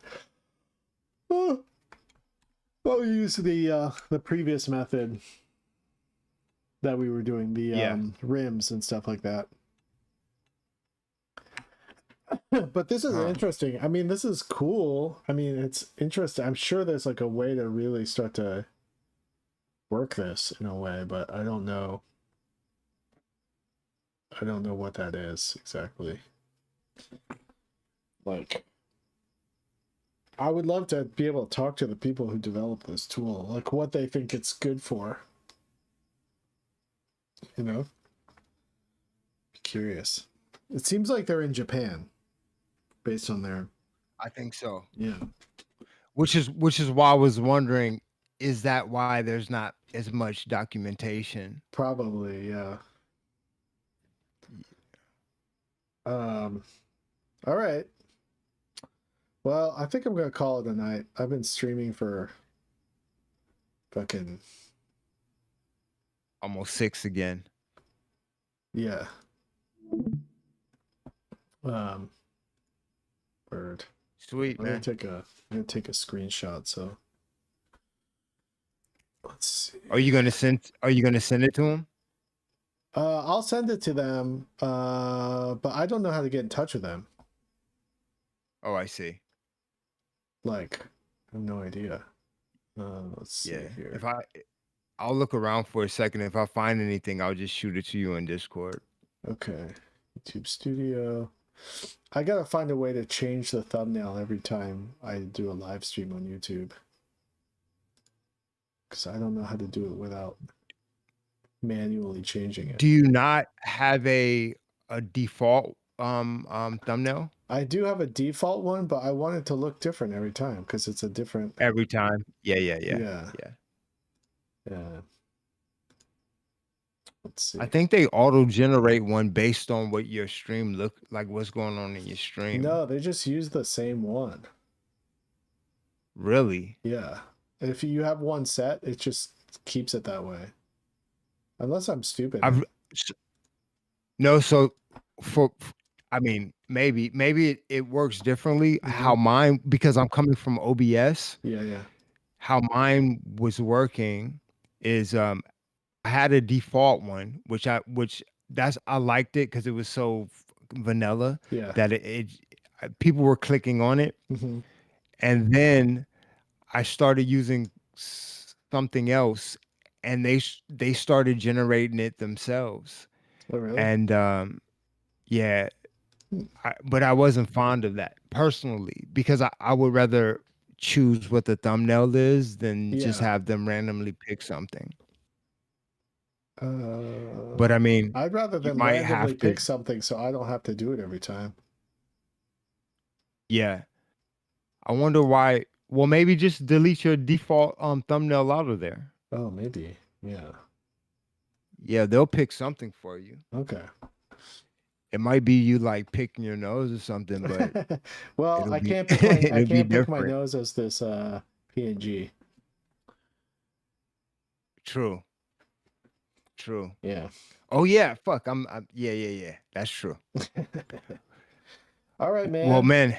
I'll use the previous method that we were doing, the rims and stuff like that. But this is interesting. I mean, this is cool. I mean, it's interesting. I'm sure there's like a way to really start to work this in a way, but I don't know. I don't know what that is exactly. Like, I would love to be able to talk to the people who developed this tool, like what they think it's good for. You know? Be curious. It seems like they're in Japan, based on their I think so. yeah. Which is why I was wondering, is that why there's not as much documentation? Probably, yeah. All right. Well, I think I'm gonna call it a night. I've been streaming for fucking Almost 6 again. yeah. Word. Sweet, I'm man. gonna take a screenshot. So let's see. Are you gonna send it to him? I'll send it to them. But I don't know how to get in touch with them. Oh, I see. Like, I have no idea. Let's see Yeah. here. I'll look around for a second. If I find anything, I'll just shoot it to you in Discord. Okay. YouTube Studio. I gotta find a way to change the thumbnail every time I do a live stream on YouTube. Because I don't know how to do it without manually changing it. Do you not have a default thumbnail I do have a default one, but I want it to look different every time because it's a different. every time? Yeah. Yeah. Let's see. I think they auto generate one based on what your stream look like, what's going on in your stream. No, they just use the same one. Really? Yeah. If you have one set, it just keeps it that way. Unless I'm stupid. No, so I mean, maybe it works differently. How mine, because I'm coming from OBS. Yeah. How mine was working is I had a default one, which I liked it because it was so vanilla. Yeah. That people were clicking on it, and then I started using something else, and they started generating it themselves. Oh, really? And yeah, but I wasn't fond of that personally because I would rather choose what the thumbnail is than just have them randomly pick something. But I mean, I'd rather them might randomly have to pick something so I don't have to do it every time. Yeah. I wonder why. Well, maybe just delete your default thumbnail out of there. Oh, maybe. Yeah. Yeah, they'll pick something for you. Okay. It might be you like picking your nose or something, but well, I be- can't pick my, I it'll be can't pick my different. nose as this PNG. True. Yeah. Oh yeah, fuck. I'm yeah. That's true. All right, man. Well, man.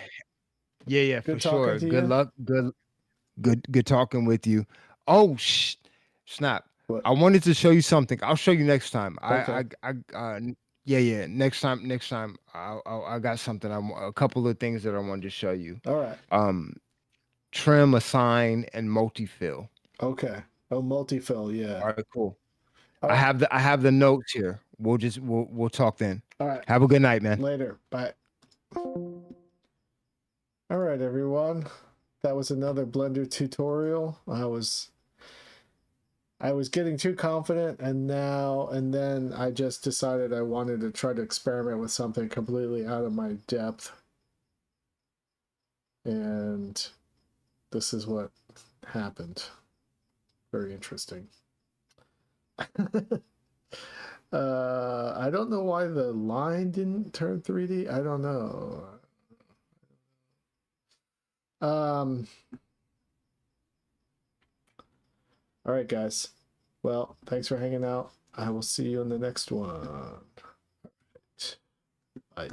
Yeah, Good for sure. talking to Good you. luck. Good talking with you. Oh, snap. What? I wanted to show you something. I'll show you next time. Okay. Yeah. Next time. I got something. A couple of things that I wanted to show you. All right. Trim, assign, and multi-fill. Okay. Oh, multi-fill. Yeah. All right, cool. All I right. have the notes here. We'll talk then. All right. Have a good night, man. Later. Bye. All right, everyone. That was another Blender tutorial. I was getting too confident, and then I just decided I wanted to try to experiment with something completely out of my depth. And this is what happened. Very interesting. I don't know why the line didn't turn 3D. I don't know. All right, guys. Well, thanks for hanging out. I will see you in the next one. All right. Bye.